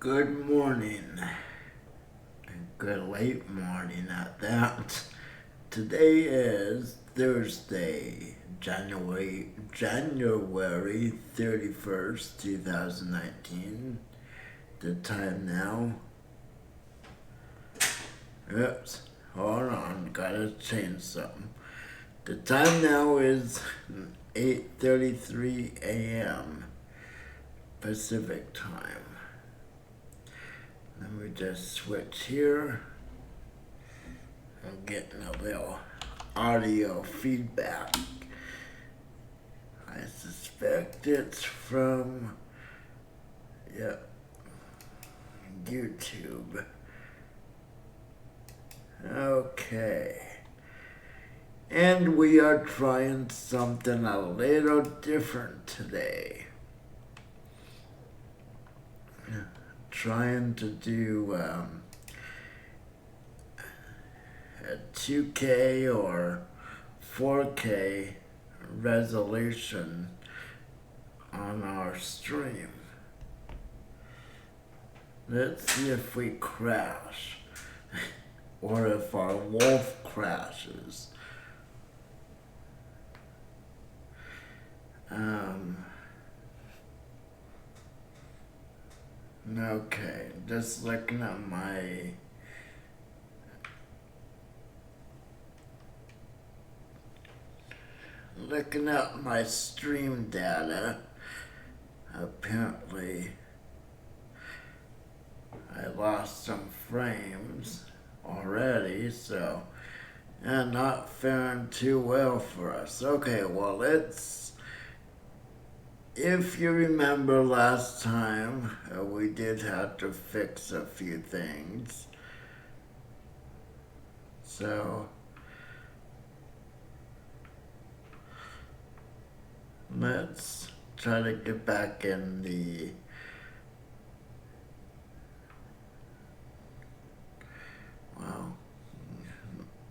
Good morning. Good late morning at that. Today is Thursday, January 31st, 2019. The time now. Oops. Hold on, gotta change something. The time now is 8:33 a.m. Pacific time. Let me just switch here. I'm getting a little audio feedback. I suspect it's from, YouTube. Okay. And we are trying something a little different today. Trying to do a 2K or 4K resolution on our stream. Let's see if we crash or if our wolf crashes. Okay, just looking at my stream data. Apparently I lost some frames already, so and not faring too well for us. Okay, well, if you remember last time, we did have to fix a few things. So let's try to get back in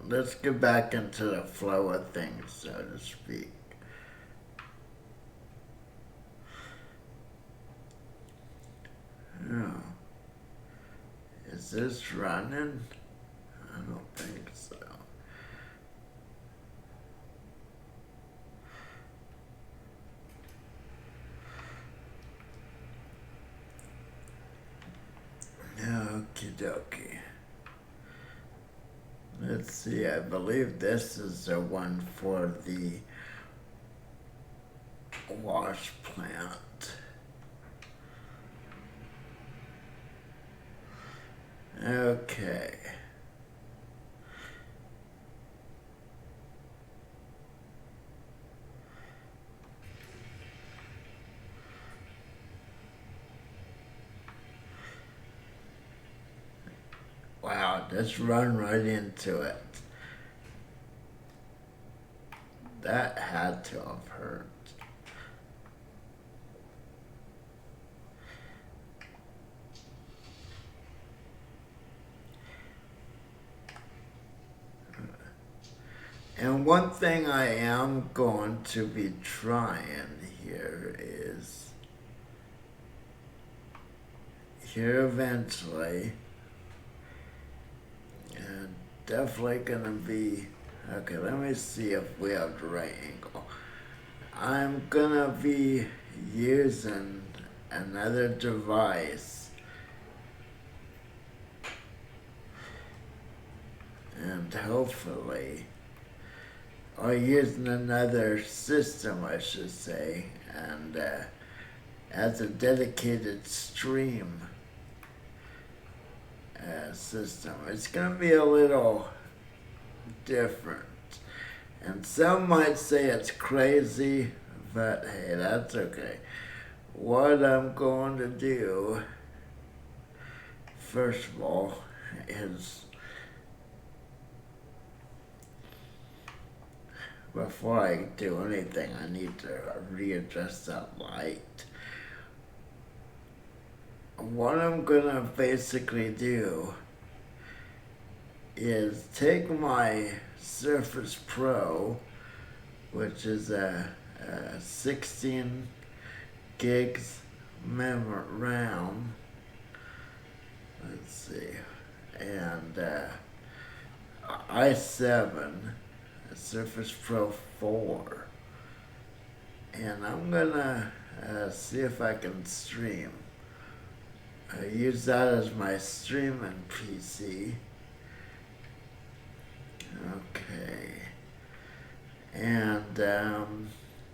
let's get back into the flow of things, so to speak. Oh. Is this running? I don't think so. Okie dokie. Let's see, I believe this is the one for the wash plant. Okay. Wow, just run right into it. That had to have hurt. And one thing I am going to be trying here is here eventually, and definitely gonna be, okay, let me see if we have the right angle. I'm gonna be using another device and hopefully, or using another system, I should say, and as a dedicated stream system. It's going to be a little different. And some might say it's crazy, but hey, that's okay. What I'm going to do, first of all, is before I do anything, I need to readjust that light. What I'm gonna basically do is take my Surface Pro, which is a 16 gigs RAM, let's see, and i7, Surface Pro 4, and I'm gonna see if I can stream. I use that as my streaming PC. Okay. And,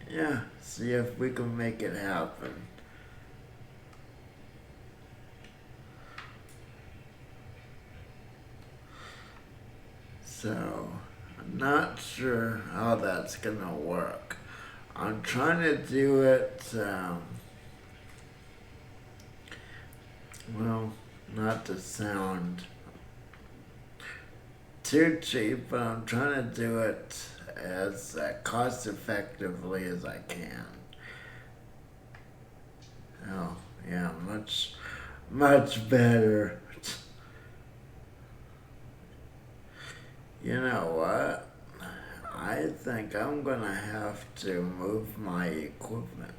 yeah, see if we can make it happen. So, I'm not sure how that's gonna work. I'm trying to do it, well, not to sound too cheap, but I'm trying to do it as cost effectively as I can. Oh, yeah, much better. You know what? I think I'm gonna have to move my equipment.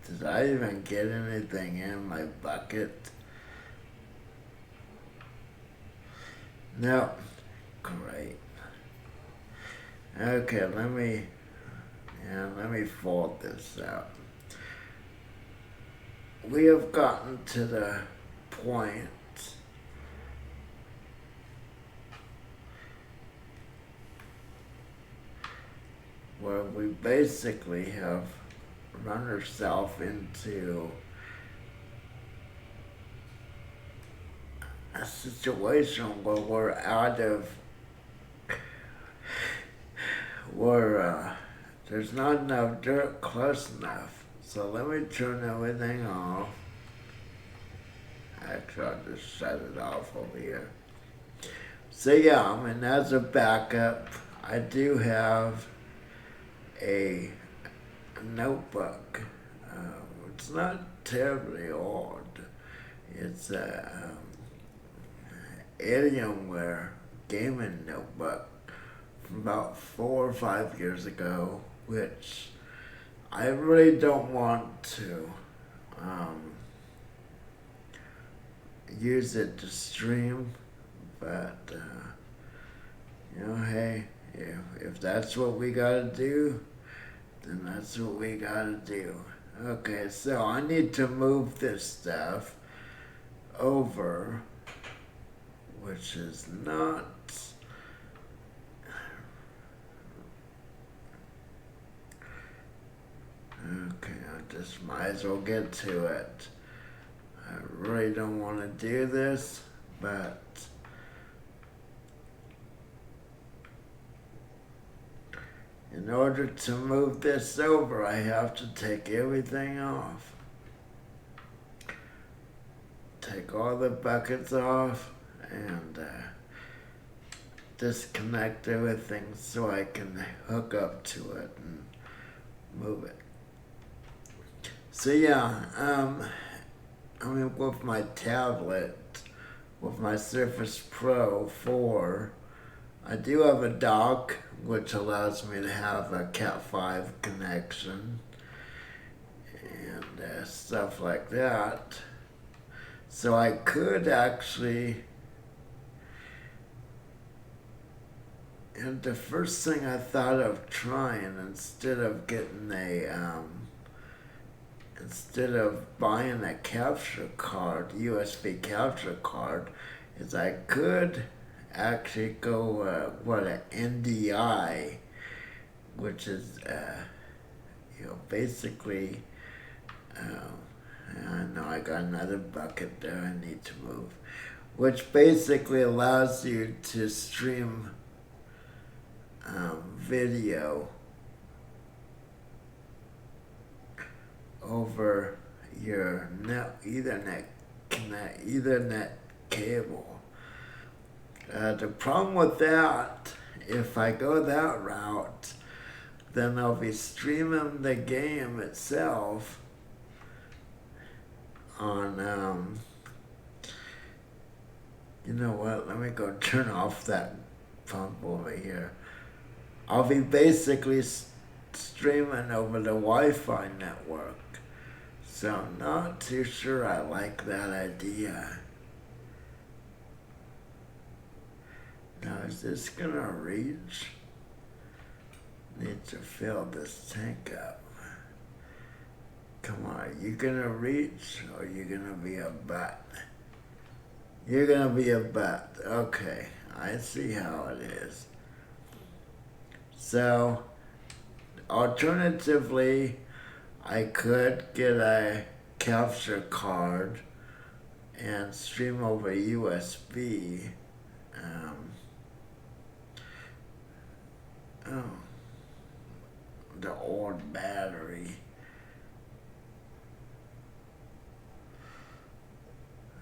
Did I even get anything in my bucket? No. Great. Okay, let me fold this out. We have gotten to the point where we basically have run ourselves into a situation where we're out of, where there's not enough dirt close enough. So let me turn everything off. Actually, I'll just shut it off over here. So yeah, I mean, as a backup, I do have a notebook. It's not terribly old. It's a Alienware gaming notebook from about 4 or 5 years ago, which I really don't want to use it to stream, but hey, if that's what we gotta do, then that's what we gotta do. Okay, so I need to move this stuff over, which is not okay. I just might as well get to it. I really don't want to do this, but in order to move this over, I have to take everything off. Take all the buckets off and disconnect everything so I can hook up to it and move it. So yeah, I mean, with my tablet, with my Surface Pro 4, I do have a dock which allows me to have a Cat5 connection and stuff like that. So I could actually, and the first thing I thought of trying, instead of buying a capture card, USB capture card, is I could actually go an NDI, which is basically. I know I got another bucket there I need to move, which basically allows you to stream video over your Ethernet cable. The problem with that, if I go that route, then I'll be streaming the game itself on, you know what, let me go turn off that pump over here. I'll be basically streaming over the Wi-Fi network. So I'm not too sure I like that idea. Now is this gonna reach? Need to fill this tank up. Come on, are you gonna reach or are you gonna be a butt? You're gonna be a butt. Okay, I see how it is. So, alternatively, I could get a capture card and stream over USB. Oh, the old battery.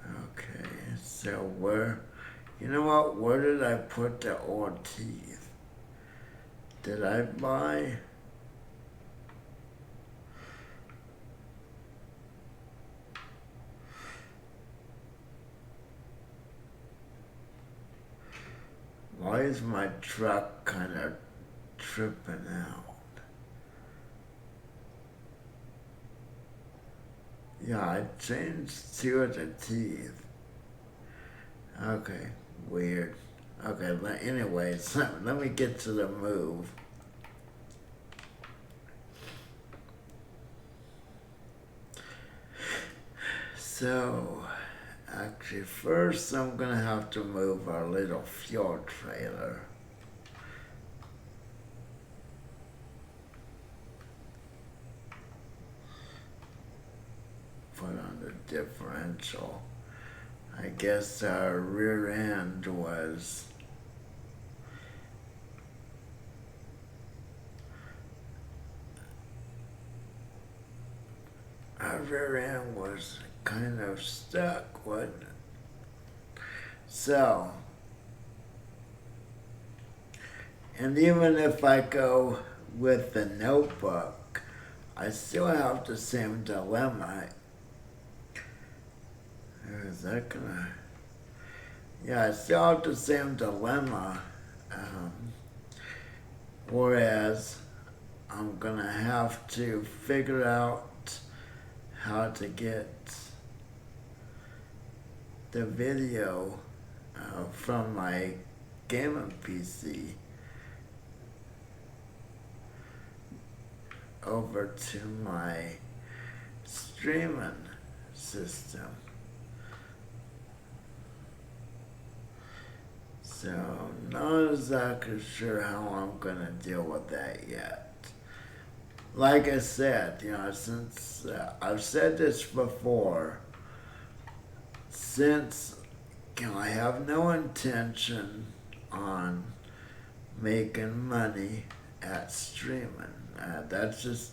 Okay, so where, you know what, where did I put the old teeth? Did I buy? Why is my truck kind of tripping out? Yeah, I changed two of the teeth. Okay, weird. Okay, but anyways, let me get to the move. So, actually, first I'm gonna have to move our little fuel trailer. Put on the differential. I guess our rear end was kind of stuck, wasn't it? So, and even if I go with the notebook, I still have the same dilemma. Is that gonna? Yeah, I still have the same dilemma. Whereas I'm gonna have to figure out how to get the video from my gaming PC over to my streaming system. So I'm not exactly sure how I'm gonna deal with that yet. Like I said, since I've said this before, since I have no intention on making money at streaming, that's just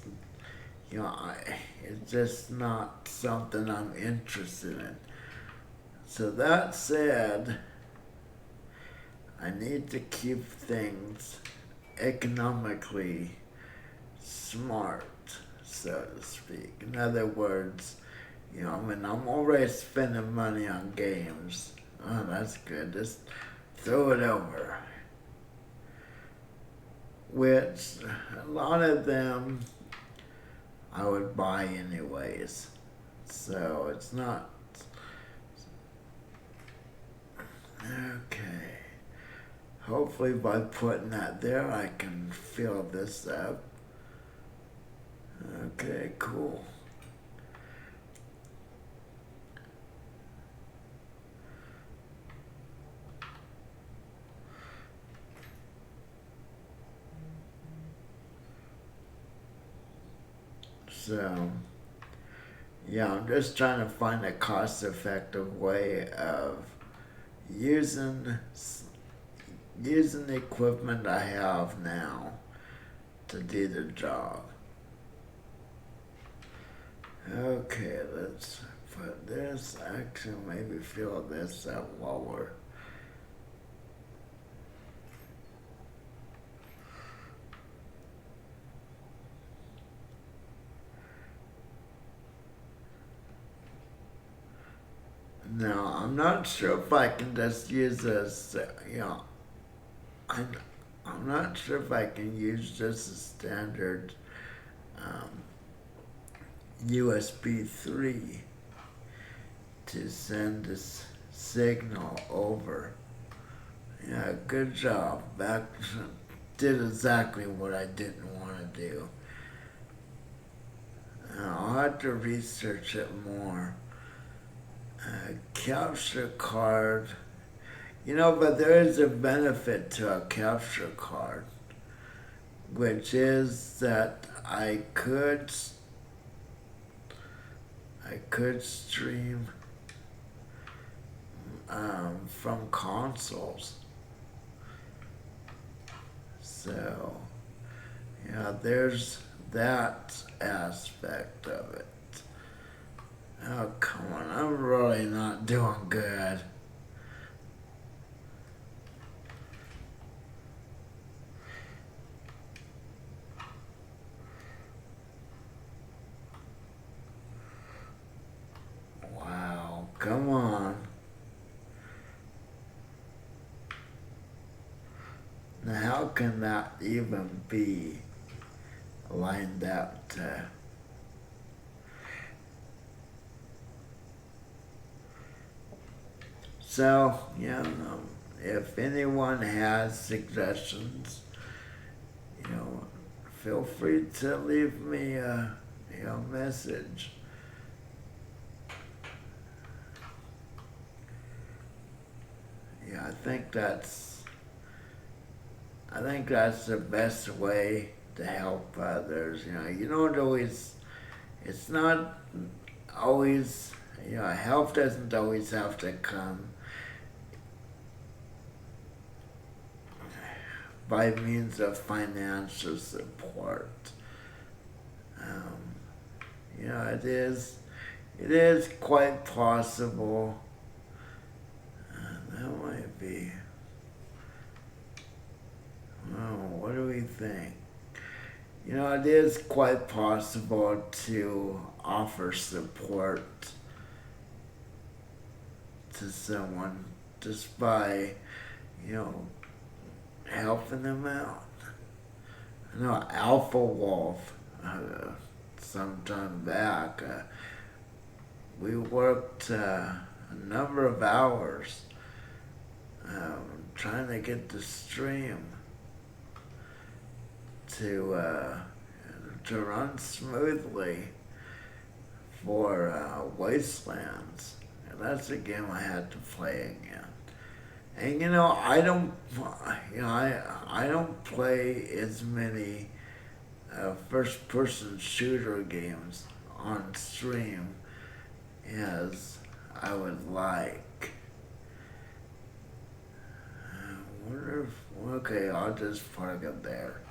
it's just not something I'm interested in. So that said, I need to keep things economically smart, so to speak. In other words, I'm already spending money on games. Oh, that's good. Just throw it over. Which, a lot of them, I would buy anyways. So, it's not... Okay. Hopefully by putting that there, I can fill this up. Okay, cool. So, yeah, I'm just trying to find a cost-effective way of using the equipment I have now to do the job. Okay, let's put this, actually maybe fill this up while we're... Now, I'm not sure if I can just use this, I'm not sure if I can use just a standard USB 3 to send this signal over. Yeah, good job. That did exactly what I didn't want to do. I'll have to research it more. Capture card. But there is a benefit to a capture card, which is that I could stream from consoles. So, there's that aspect of it. Oh, come on, I'm really not doing good. Wow, come on. Now, how can that even be lined up to... So, if anyone has suggestions, feel free to leave me a message. I think that's the best way to help others. You don't always, it's not always, help doesn't always have to come by means of financial support. It is quite possible. That might be. Oh, what do we think? It is quite possible to offer support to someone just by, helping them out. I know Alpha Wolf, some time back, we worked a number of hours trying to get the stream to run smoothly for Wastelands. And that's a game I had to play again. And I don't play as many first-person shooter games on stream as I would like. I wonder if, okay, I'll just park it there.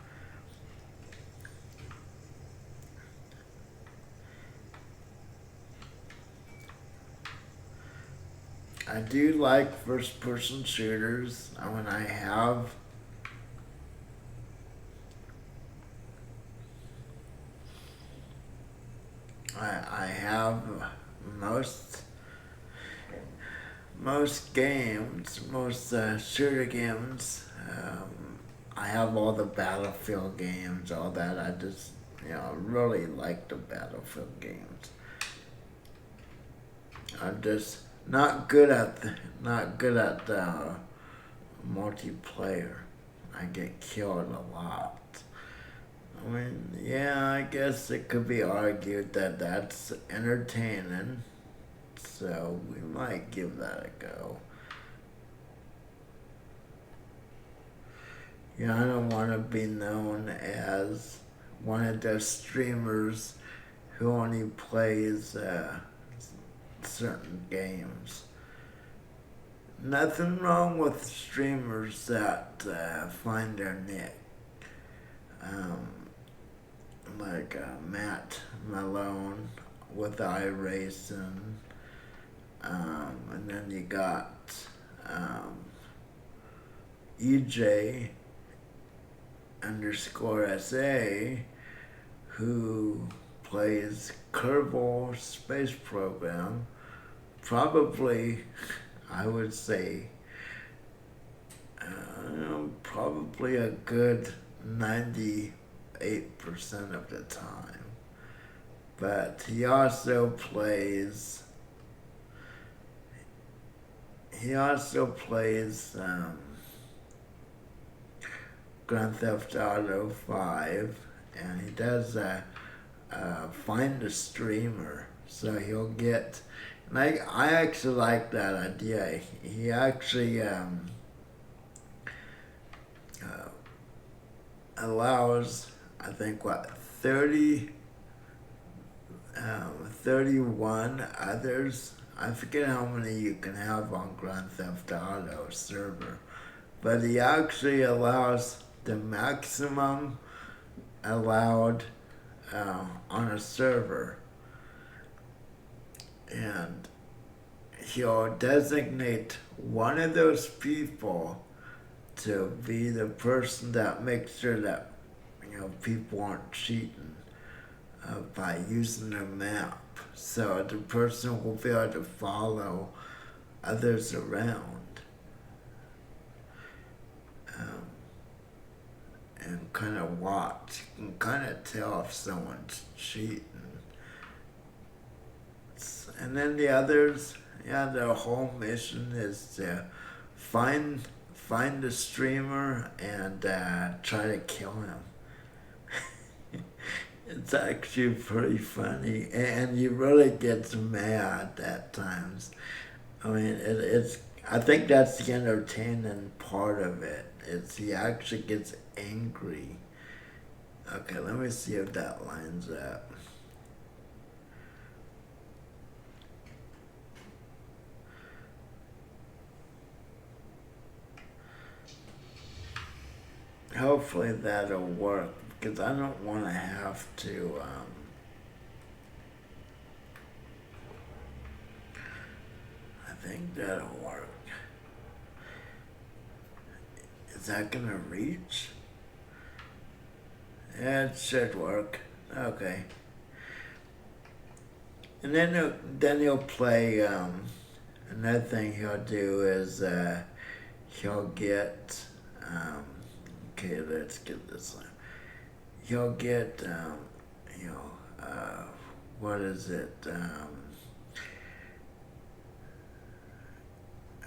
I do like first-person shooters. I have most games, most shooter games. I have all the Battlefield games, all that. I just, really like the Battlefield games. I'm just not good at multiplayer. I get killed a lot. I guess it could be argued that that's entertaining, so we might give that a go. I don't want to be known as one of those streamers who only plays certain games. Nothing wrong with streamers that find their niche. Like Matt Malone with iRacing. And then you got EJ _SA who plays Kerbal Space Program. Probably, I would say, probably a good 98% of the time. but he also plays Grand Theft Auto 5, and he does find a streamer, so he'll get. And I actually like that idea. He actually uh, allows, I think, 31 others. I forget how many you can have on Grand Theft Auto server, but he actually allows the maximum allowed on a server, and he'll designate one of those people to be the person that makes sure that people aren't cheating by using their map. So the person will be able to follow others around and kind of watch. You can kind of tell if someone's cheating. And then the others, their whole mission is to find the streamer and try to kill him. It's actually pretty funny, and you really get mad at times. I mean, it's. I think that's the entertaining part of it. He actually gets angry. Okay, let me see if that lines up. Hopefully that'll work, because I don't want to have to. I think that'll work. Is that gonna reach? Yeah, it should work. Okay. And then he'll play. Another thing he'll do is he'll get. Okay, let's get this one. He'll get, what is it?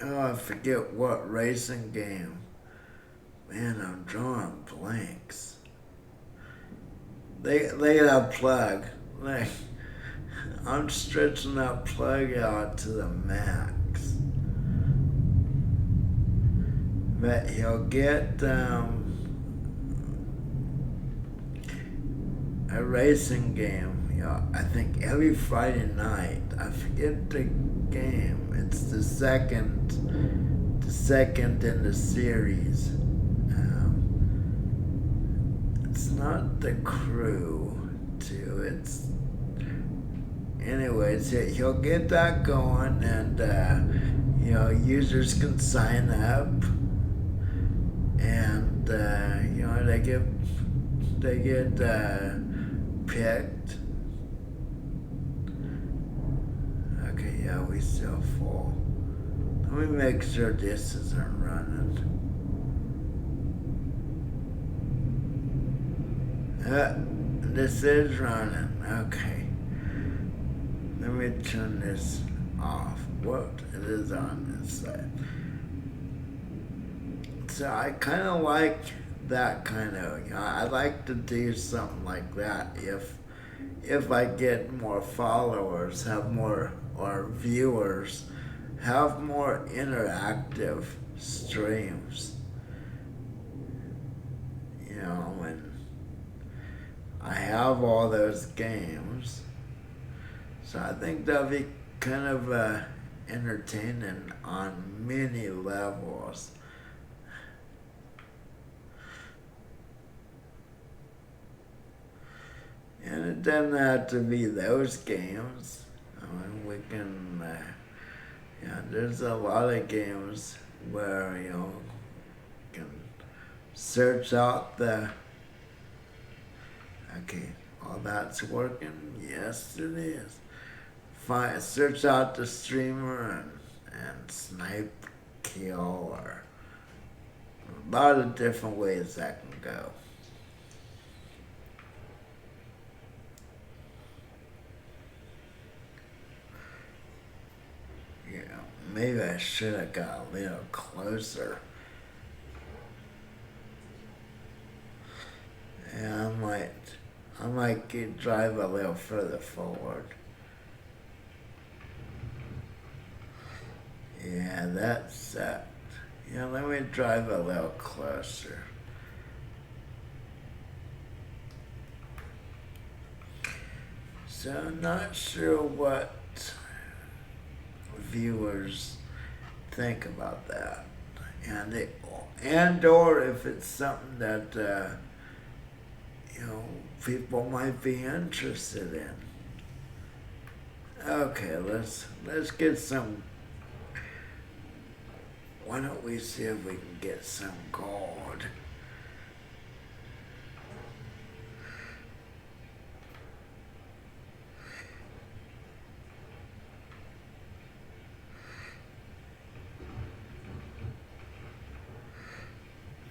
I forget what racing game. Man, I'm drawing blanks. They got a plug. I'm stretching that plug out to the max. But he'll get a racing game. I think every Friday night. I forget the game. It's the second in the series. It's not The Crew, too. It's anyways. He'll get that going, and users can sign up, and they get picked. Okay, yeah, we still full. Let me make sure this isn't running. This is running. Okay. Let me turn this off. What? It is on this side. So I kind of like that kind of. I like to do something like that if I get more followers, have more or viewers, have more interactive streams. And I have all those games, so I think that'll be kind of entertaining on many levels. And it doesn't have to be those games. I mean, we can, there's a lot of games where, you can search out okay, all that's working? Yes, it is. Search out the streamer and snipe, kill, or a lot of different ways that can go. maybe I should have got a little closer. And I might drive a little further forward. Yeah, that's that. Let me drive a little closer. So I'm not sure what viewers think about that, and or if it's something that people might be interested in. Okay, let's get some. Why don't we see if we can get some gold?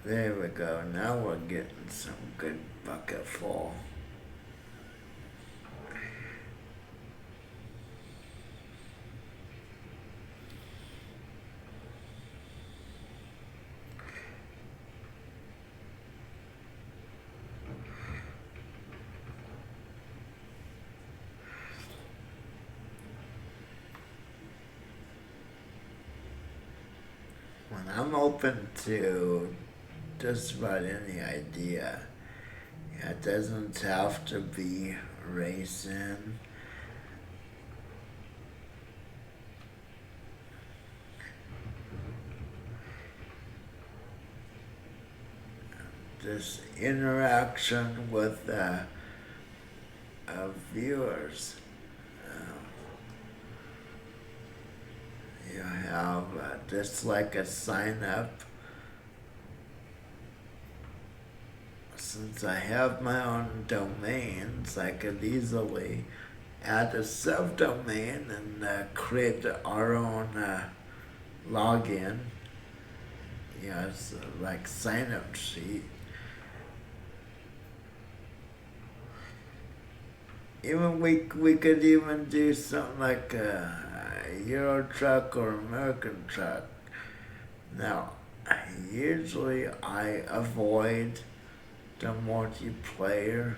There we go. Now we're getting some good bucket full. When I'm open to just about any idea. It doesn't have to be racing. Just interaction with viewers. You have just like a sign up. Since I have my own domains, I could easily add a subdomain and create our own login. It's like sign up sheet. Even we could even do something like Euro Truck or American Truck. Now, usually I avoid the multiplayer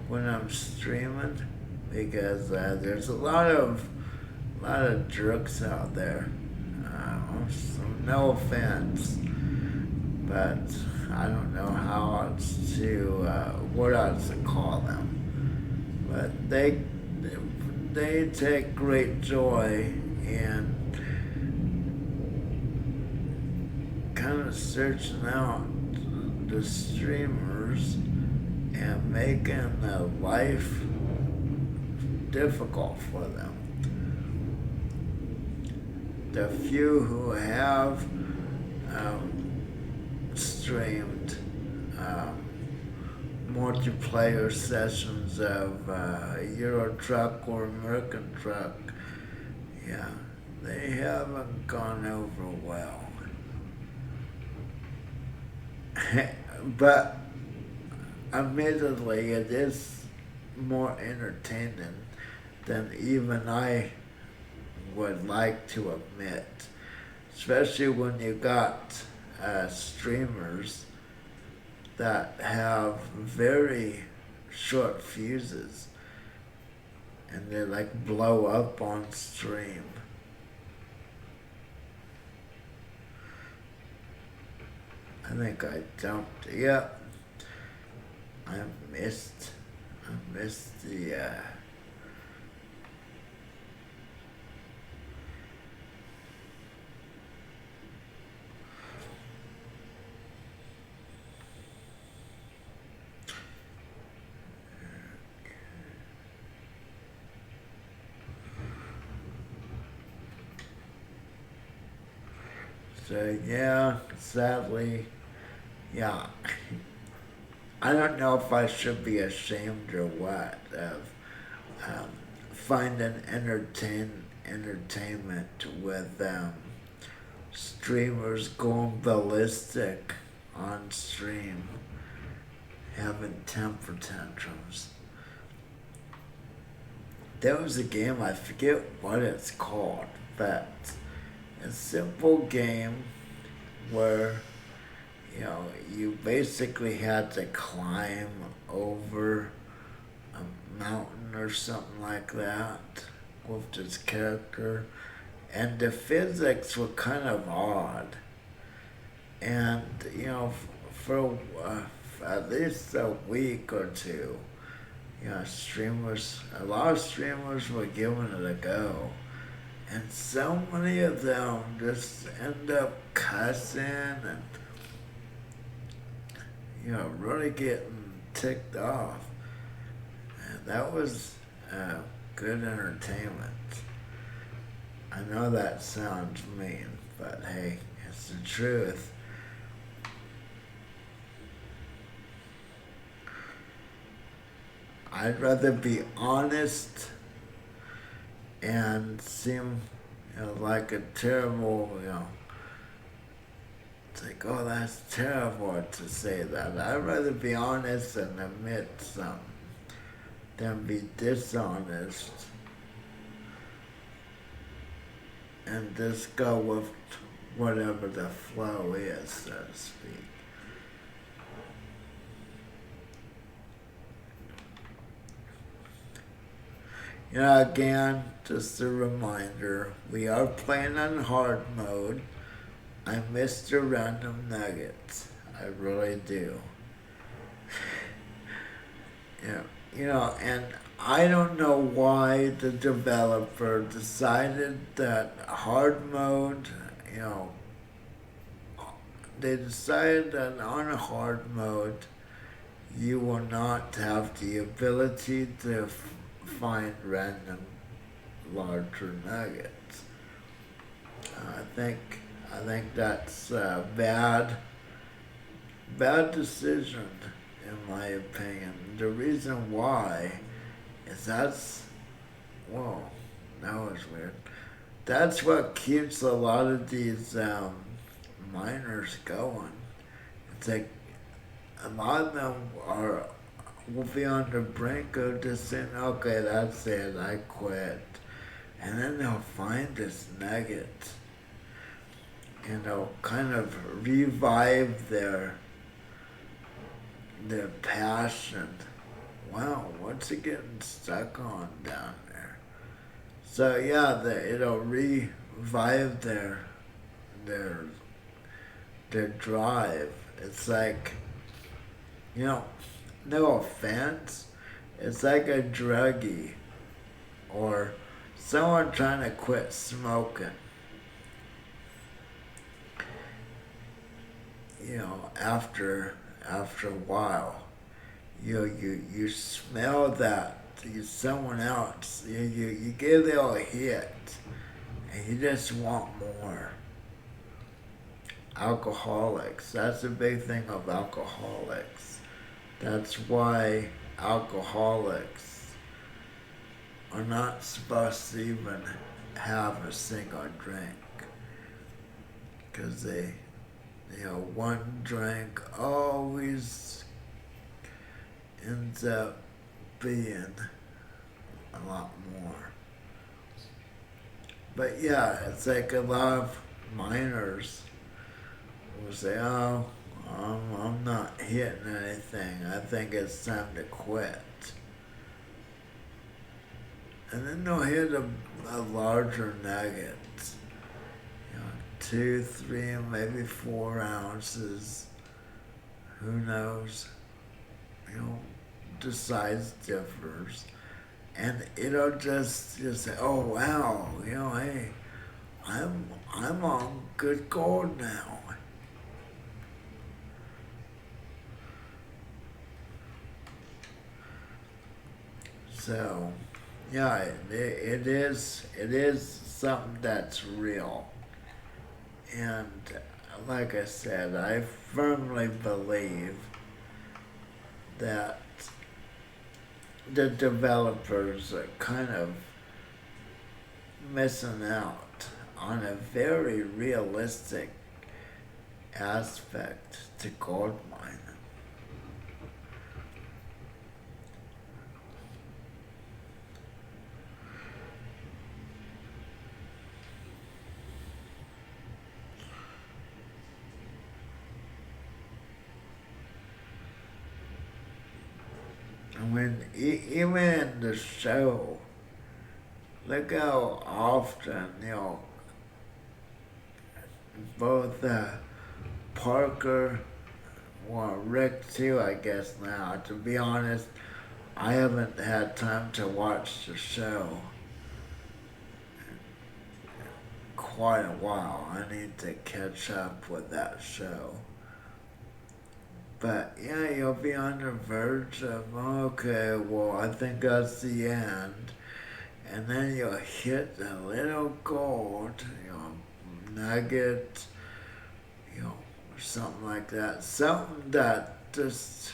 when I'm streaming because there's a lot of jerks out there. So no offense, but I don't know how else to what else to call them. But they take great joy in kind of searching out the streamers and making life difficult for them. The few who have streamed multiplayer sessions of Euro Truck or American Truck, they haven't gone over well. But admittedly, it is more entertaining than even I would like to admit, especially when you got streamers that have very short fuses and they like blow up on stream. I think I dumped. Yep. I missed the So sadly, I don't know if I should be ashamed or what of finding entertainment with streamers going ballistic on stream, having temper tantrums. there was a game, I forget what it's called, but a simple game where, you basically had to climb over a mountain or something like that with this character. And the physics were kind of odd. And, for at least a week or two, a lot of streamers were giving it a go. And so many of them just end up cussing and, really getting ticked off. And that was good entertainment. I know that sounds mean, but hey, it's the truth. I'd rather be honest and seem, like a terrible, it's like, oh, that's terrible to say that. I'd rather be honest and admit something than be dishonest and just go with whatever the flow is, so to speak. Again, just a reminder, we are playing on hard mode. I miss the random nuggets. I really do. And I don't know why the developer decided that hard mode, they decided that on a hard mode, you will not have the ability to find random larger nuggets. I think that's a bad decision in my opinion. The reason why is that was weird. That's what keeps a lot of these miners going. It's like a lot of them will be on the brink of just saying, okay, that's it, I quit. And then they'll find this nugget and they'll kind of revive their passion. Wow, what's it getting stuck on down there? So yeah, it'll revive their drive. It's like, no offense, it's like a druggie or someone trying to quit smoking. After a while, you smell that someone else. You give it a hit, and you just want more. Alcoholics. That's a big thing of alcoholics. That's why alcoholics are not supposed to even have a single drink. Because one drink always ends up being a lot more. But yeah, it's like a lot of miners will say, oh, I'm not hitting anything. I think it's time to quit. And then they'll hit a larger nugget. 2, 3, maybe 4 ounces. Who knows? The size differs. And it'll just say, oh wow, hey, I'm on good gold now. So, yeah, it is something that's real. And like I said, I firmly believe that the developers are kind of missing out on a very realistic aspect to gold mining. when even in the show, look how often, both Parker, well, Rick too, I guess now. To be honest, I haven't had time to watch the show in quite a while. I need to catch up with that show. But yeah, you'll be on the verge of, okay, well, I think that's the end. And then you'll hit a little gold, nugget, or something like that. Something that just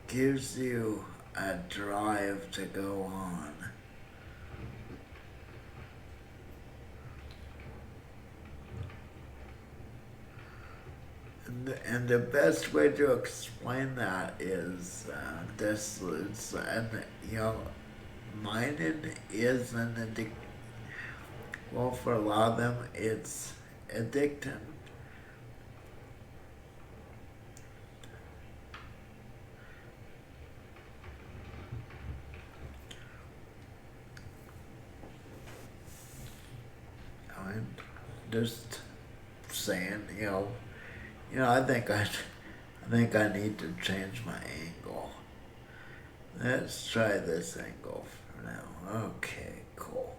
gives you a drive to go on. And the best way to explain that is this is, and mining is an addiction. Well, for a lot of them, it's addicting. I'm just saying, I think I need to change my angle. Let's try this angle for now. Okay, cool.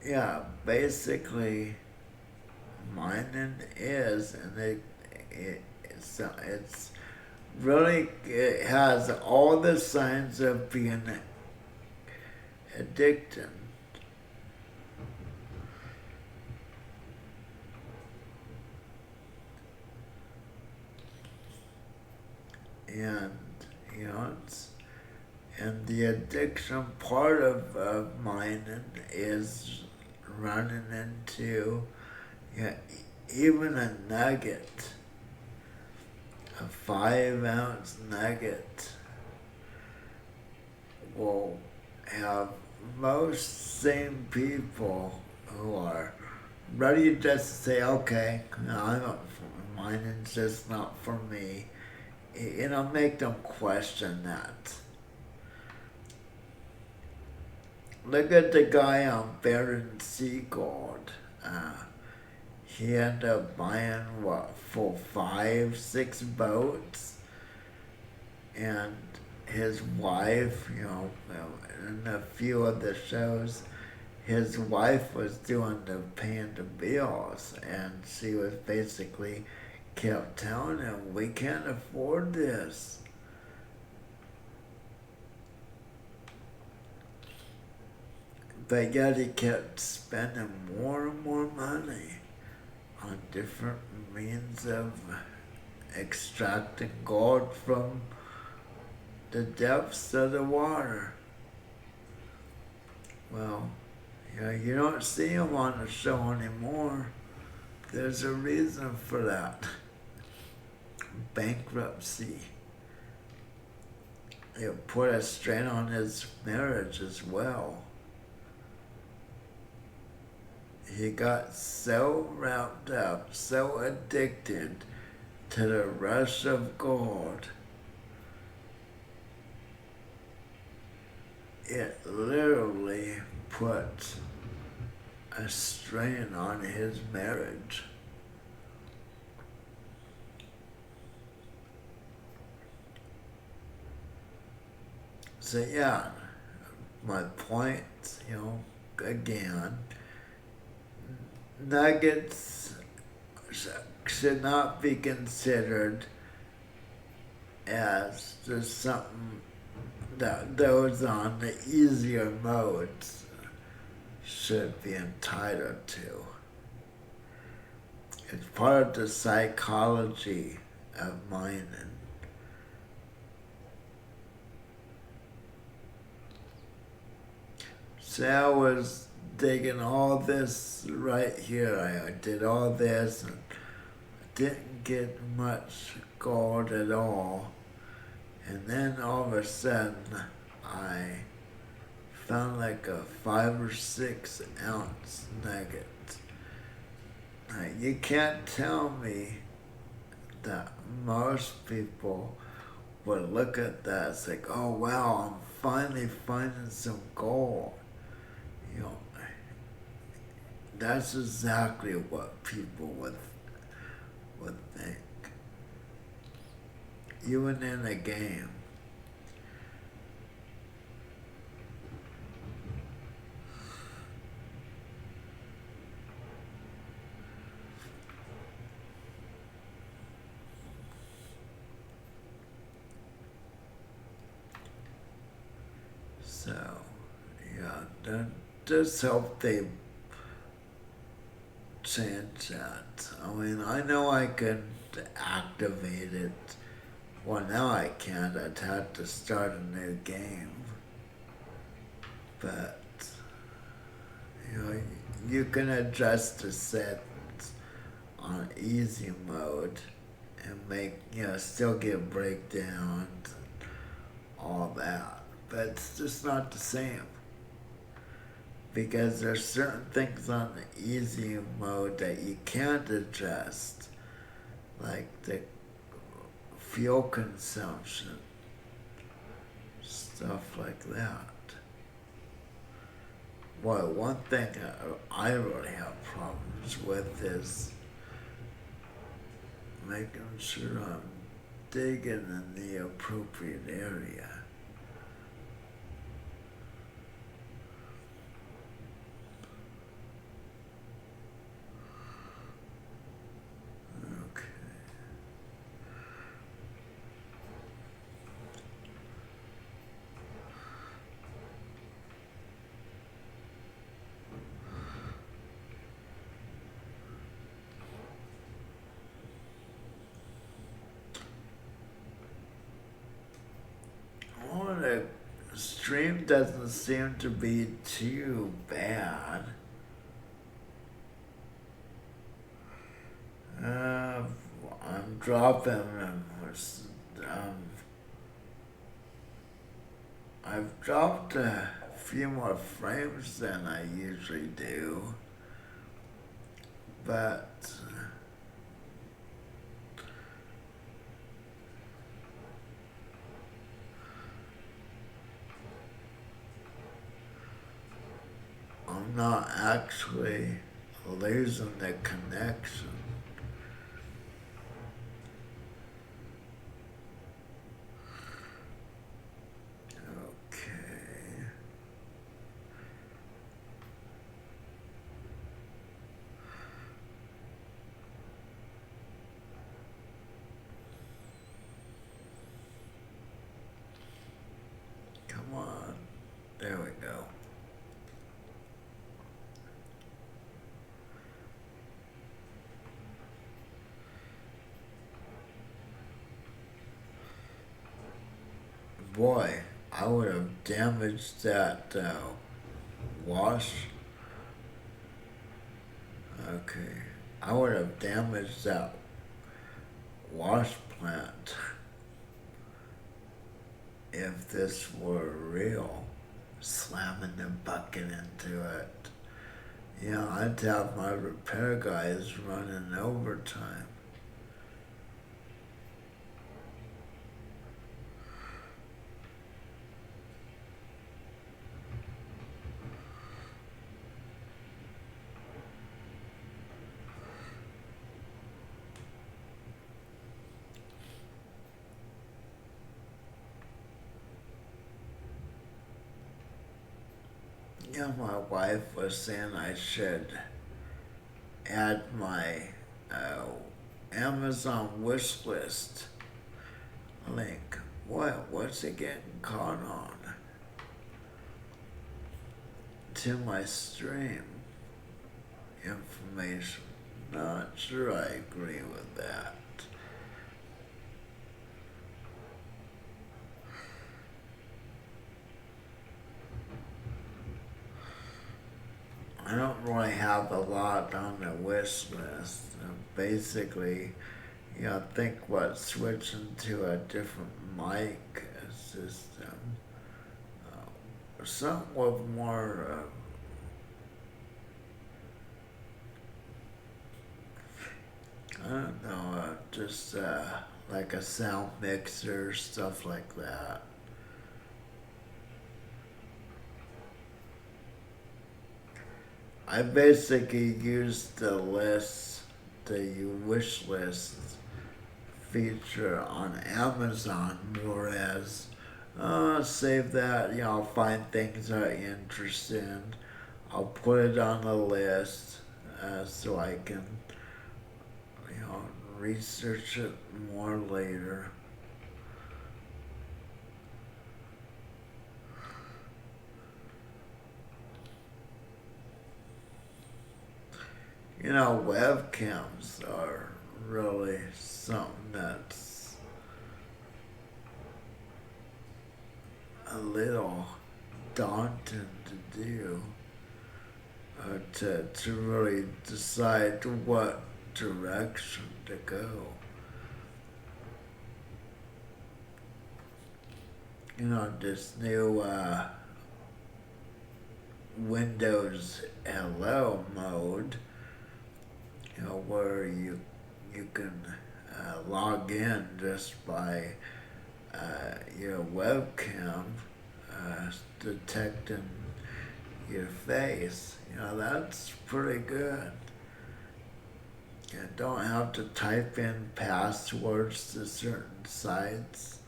Yeah, basically, mining is, and it's really, it has all the signs of being addicted. And, and the addiction part of mining is running into, even a nugget, a 5-ounce nugget will have most sane people who are ready just to say, okay, mining's just not for me. Make them question that. Look at the guy on Baron Seagold. He ended up buying, for 5, 6 boats? And his wife, in a few of the shows, his wife was doing the paying the bills, and she was basically kept telling him, we can't afford this. But yet he kept spending more and more money on different means of extracting gold from the depths of the water. Well, you don't see him on the show anymore. There's a reason for that. Bankruptcy. It put a strain on his marriage as well. He got so wrapped up, so addicted to the rush of gold, it literally put a strain on his marriage. So yeah, my point, again, nuggets should not be considered as just something that those on the easier modes should be entitled to. It's part of the psychology of mining. So I was digging all this right here. I did all this and didn't get much gold at all. And then all of a sudden, I found like a 5 or 6 ounce nugget. You can't tell me that most people would look at that as like, oh wow, I'm finally finding some gold. You know, that's exactly what people would think. Even in a game. So, yeah, just hope they change that. I mean, I know I can activate it. Well, now I can't. I'd have to start a new game. But, you know, you can adjust the settings on easy mode and make, still get breakdowns, all that. But it's just not the same. Because there's certain things on the easy mode that you can't adjust, like the fuel consumption, stuff like that. Well, one thing I really have problems with is making sure I'm digging in the appropriate area. Okay. Well, the stream doesn't seem to be too bad. Uh, I'm dropping them. I've dropped a few more frames than I usually do, but I'm not actually losing the connection. Okay. Come on. There we go. Boy, I would have damaged that wash. Okay. I would have damaged that wash plant if this were real. Slamming the bucket into it. I'd have my repair guys running overtime. My wife was saying I should add my uh, Amazon wish list link. What? What's it getting caught on? To my stream information. Not sure I agree with that. I don't really have a lot on the wish list. Basically, I think switching to a different mic system, something with more I don't know, just like a sound mixer, stuff like that. I basically use the list, the wish list feature on Amazon more as save that, I'll find things I'm interested in. I'll put it on the list so I can, you know, research it more later. Webcams are really something that's a little daunting to do, to really decide what direction to go. This new Windows Hello mode, where you can log in just by your webcam detecting your face. That's pretty good. You don't have to type in passwords to certain sites.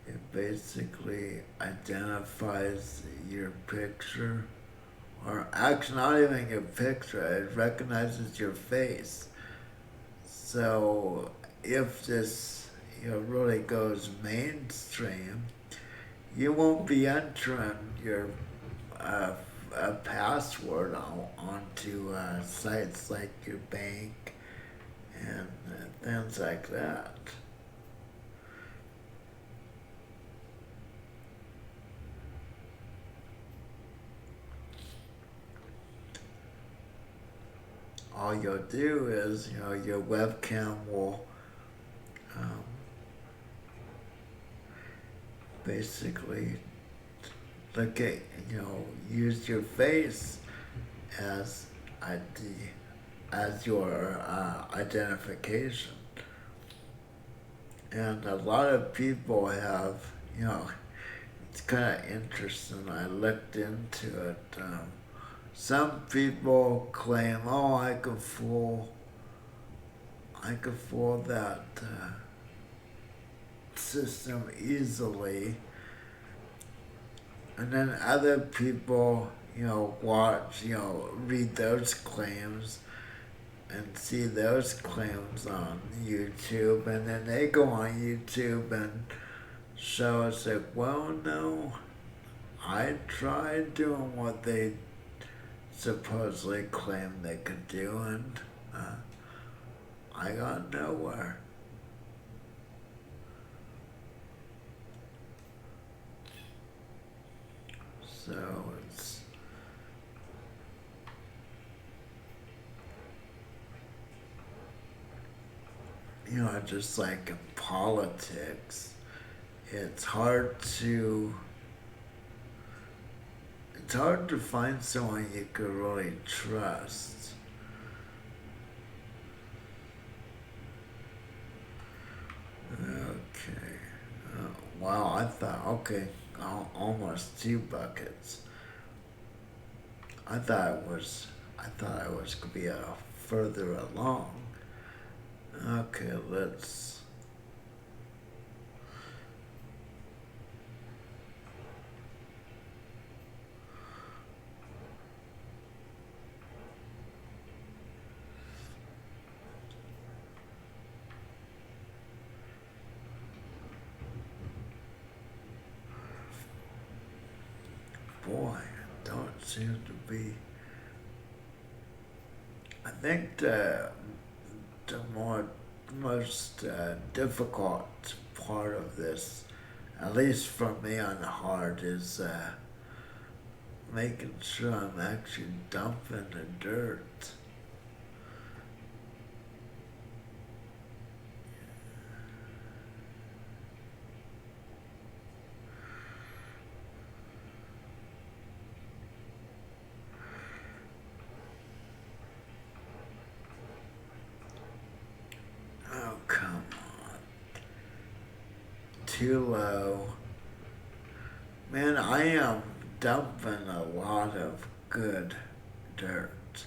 It basically identifies your picture, or actually not even your picture, it recognizes your face. So if this really goes mainstream, you won't be entering your uh, a password onto sites like your bank and things like that. All you'll do is, your webcam will um, basically look at, use your face as ID, as your identification. And a lot of people have, it's kind of interesting. I looked into it. Some people claim, oh, I could fool that system easily, and then other people, watch, read those claims and see those claims on YouTube, and then they go on YouTube and show us like, well, no, I tried doing what they supposedly claimed they could do, and I got nowhere. So it's, just like in politics, it's hard to it's hard to find someone you could really trust. Okay. Wow, I thought, okay, almost 2 buckets. I thought I was gonna be further along. Okay, let's. Boy, don't seem to be. I think the most difficult part of this, at least for me on the heart, is making sure I'm actually dumping the dirt. too low. Man, I am dumping a lot of good dirt,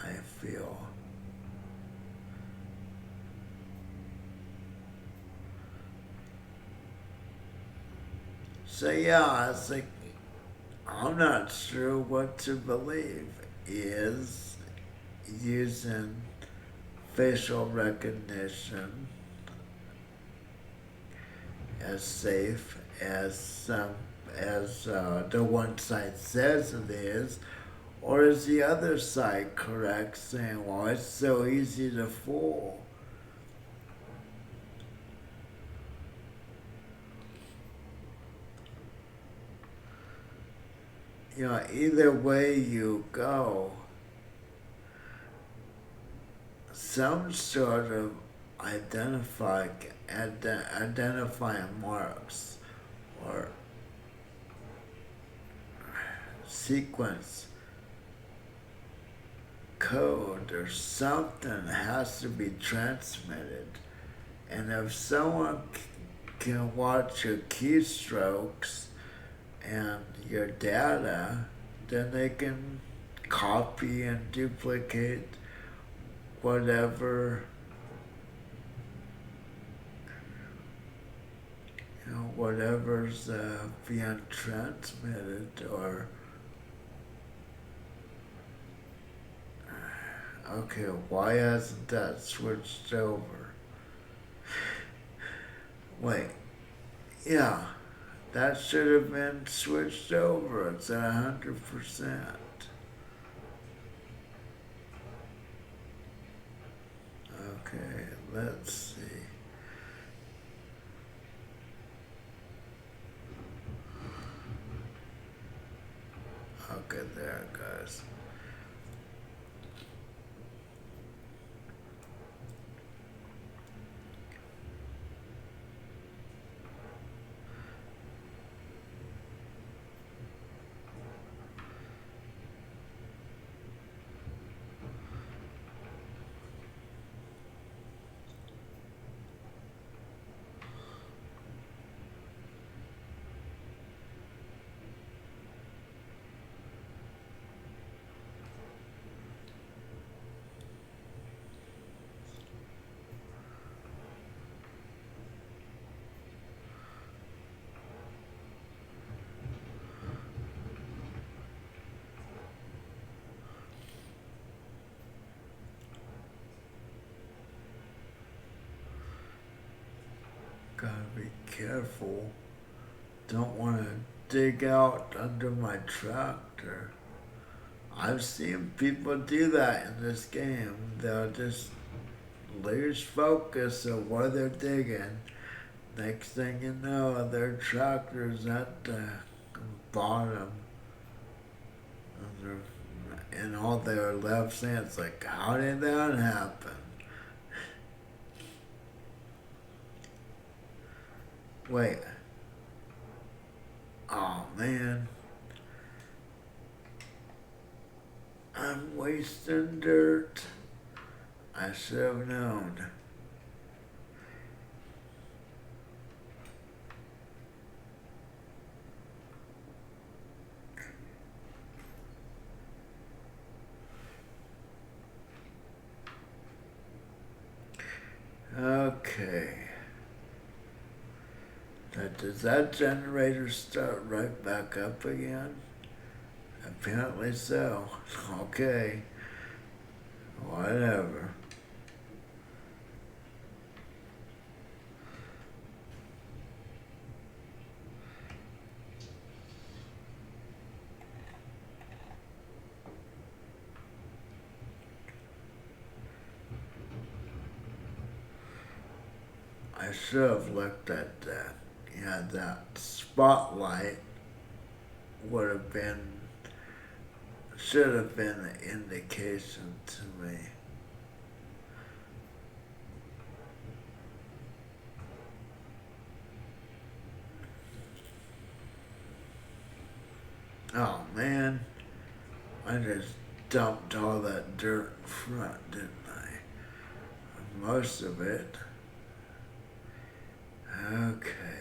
I feel. So yeah, it's like I'm not sure what to believe. Is using facial recognition as safe as the one side says it is, or is the other side correct, saying, "Well, it's so easy to fool"? Either way you go, some sort of identify identifying marks or sequence code or something has to be transmitted. And if someone can watch your keystrokes and your data, then they can copy and duplicate whatever whatever's being transmitted. Or okay, why hasn't that switched over? Wait, yeah, that should have been switched over. It's at 100%. Okay, let's see. Okay, there it goes. Gotta be careful. Don't want to dig out under my tractor. I've seen people do that in this game. They'll just lose focus of where they're digging. Next thing you know, their tractor's at the bottom. And all they're left saying, it's like, how did that happen? Wait. Oh man. I'm wasting dirt. I should have known. Okay. Does that generator start right back up again? Apparently so. Okay. Whatever. I should have looked at that. Yeah, that spotlight would have been, should have been an indication to me. Oh man, I just dumped all that dirt in front, didn't I? Most of it. Okay.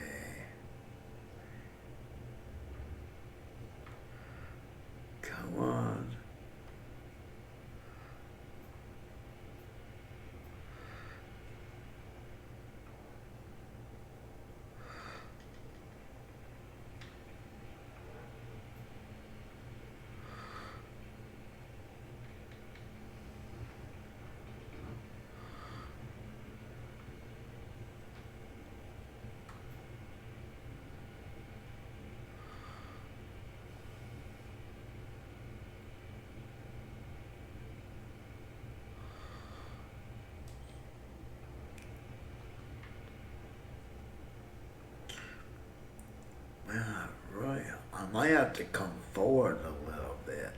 might have to come forward a little bit.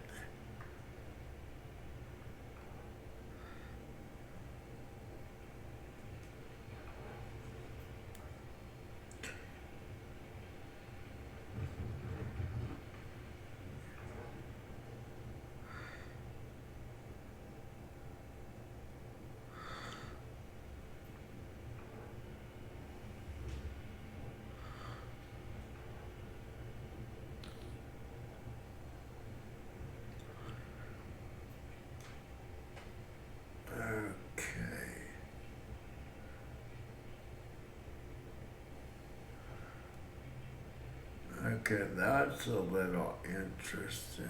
Okay. Okay, that's a little interesting.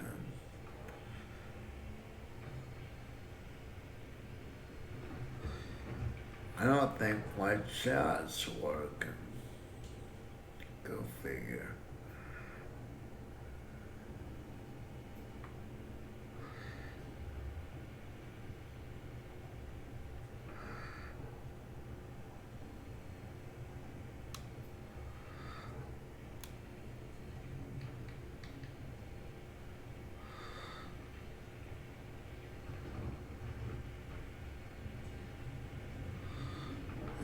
I don't think my chat's working. Go figure.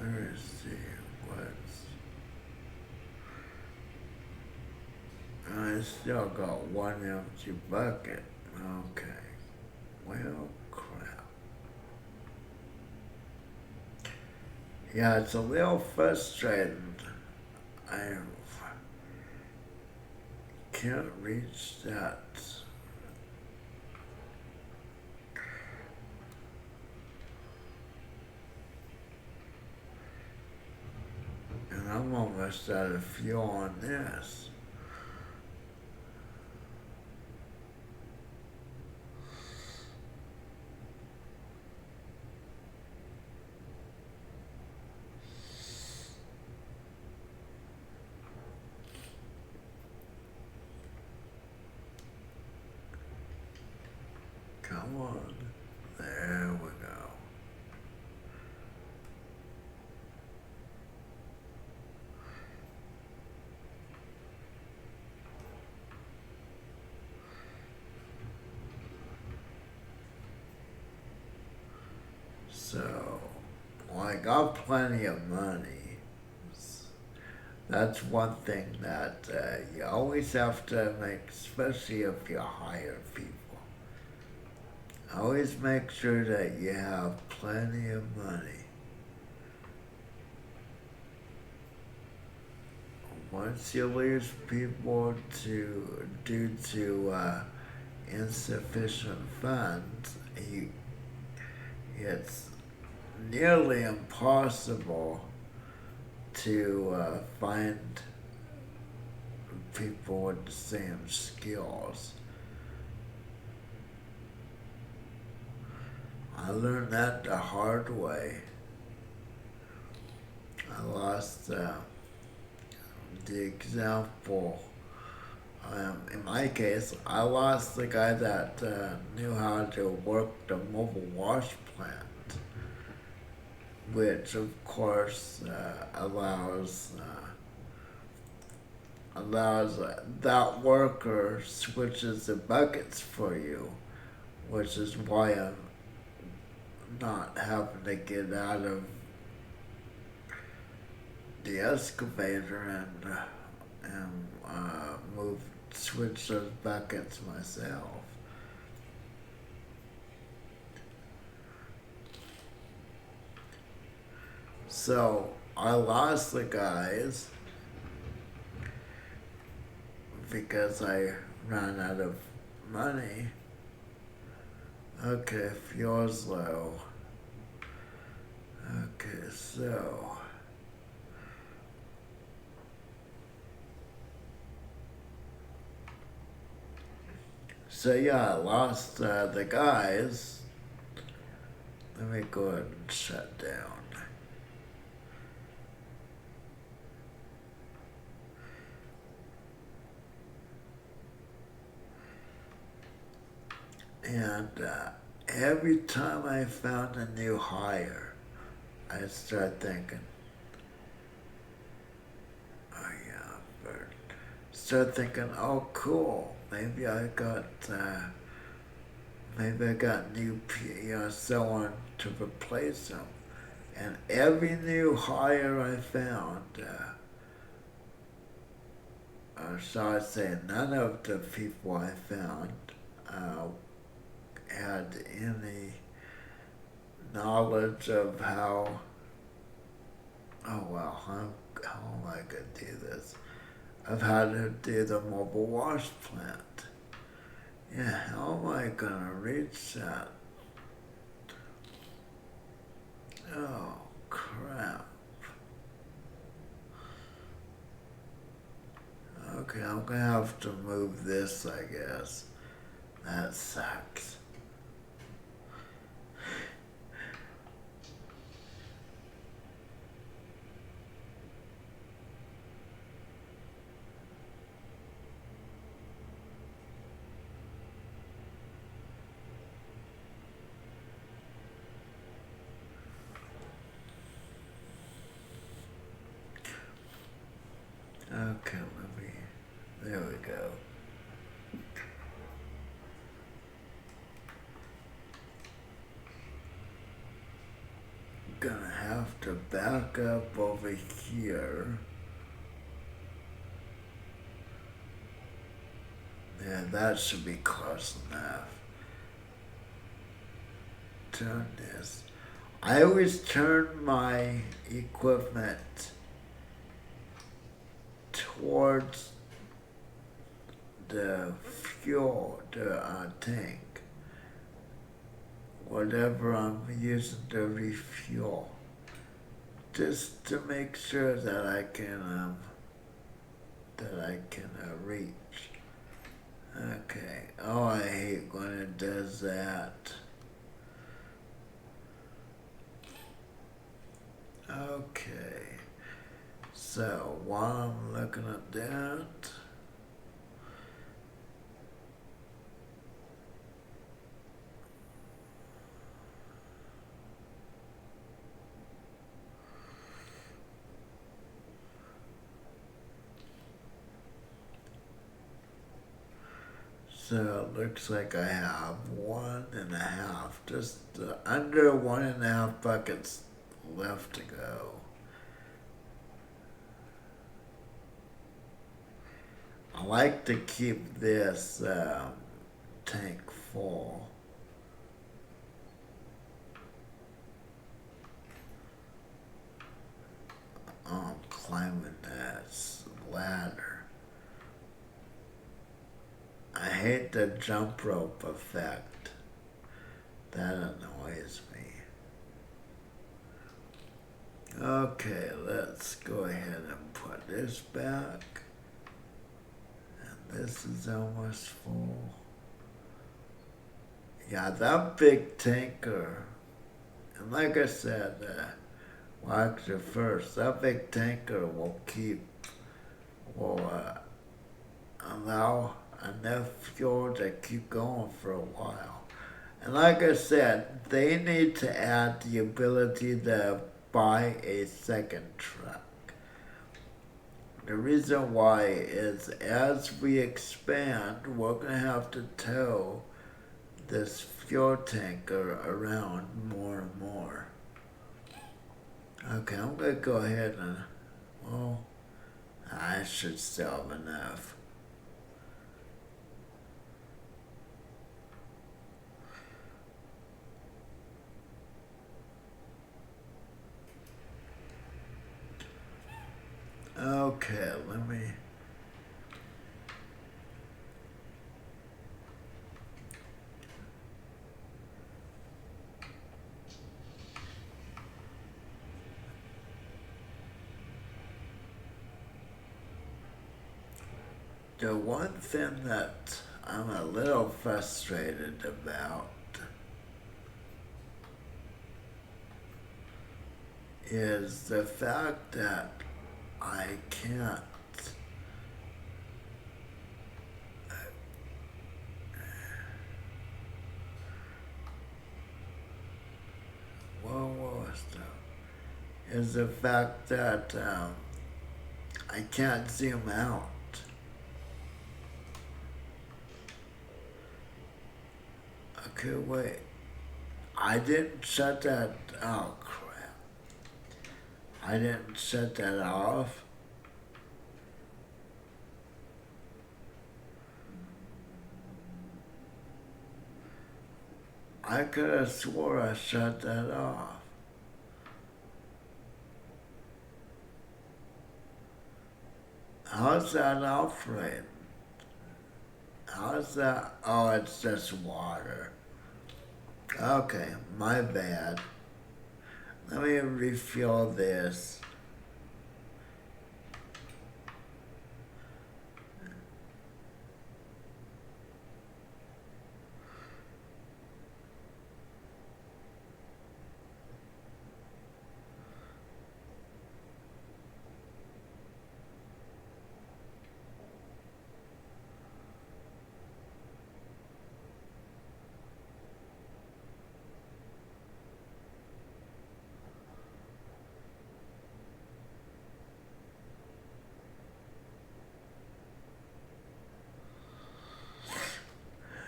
Let me see what's. I still got one empty bucket. Okay. Well, crap. Yeah, it's a little frustrating. I can't reach that. And I'm almost out of fuel on this. Come on. There we go. So, well, I got plenty of money. That's one thing that you always have to make, especially if you hire people. Always make sure that you have plenty of money. Once you lose people due to insufficient funds, it's nearly impossible to find people with the same skills. I learned that the hard way. I lost the example. In my case, I lost the guy that knew how to work the mobile wash plant, which of course allows that worker switches the buckets for you, which is why I'm not having to get out of the excavator and switch those buckets myself. So I lost the guys because I ran out of money. Okay, fuel's low. Okay, so yeah, I lost the guys. Let me go ahead and shut down. And every time I found a new hire, I start thinking, oh yeah, start thinking, oh, cool, maybe I got someone to replace him. And every new hire I found, or shall I say, none of the people I found had any knowledge of how am I going to do this? Of how to do the mobile wash plant. Yeah, how am I going to reach that? Oh, crap. Okay, I'm going to have to move this, I guess. That sucks. Okay, there we go. Gonna have to back up over here. Yeah, that should be close enough. Turn this. I always turn my equipment towards the fuel, the tank. Whatever I'm using to refuel. Just to make sure that I can reach. Okay. Oh, I hate when it does that. Okay. So while I'm looking at that, so it looks like I have 1.5, just under 1.5 buckets left to go. I like to keep this tank full. I'm climbing that ladder. I hate the jump rope effect. That annoys me. Okay, let's go ahead and put this back. And this is almost full. Yeah, that big tanker, and like I said, actually first, that big tanker will allow enough fuel to keep going for a while. And like I said, they need to add the ability to buy a second truck. The reason why is as we expand, we're going to have to tow this fuel tanker around more and more. Okay, I'm going to go ahead and, well, I should still have enough. Okay, let me... The one thing that I'm a little frustrated about is the fact that I can't is the fact that I can't zoom out. Okay, wait. I didn't shut that. Oh crap! I didn't shut that off. I could have swore I shut that off. How's that operating? How's that? Oh, it's just water. Okay, my bad. Let me refill this.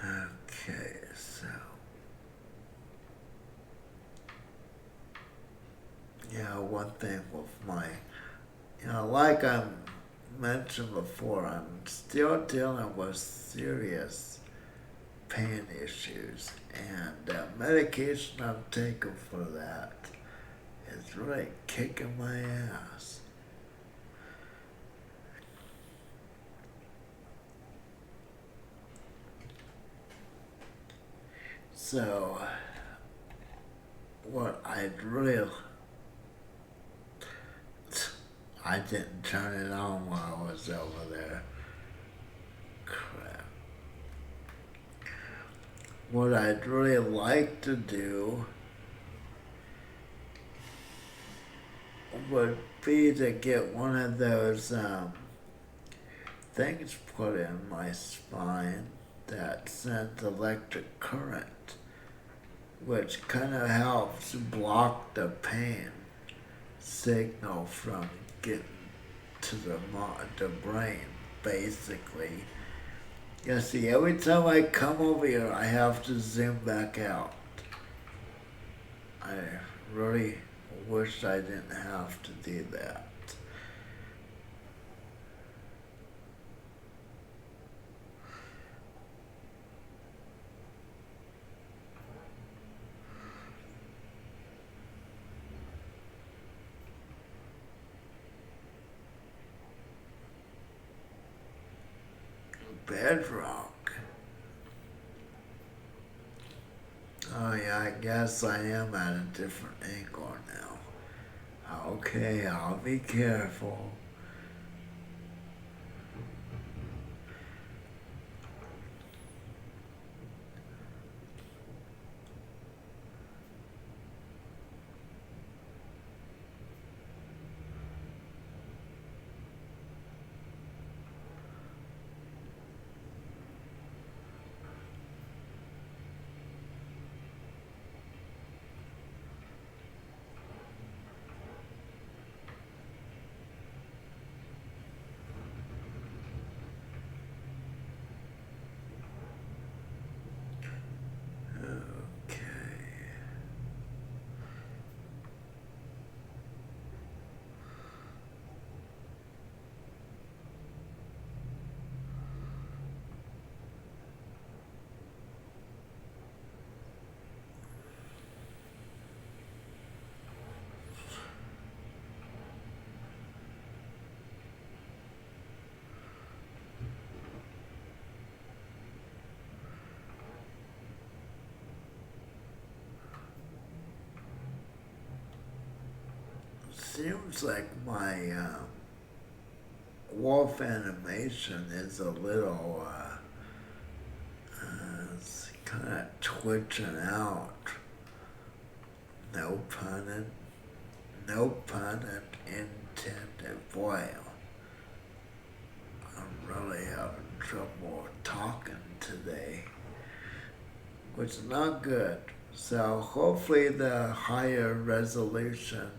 Okay, so. Yeah, one thing with my. Like I mentioned before, I'm still dealing with serious pain issues, and the medication I'm taking for that is really kicking my ass. So, what I'd really. I didn't turn it on while I was over there. Crap. What I'd really like to do would be to get one of those things put in my spine that sends electric current, which kind of helps block the pain signal from getting to the brain, basically. You see, every time I come over here, I have to zoom back out. I really wish I didn't have to do that. Bedrock. Oh yeah, I guess I am at a different angle now. Okay, I'll be careful. Okay. Seems like my wolf animation is a little it's kind of twitching out. No pun no pun intended. Boy, I'm really having trouble talking today, which is not good. So hopefully the higher resolution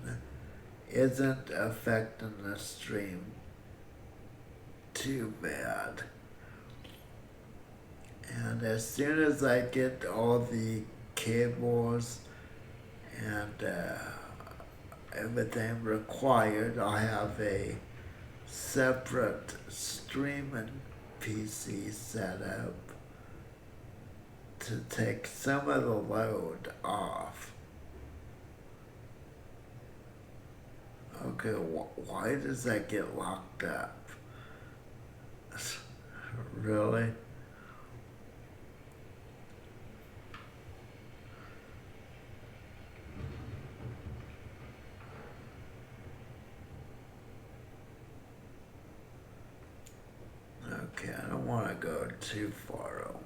isn't affecting the stream too bad. And as soon as I get all the cables and everything required, I have a separate streaming PC set up to take some of the load off. Okay, why does that get locked up? Really? Okay, I don't want to go too far over.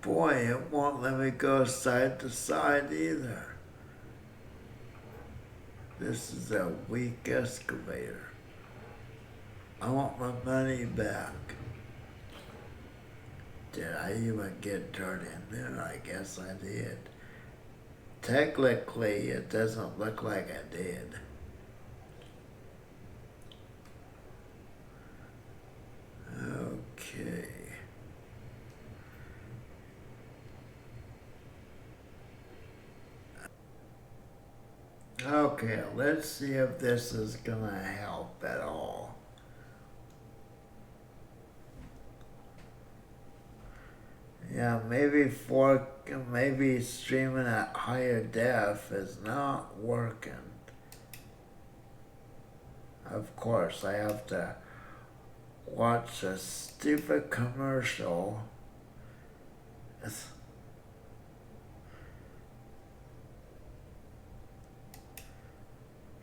Boy, it won't let me go side to side either. This is a weak excavator. I want my money back. Did I even get dirt in there? I guess I did. Technically, it doesn't look like I did. Okay. Okay, let's see if this is gonna help at all. Yeah, maybe streaming at higher def is not working. Of course, I have to watch a stupid commercial.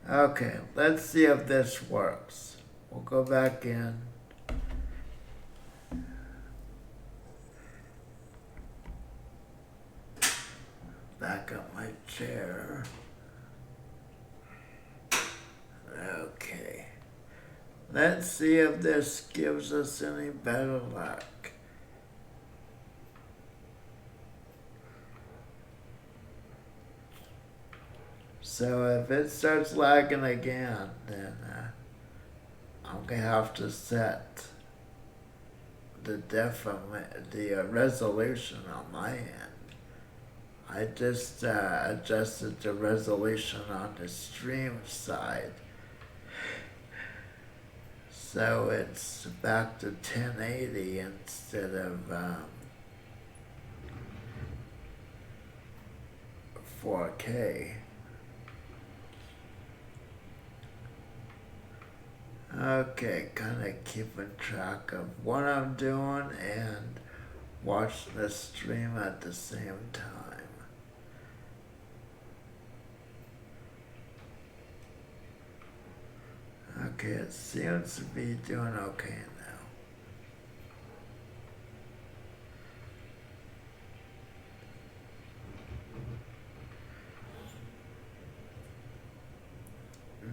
Okay, let's see if this works. We'll go back in. Back up my chair. Okay. Let's see if this gives us any better luck. So if it starts lagging again, then I'm gonna have to set the resolution on my end. I just adjusted the resolution on the stream side, so it's back to 1080 instead of 4K. Okay, kind of keeping track of what I'm doing and watching the stream at the same time. Okay, it seems to be doing okay now.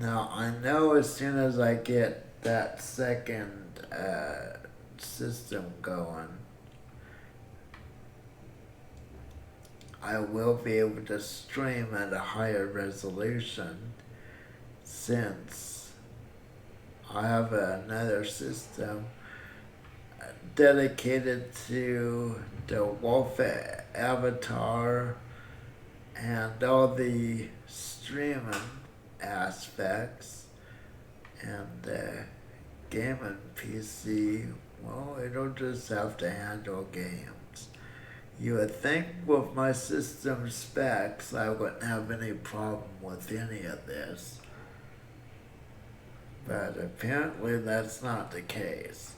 Now, I know as soon as I get that second system going, I will be able to stream at a higher resolution, since I have another system dedicated to the Wolf avatar and all the streaming aspects, and the gaming PC, well, it'll just have to handle games. You would think with my system specs I wouldn't have any problem with any of this, but apparently that's not the case.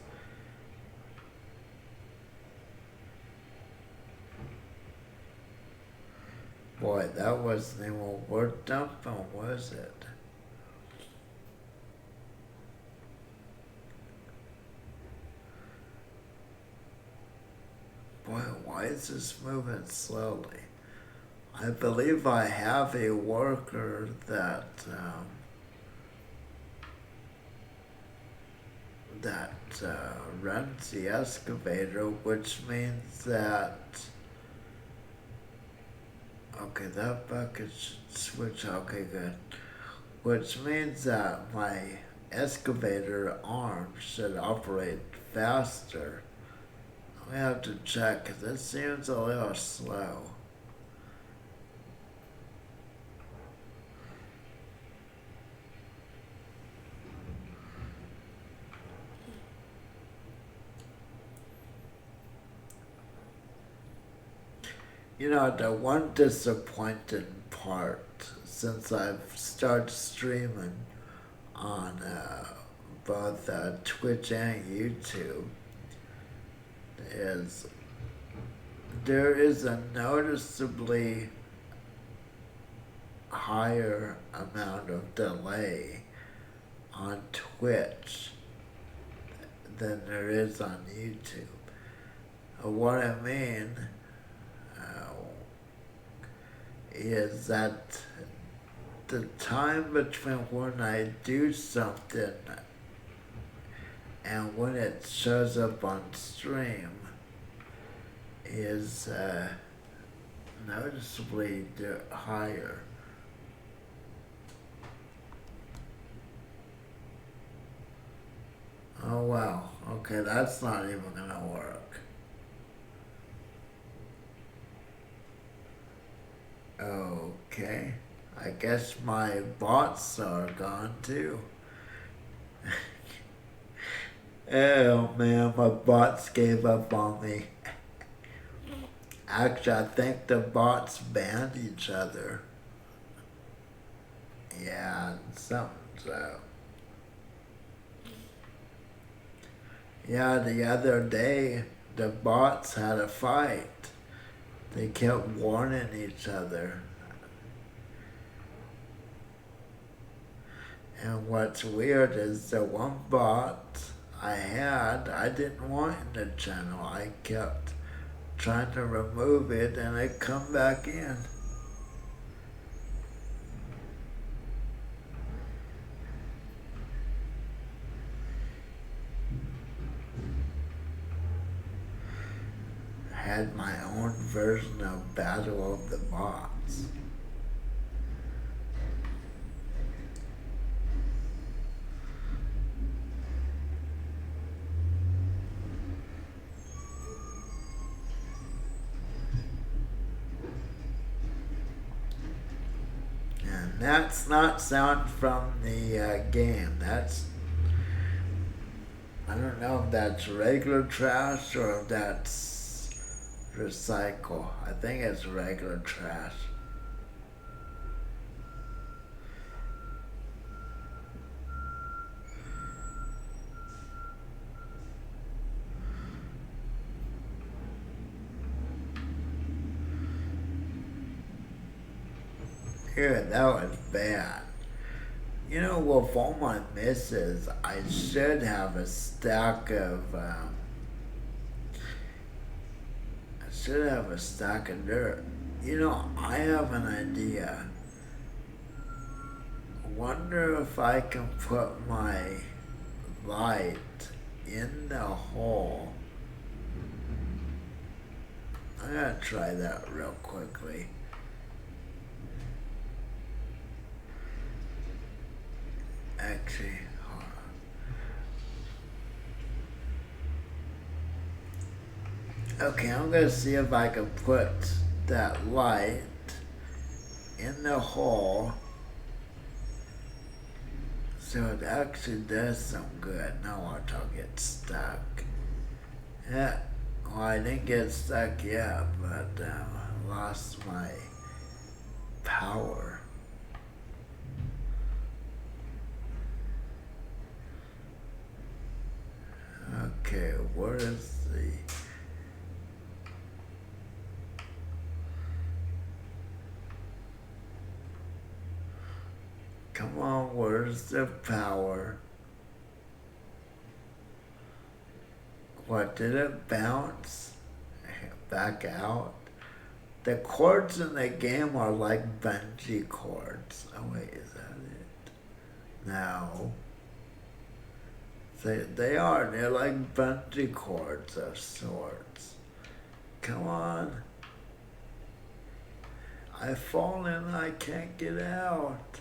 Boy, that wasn't even worth dumping, was it? Boy, why is this moving slowly? I believe I have a worker that runs the excavator, which means that, okay, that bucket should switch. Okay, good. Which means that my excavator arms should operate faster. We have to check 'cause it seems a little slow. You know, the one disappointing part since I've started streaming on both Twitch and YouTube is there is a noticeably higher amount of delay on Twitch than there is on YouTube. What I mean is that the time between when I do something and when it shows up on stream is noticeably higher. Oh wow, okay, that's not even gonna work. Okay, I guess my bots are gone too. Oh man, my bots gave up on me. Actually, I think the bots banned each other. Yeah, something so. Yeah, the other day, the bots had a fight. They kept warning each other. And what's weird is the one bot I didn't want in the channel. I kept trying to remove it and it come back in. Had my own version of Battle of the Bots. And that's not sound from the game. I don't know if that's regular trash or if that's recycle. I think it's regular trash. Yeah, that was bad. You know, with all my misses, I should have a stack of dirt. You know, I have an idea. Wonder if I can put my light in the hole. I'm gonna try that real quickly. Actually, hold on. Okay, I'm gonna see if I can put that light in the hole so it actually does some good. Now watch, I'll get stuck. Yeah, well, I didn't get stuck yet, but I lost my power. Okay, where is the... Come on, where's the power? What, did it bounce back out? The cords in the game are like bungee cords. Oh wait, is that it? No. They are, they're like bungee cords of sorts. Come on. I've fallen, I can't get out.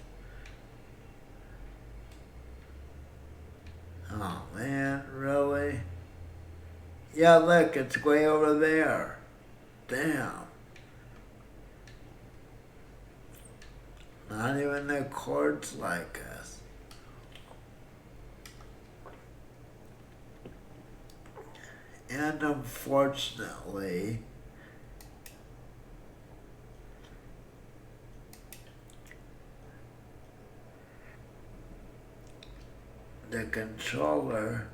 Yeah, look, it's way over there. Damn. Not even the chords like us. And unfortunately, the controller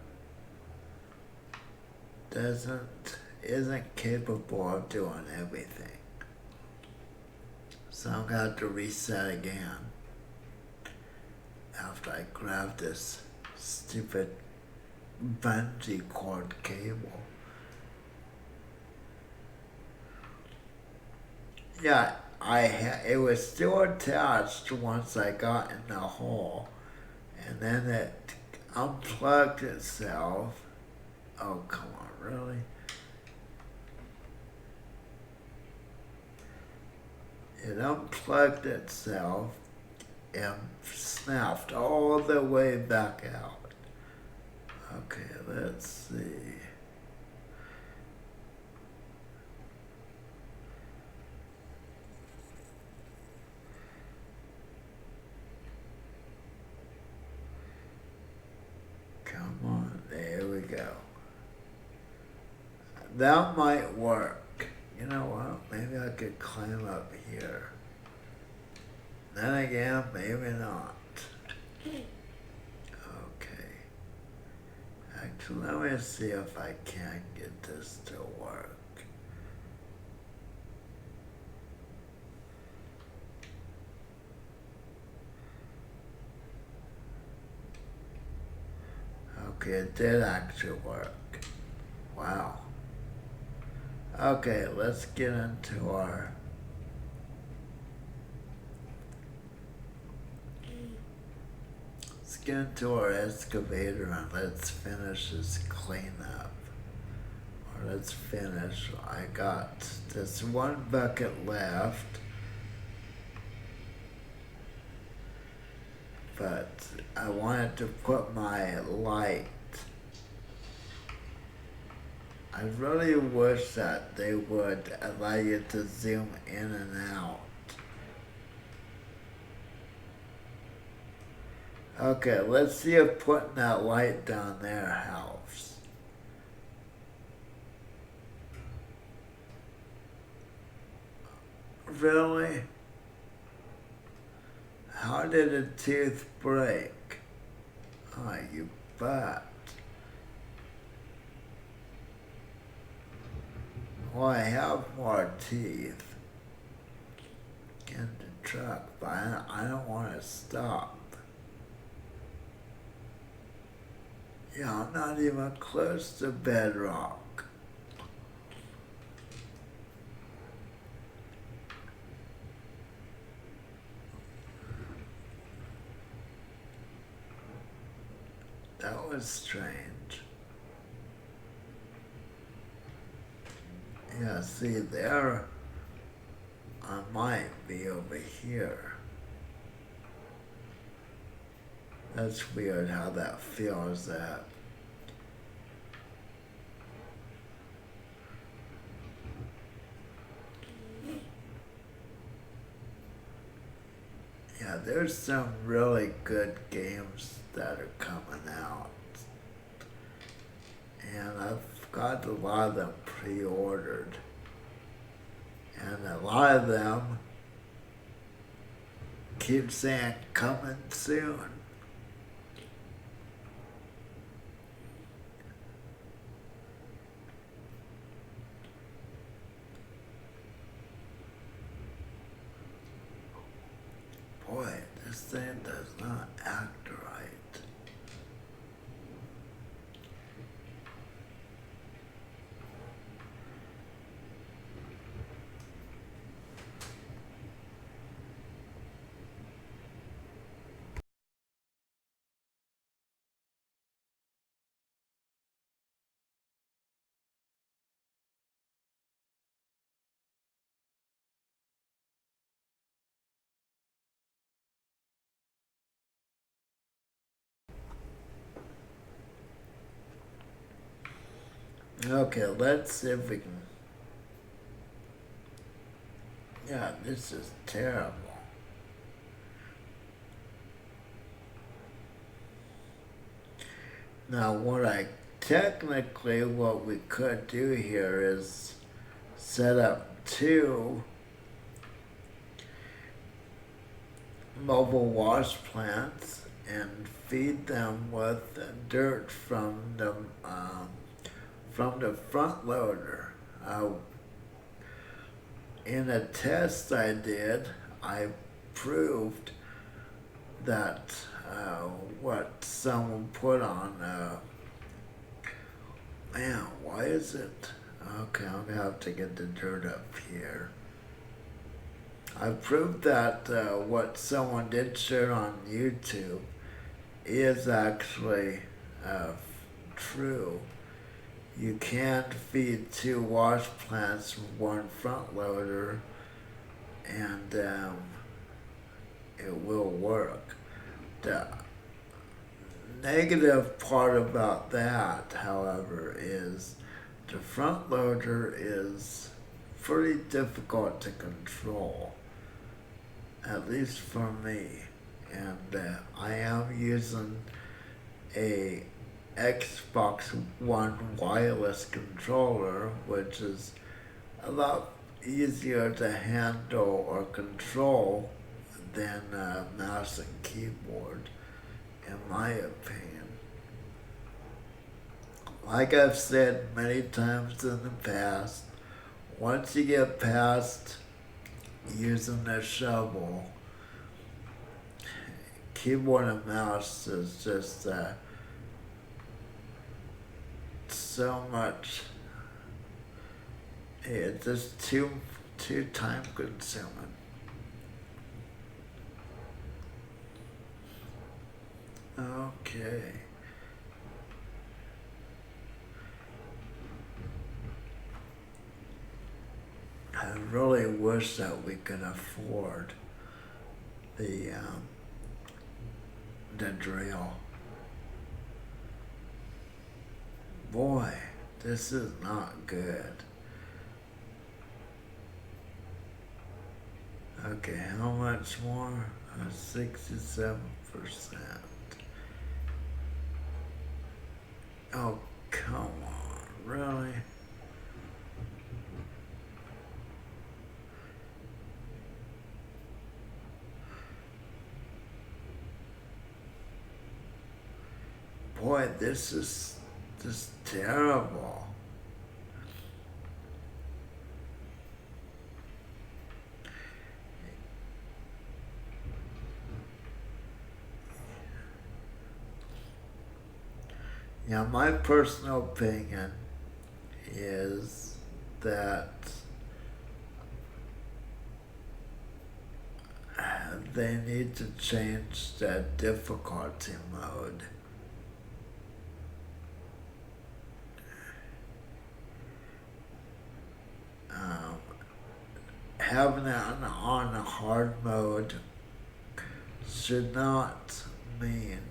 isn't capable of doing everything. So I'm gonna have to reset again after I grab this stupid bungee cord cable. Yeah, it was still attached once I got in the hole, and then it unplugged itself. Oh, come on, really? It unplugged itself and snapped all the way back out. Okay, let's see. Come on, there we go. That might work. You know what? Maybe I could climb up here. Then again, maybe not. Okay. Actually, let me see if I can get this to work. Okay, it did actually work. Wow. Okay, let's get into our excavator and let's finish this cleanup. Or let's finish. I got this one bucket left, but I wanted to put my light. I really wish that they would allow you to zoom in and out. Okay, let's see if putting that light down there helps. Really? How did a tooth break? Oh, you butt. Well, I have more teeth in the truck, but I don't want to stop. Yeah, I'm not even close to bedrock. That was strange. Yeah, see there, I might be over here. That's weird how that feels that. Yeah, there's some really good games that are coming out. And I've got a lot of them pre-ordered. And a lot of them keep saying coming soon. Boy, this thing does not act right. Okay, let's see if we can. Yeah, this is terrible. Now, what we could do here is set up two mobile wash plants and feed them with dirt from the front loader. In a test I did, I proved that what someone put on. Man, why is it? Okay, I'm gonna have to get the dirt up here. I proved that what someone did share on YouTube is actually true. You can't feed two wash plants from one front loader and it will work. The negative part about that, however, is the front loader is pretty difficult to control, at least for me. And I am using a Xbox One wireless controller, which is a lot easier to handle or control than mouse and keyboard, in my opinion. Like I've said many times in the past, once you get past using a shovel, keyboard and mouse is just so much. It's just too time consuming. Okay. I really wish that we could afford the drill. Boy, this is not good. Okay, how much more? 67%. Oh, come on, really? Boy, this is just terrible. Yeah, my personal opinion is that they need to change that difficulty mode. Having it on a hard mode should not mean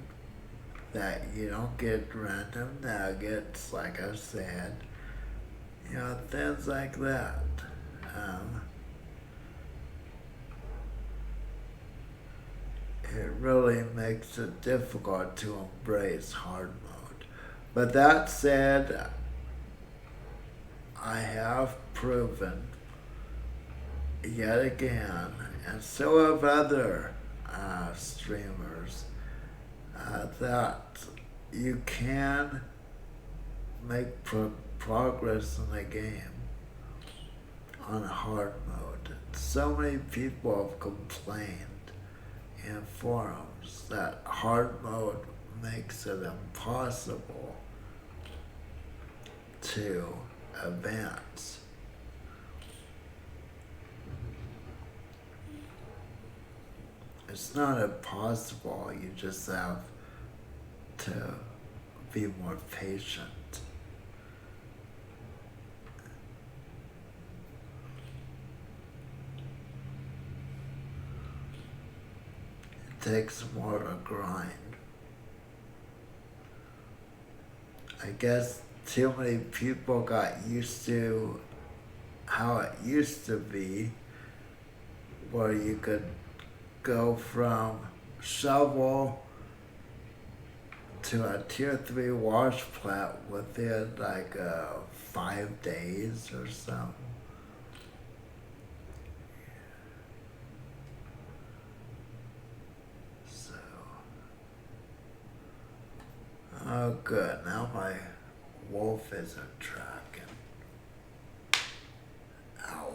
that you don't get random nuggets, like I said, things like that. It really makes it difficult to embrace hard mode. But that said, I have proven yet again, and so have other streamers, that you can make progress in the game on hard mode. So many people have complained in forums that hard mode makes it impossible to advance. It's not impossible, you just have to be more patient. It takes more of a grind. I guess too many people got used to how it used to be, where you could go from shovel to a tier 3 wash plant within like 5 days or something. So, oh good, now my wolf isn't tracking. Ow.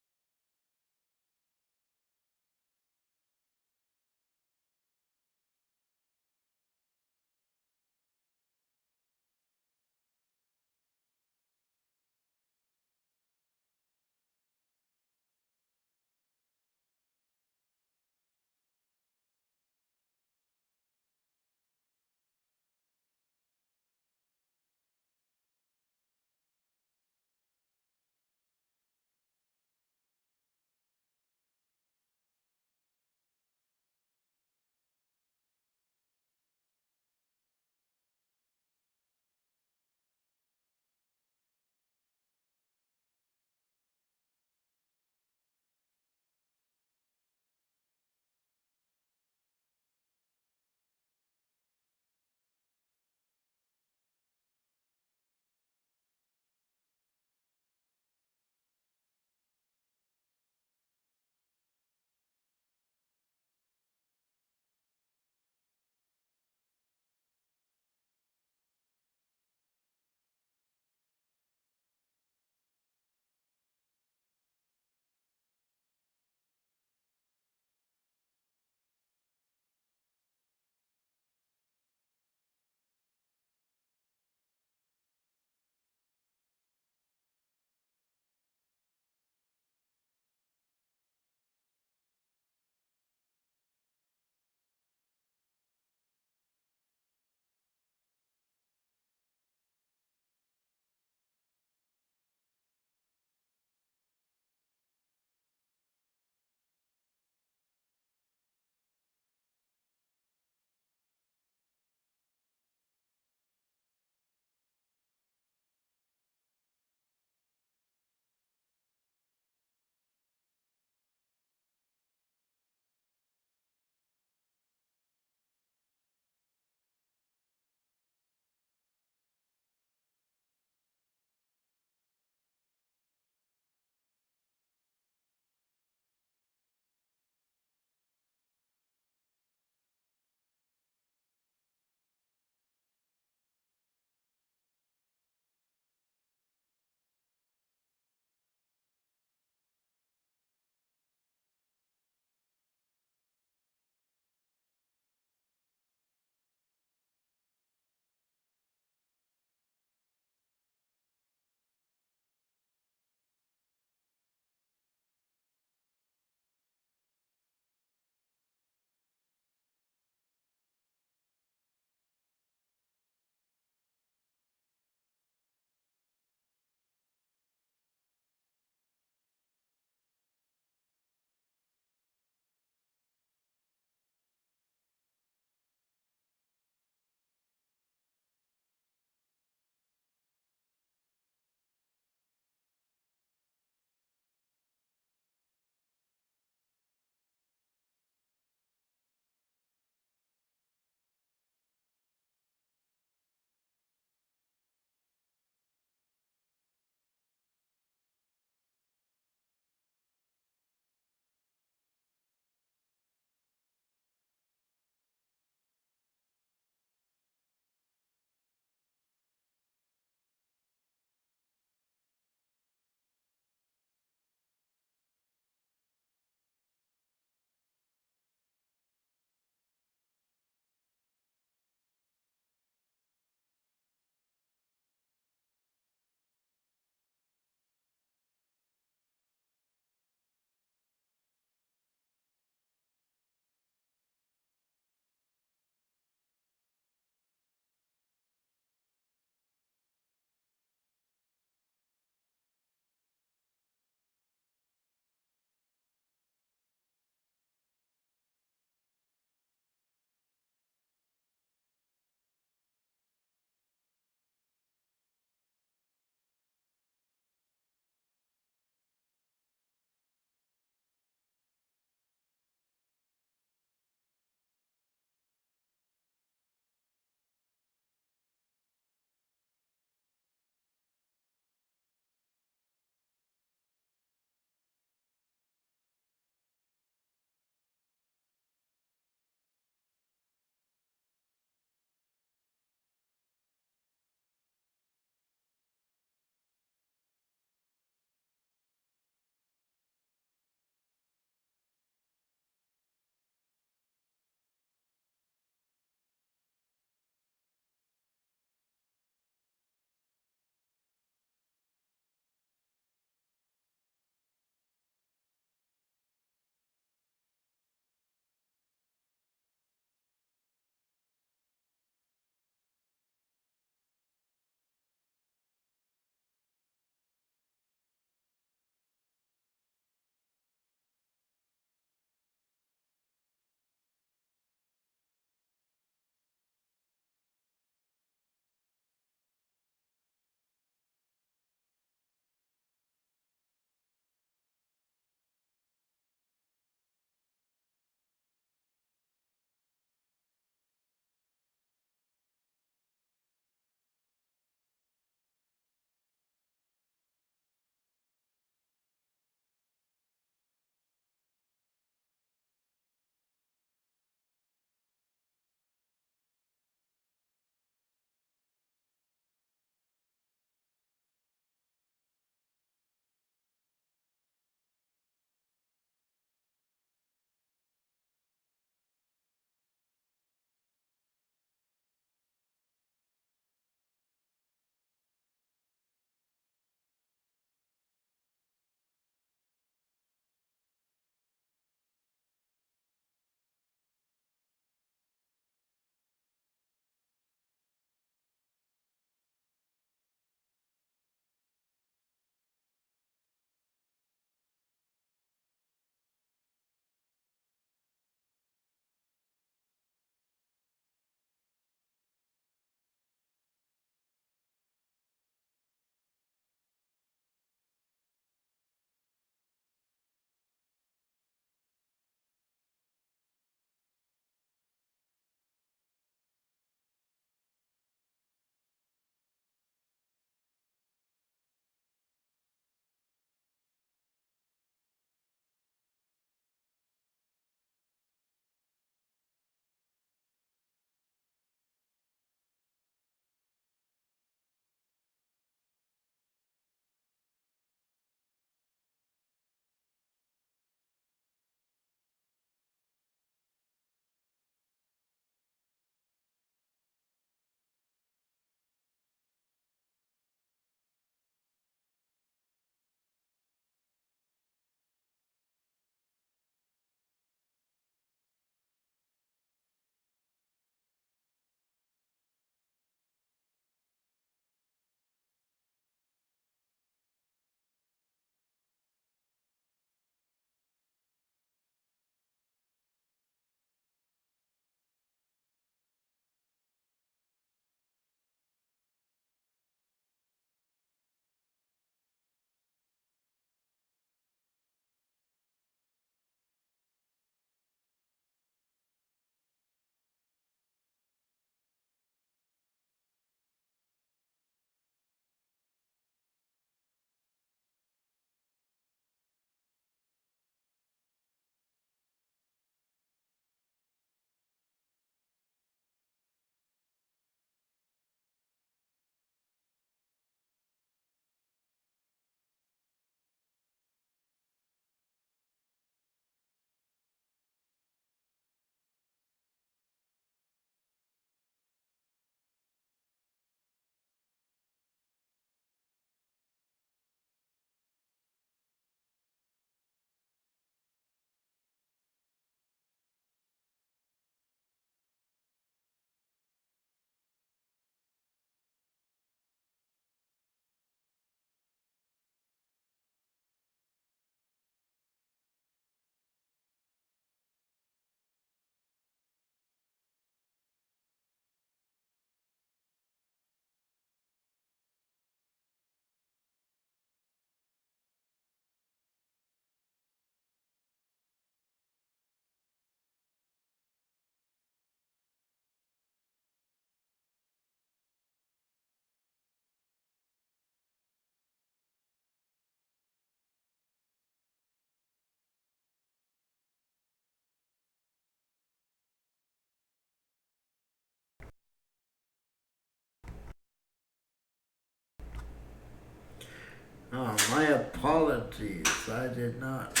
Oh, my apologies. I did not.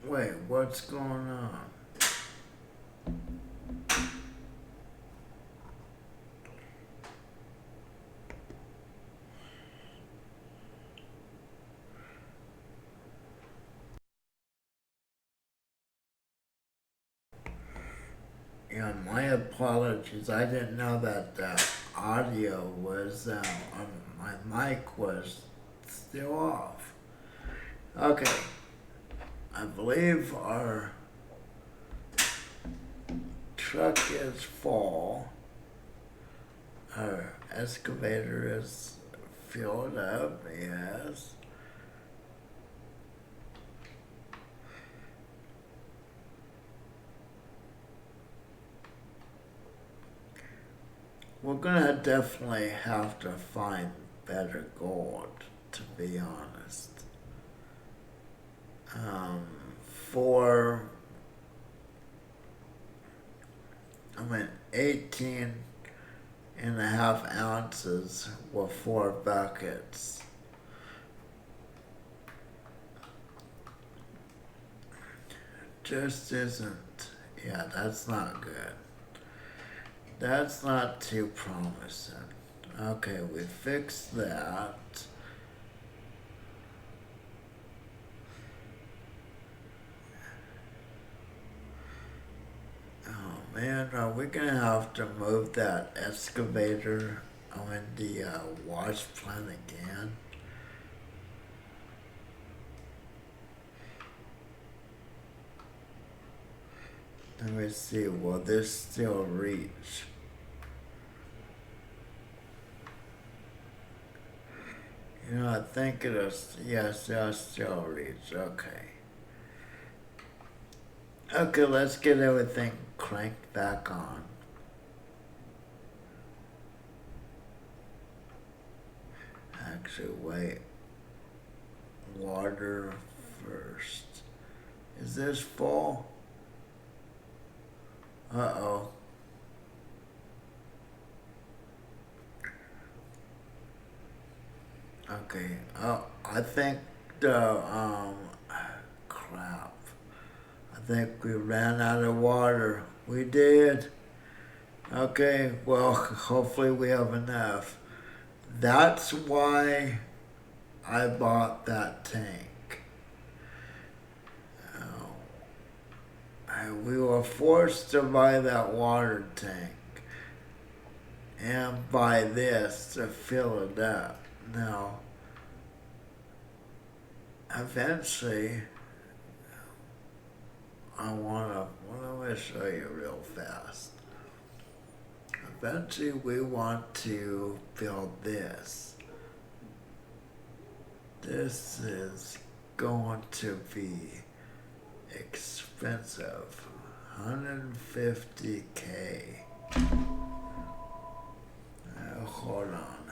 Wait, what's going on? Yeah, my apologies. I didn't know that audio was my mic was still off. Okay, I believe our truck is full. Our excavator is filled up. Yes. We're gonna definitely have to find better gold, to be honest. Um, for, I mean, 18.5 ounces with 4 buckets. Just isn't, yeah, that's not good. That's not too promising. Okay, we fixed that. Oh man, are we gonna have to move that excavator on the wash plant again? Let me see, will this still reach? You know, I think it'll, yes, it'll still reach, okay. Okay, let's get everything cranked back on. Actually, wait. Water first. Is this full? Uh-oh. Okay. Oh, I think crap. I think we ran out of water. We did. Okay, well, hopefully we have enough. That's why I bought that tank. We were forced to buy that water tank and buy this to fill it up. Now, eventually, let me show you real fast. Eventually, we want to build this. This is going to be expensive. 150K. Hold on.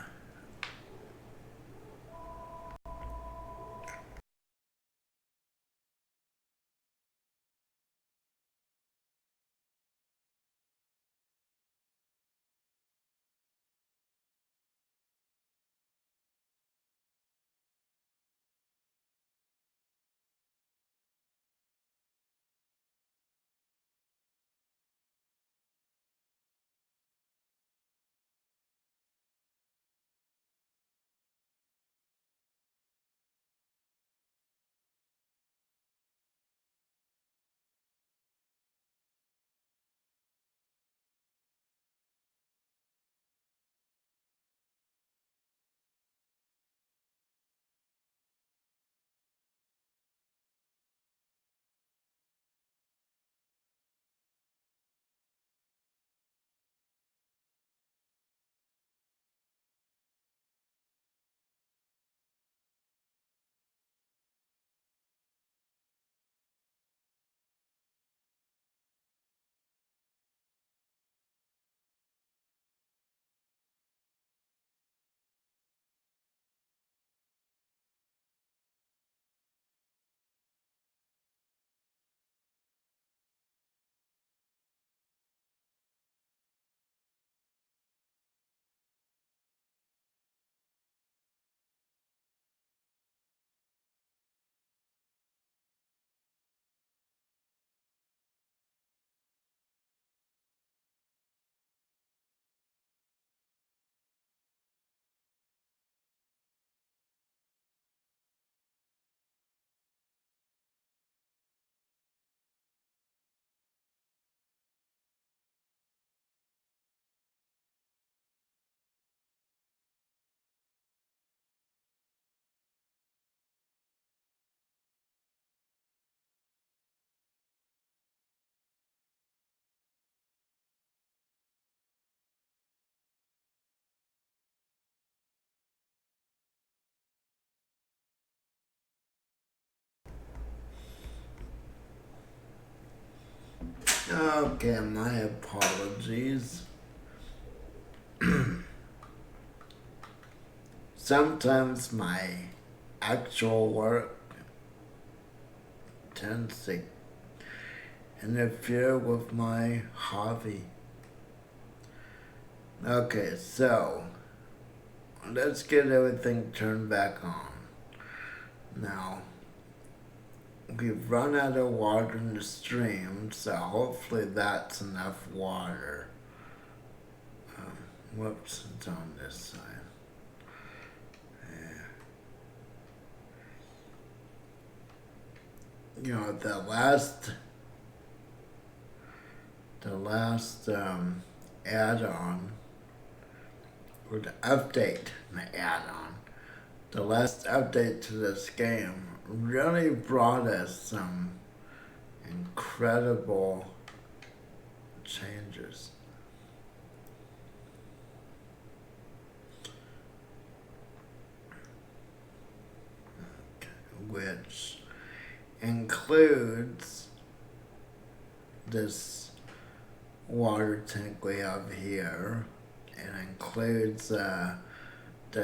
Okay, my apologies. Sometimes my actual work tends to interfere with my hobby. Okay, so let's get everything turned back on. Now, we've run out of water in the stream, so hopefully that's enough water. Whoops, it's on this side. You know, the last add-on, or the update, the add-on, the last update to this game really brought us some incredible changes. Which includes this water tank we have here. It includes the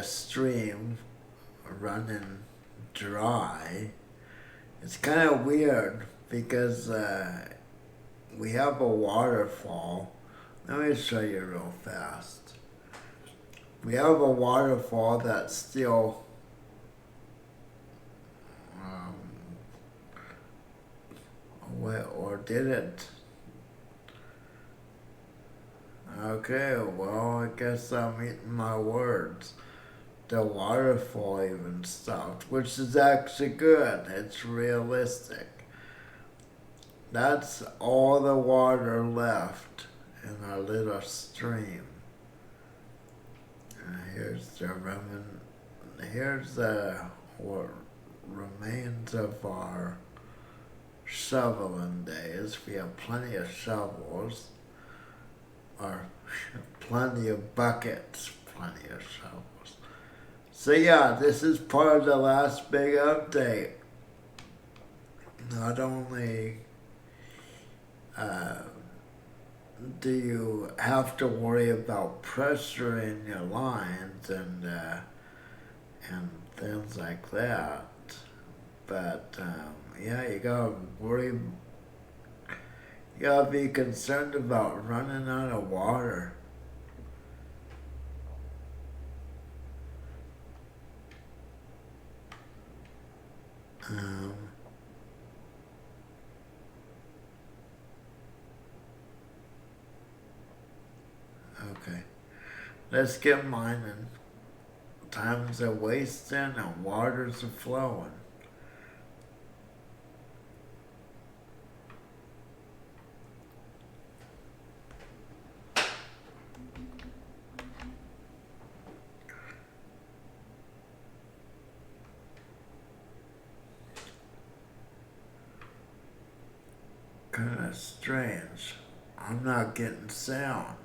stream running dry. It's kind of weird because we have a waterfall. Let me show you real fast. We have a waterfall that's still or did it? Okay, well, I guess I'm eating my words. The waterfall even stopped, which is actually good. It's realistic. That's all the water left in our little stream. And here's the what remains of our shoveling days. We have plenty of shovels, or plenty of buckets, plenty of shovels. So yeah, this is part of the last big update. Not only do you have to worry about pressure in your lines and things like that, but yeah, you gotta worry. You gotta be concerned about running out of water. Okay, let's get mining. Times are wasting and waters are flowing. Kinda strange. I'm not getting sound.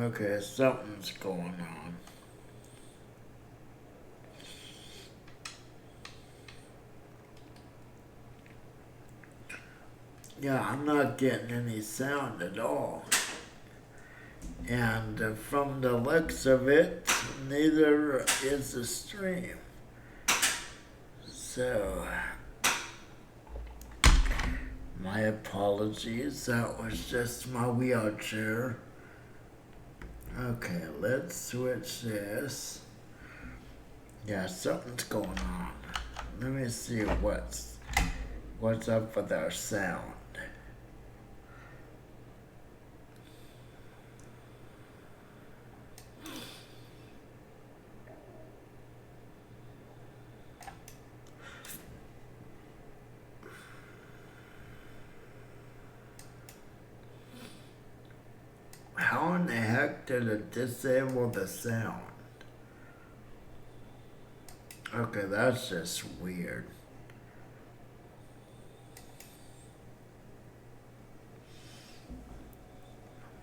Okay, something's going on. Yeah, I'm not getting any sound at all. And from the looks of it, neither is the stream. So, my apologies, that was just my wheelchair. Okay, let's switch this. Yeah, something's going on. Let me see what's up with our sound. How in the heck did it disable the sound? Okay, that's just weird.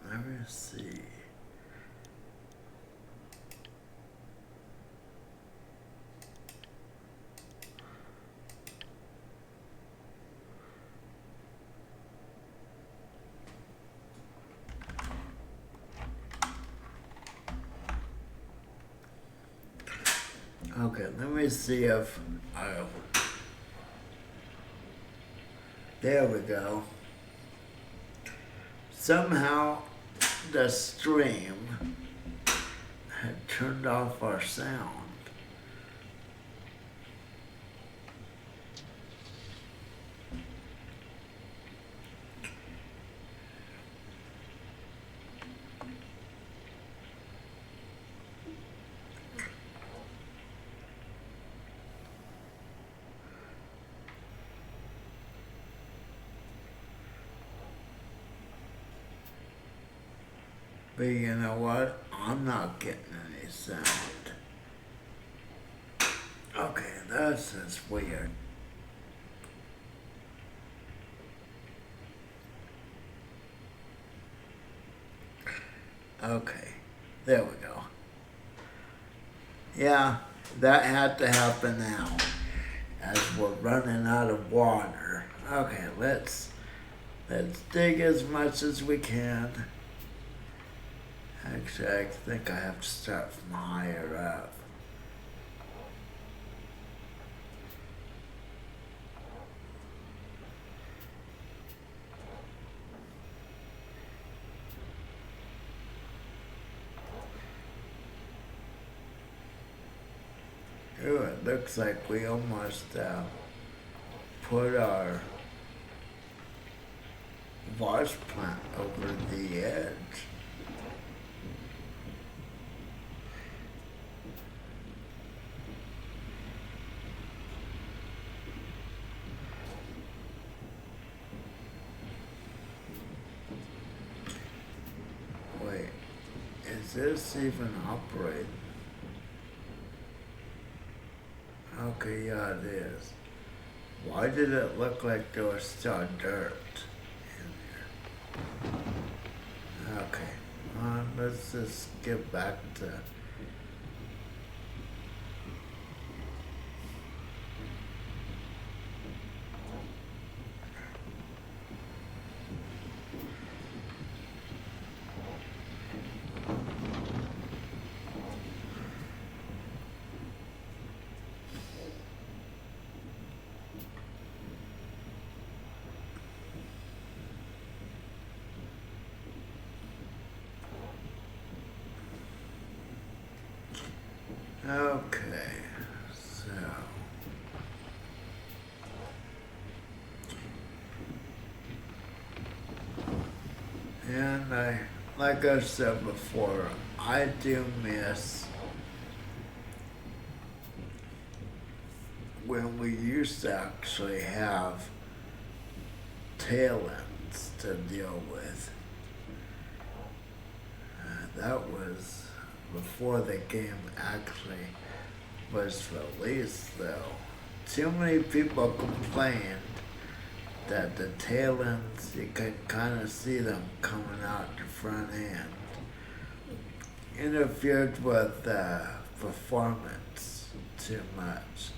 Let me see. Okay, let me see if there we go. Somehow the stream had turned off our sound. But you know what? I'm not getting any sound. Okay, that's just weird. Okay, there we go. Yeah, that had to happen now, as we're running out of water. Okay, let's dig as much as we can. Actually, I think I have to start from higher up. Ooh, it looks like we almost put our wash plant over the edge. Wait, is this even operating? Okay, yeah, it is. Why did it look like there was still dirt in there? Okay, let's just get back to. Okay, so. And like I said before, I do miss when we used to actually have tail ends to deal with. That was before the game actually was released, though. Too many people complained that the tail ends, you could kind of see them coming out the front end. Interfered with performance too much.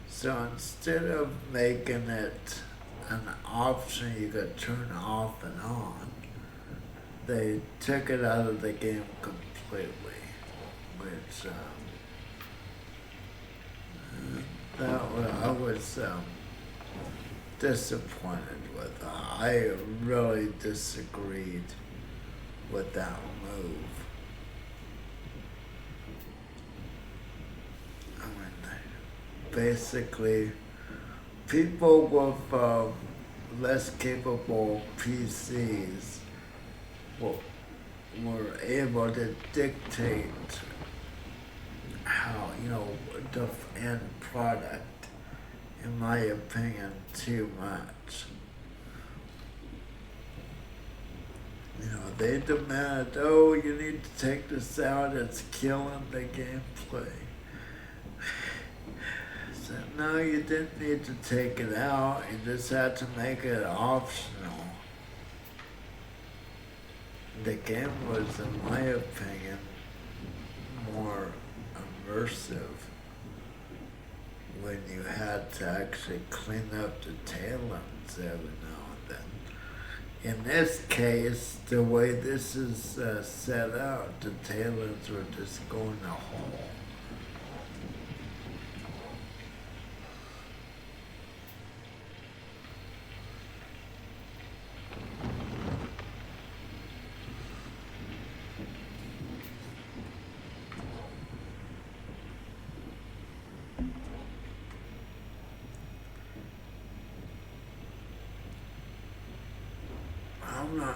So instead of making it an option you could turn off and on, they took it out of the game completely, which I was disappointed with. I really disagreed with that move. I mean, basically, people with less capable PCs were able to dictate how, the end product, in my opinion, too much. They demanded, oh, you need to take this out, it's killing the gameplay. So, no, you didn't need to take it out, you just had to make it optional. The game was, in my opinion, more immersive when you had to actually clean up the tail ends every now and then. In this case, the way this is set out, the tail ends were just going a hole.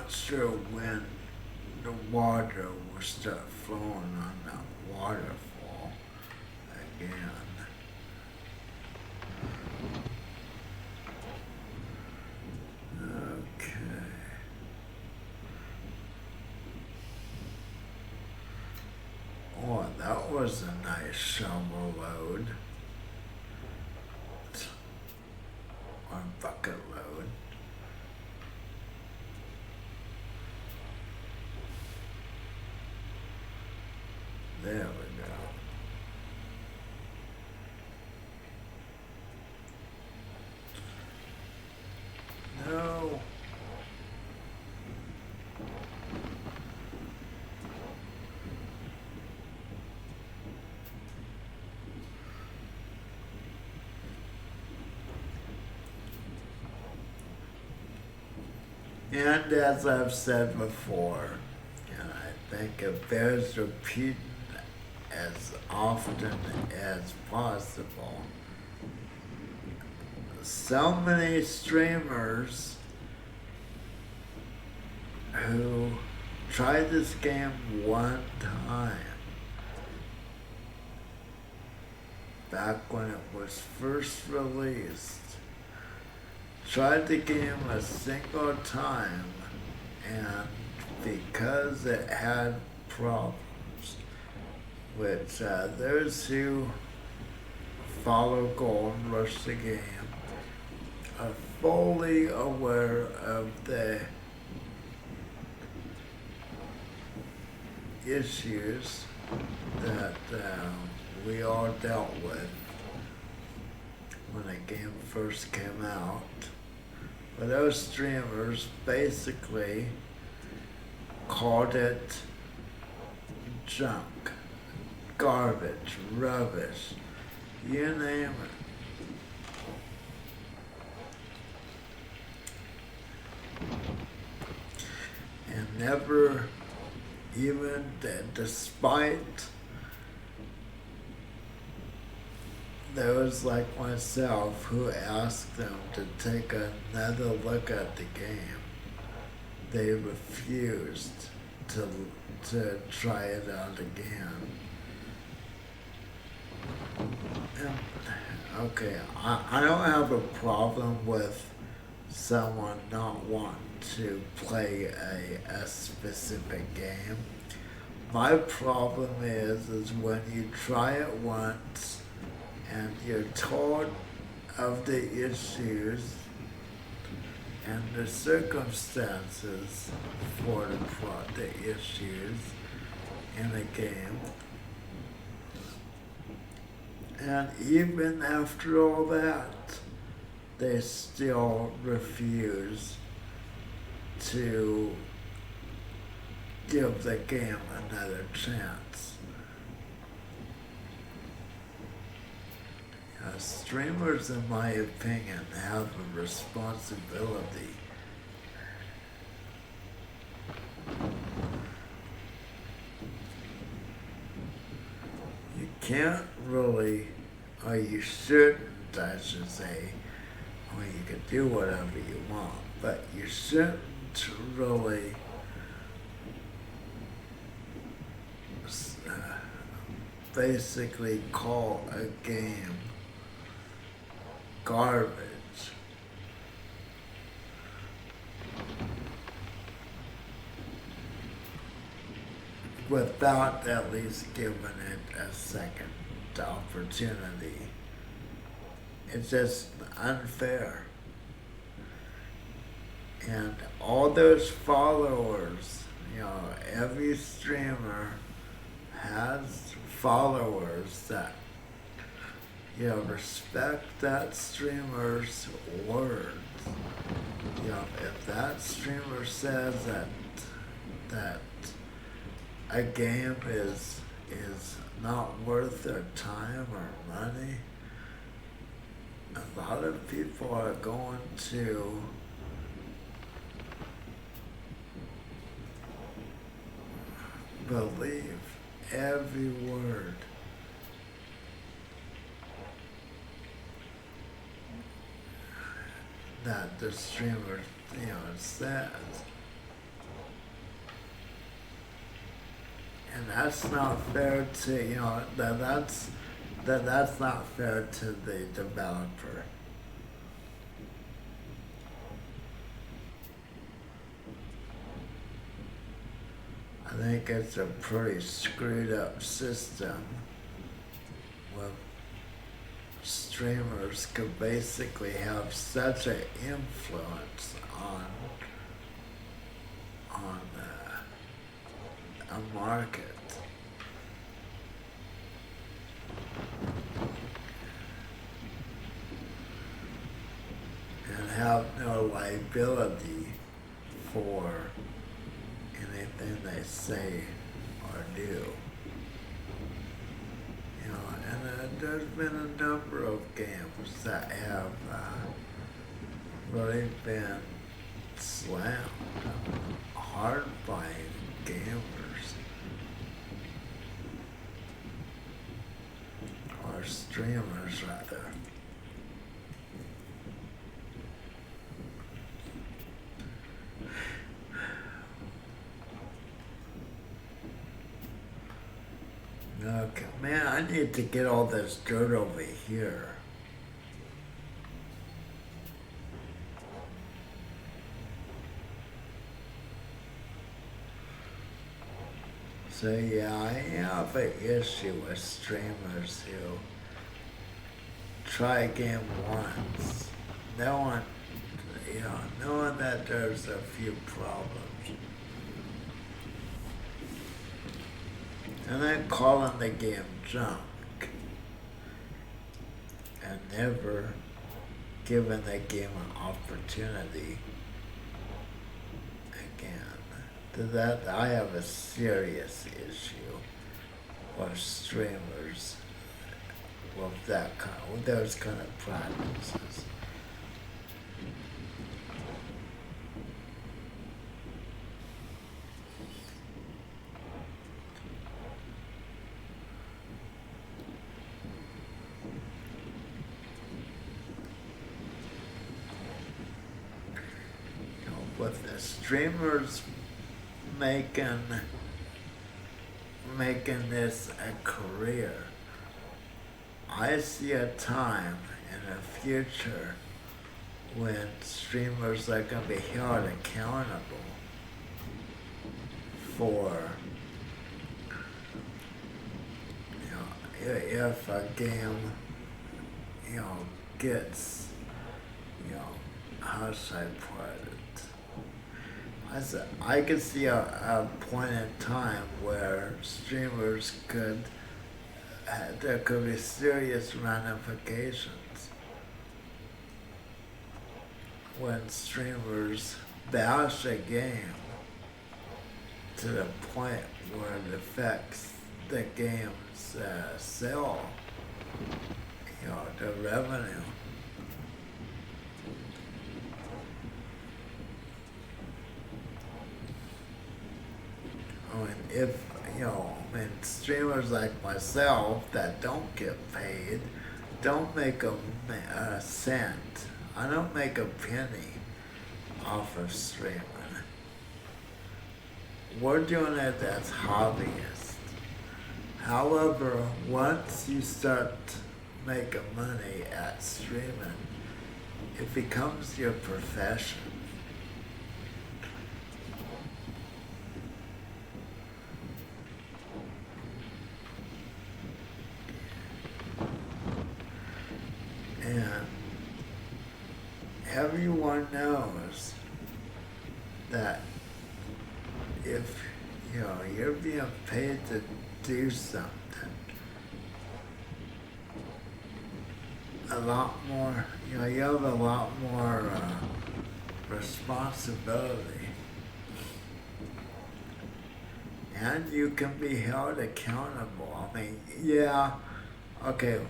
not sure when the water will start flowing on that waterfall again. Okay. Oh, that was a nice shovel load. Or bucket load. There we go. No. And as I've said before, and I think it bears repeating as often as possible, so many streamers who tried this game one time, back when it was first released, tried the game a single time, and because it had problems, which those who follow Golden Rush the game are fully aware of the issues that we all dealt with when the game first came out. But those streamers basically called it junk, garbage, rubbish, you name it. And never even, despite those like myself who asked them to take another look at the game, they refused to try it out again. And, okay, I don't have a problem with someone not wanting to play a specific game. My problem is when you try it once and you're told of the issues and the circumstances for the issues in a game, and even after all that, they still refuse to give the game another chance. Streamers, in my opinion, have a responsibility you can't really, or you shouldn't, I should say, I mean, you can do whatever you want, but you shouldn't really basically call a game garbage without at least giving it a second opportunity. It's just unfair. And all those followers, every streamer has followers that, respect that streamer's words. If that streamer says that a game is not worth their time or money, a lot of people are going to believe every word that the streamer, says. and that's not fair to, that's not fair to the developer. I think it's a pretty screwed up system where streamers could basically have such an influence on a market. And have no liability for anything they say or do. And there's been a number of games that have really been slammed hard by gamers or streamers rather. Okay, man, I need to get all this dirt over here. So yeah, I have an issue with streamers who try a game once, knowing that there's a few problems. And then calling the game junk and never giving the game an opportunity again. I have a serious issue with streamers with those kind of practices. With the streamers making this a career, I see a time in the future when streamers are going to be held accountable for, if a game, gets, how should I put it? I could see a point in time where streamers there could be serious ramifications when streamers bash a game to the point where it affects the game's sale, the revenue. If streamers like myself that don't get paid don't make a cent. I don't make a penny off of streaming. We're doing it as hobbyists. However, once you start making money at streaming, it becomes your profession. And everyone knows that if you're being paid to do something, a lot more, you have a lot more responsibility, and you can be held accountable. I mean, yeah, okay.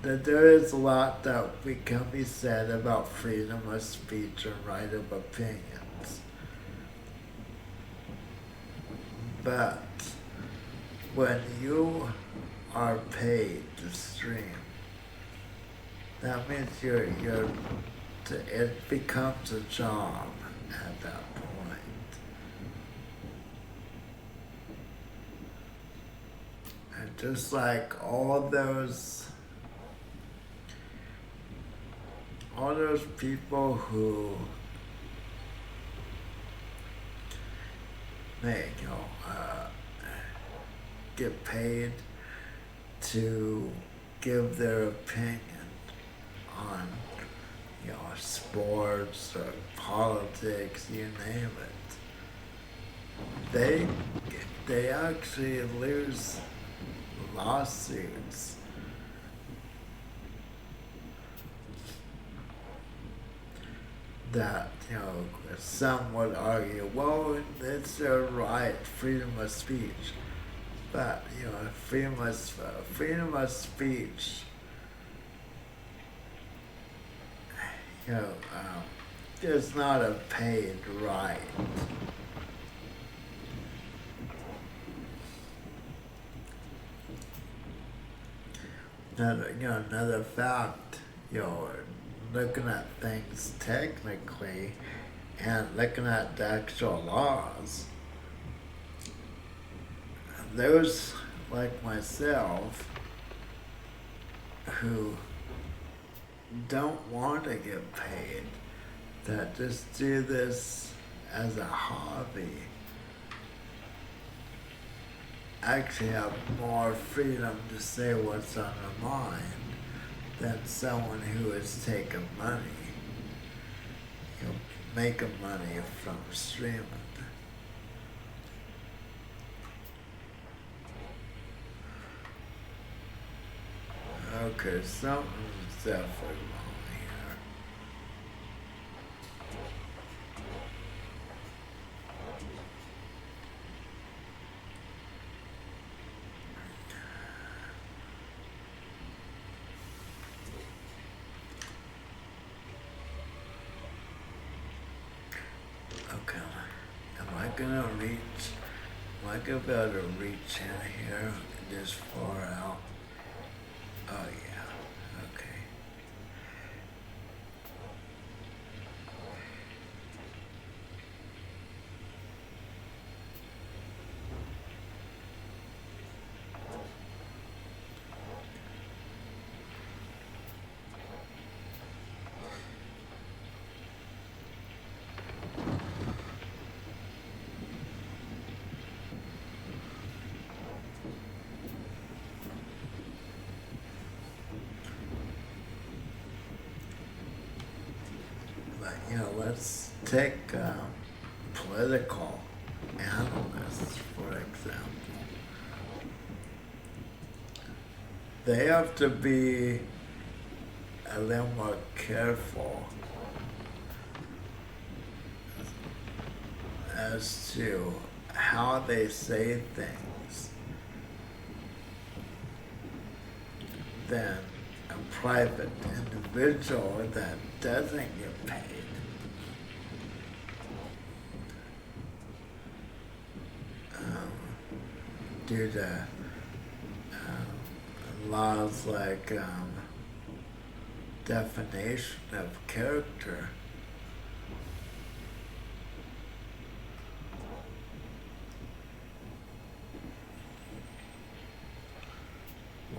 There is a lot that can be said about freedom of speech and right of opinions. But when you are paid to stream, that means it becomes a job at that point. just like all those people who make, get paid to give their opinion on, sports or politics, you name it. They actually lose lawsuits that, some would argue, well, it's their right, freedom of speech. But, freedom of speech, is not a paid right. Another fact, looking at things technically and looking at the actual laws, those like myself who don't want to get paid, that just do this as a hobby, actually have more freedom to say what's on their mind than someone who is taking money, making money from streaming. Okay, something's definitely wrong here. Okay, am I gonna be able to reach in here this far out? Oh yeah, okay. But let's take political analysts, for example. They have to be a little more careful as to how they say things than a private individual that doesn't get paid. Due to laws like defamation of character.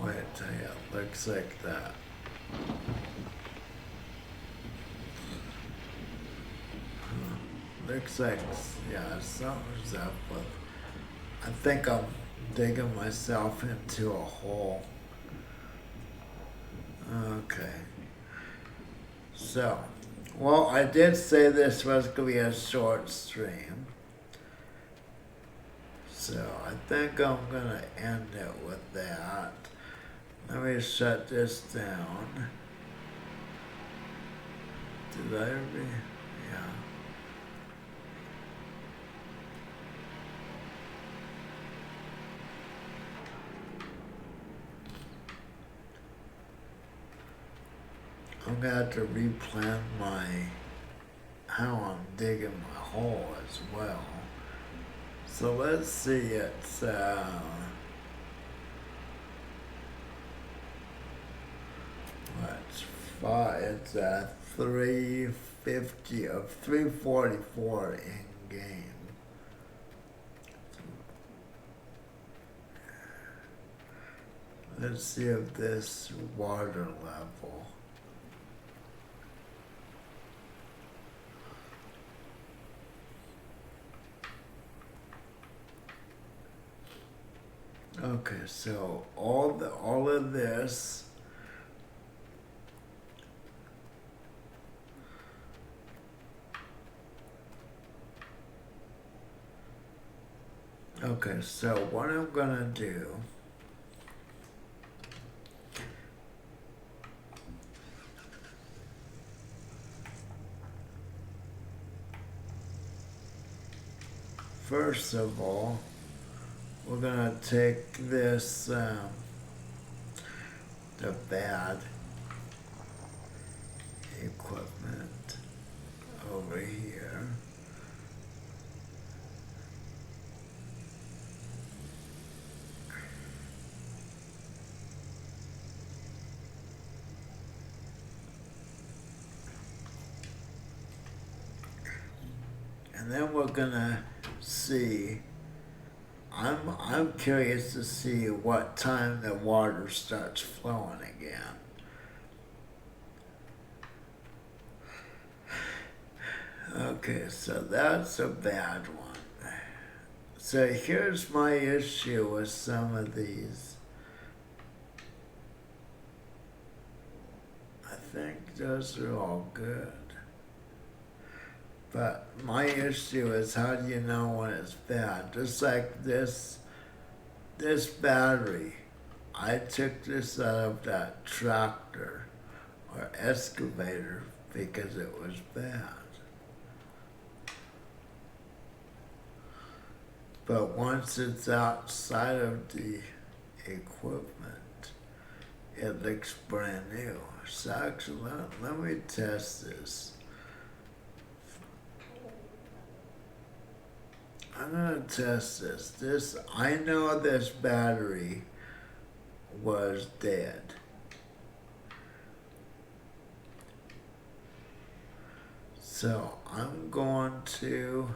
Wait, I tell you, it looks like that. Looks like, something's up with. I think I'm digging myself into a hole. Okay. So, well, I did say this was going to be a short stream. So, I think I'm going to end it with that. Let me shut this down. Did I already? Yeah. I'm gonna have to replan how I'm digging my hole as well. So let's see, it's it's 350 of 344 in game. Let's see if this water level. Okay, so all of this. Okay, so what I'm gonna do. First of all, we're gonna take this, the bad equipment over here. And then we're gonna see, I'm curious to see what time the water starts flowing again. Okay, so that's a bad one. So here's my issue with some of these. I think those are all good. But my issue is, how do you know when it's bad? Just like this battery. I took this out of that tractor or excavator because it was bad. But once it's outside of the equipment, it looks brand new. So actually, let me test this. I'm gonna test this. I know this battery was dead. So I'm going to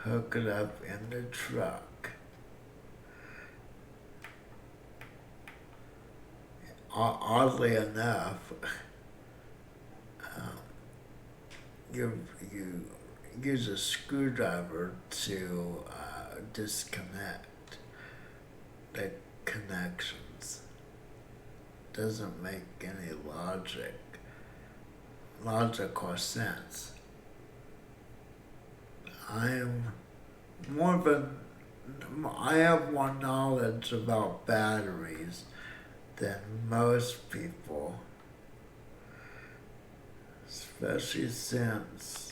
hook it up in the truck. Oddly enough, you use a screwdriver to disconnect the connections. Doesn't make any logical sense. I have more knowledge about batteries than most people, especially since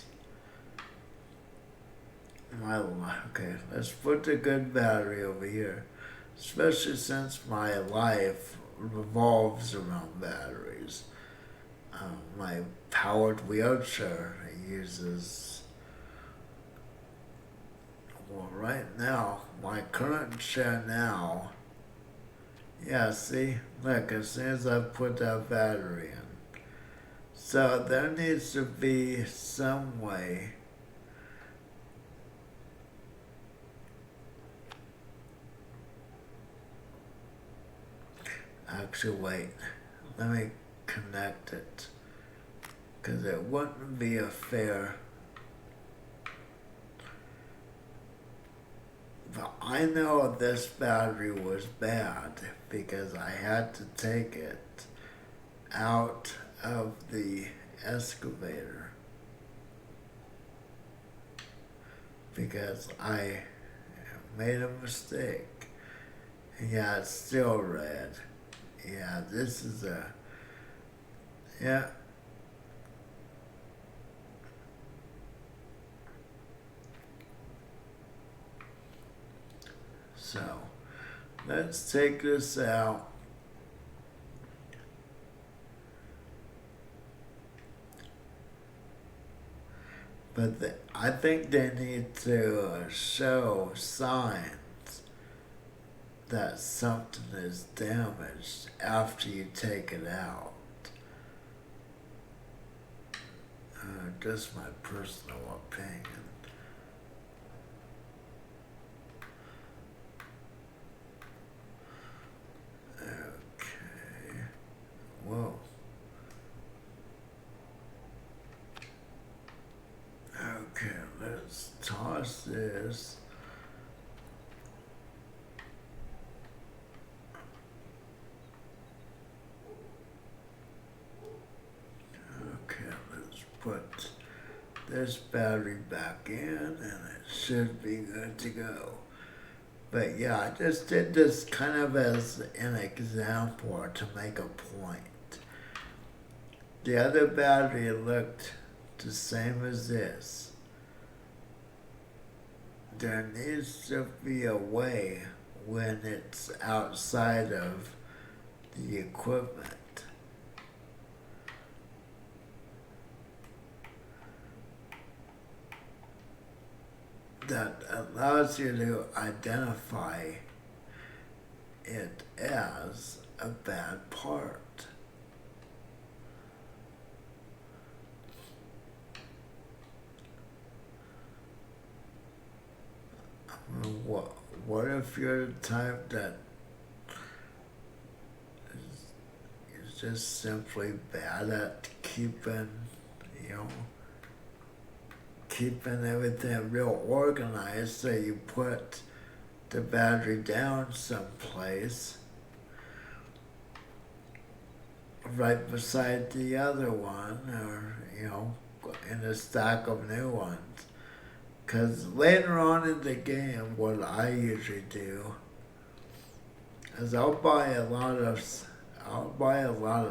okay, let's put the good battery over here. Especially since my life revolves around batteries. My powered wheelchair uses, well, right now, my current chair now, yeah, see, look, as soon as I put that battery in. So there needs to be some way actually, wait, let me connect it, because it wouldn't be a fair. But I know this battery was bad because I had to take it out of the excavator because I made a mistake. Yeah, it's still red. Yeah, this is yeah. So, let's take this out. But I think they need to show signs that something is damaged after you take it out. Just my personal opinion. What's this? Okay, let's put this battery back in and it should be good to go. But yeah, I just did this kind of as an example to make a point. The other battery looked the same as this. There needs to be a way when it's outside of the equipment that allows you to identify it as a bad part. What if you're the type that is just simply bad at keeping, you know, keeping everything real organized, so you put the battery down someplace right beside the other one, or, you know, in a stack of new ones. Because later on in the game, what I usually do is I'll buy a lot of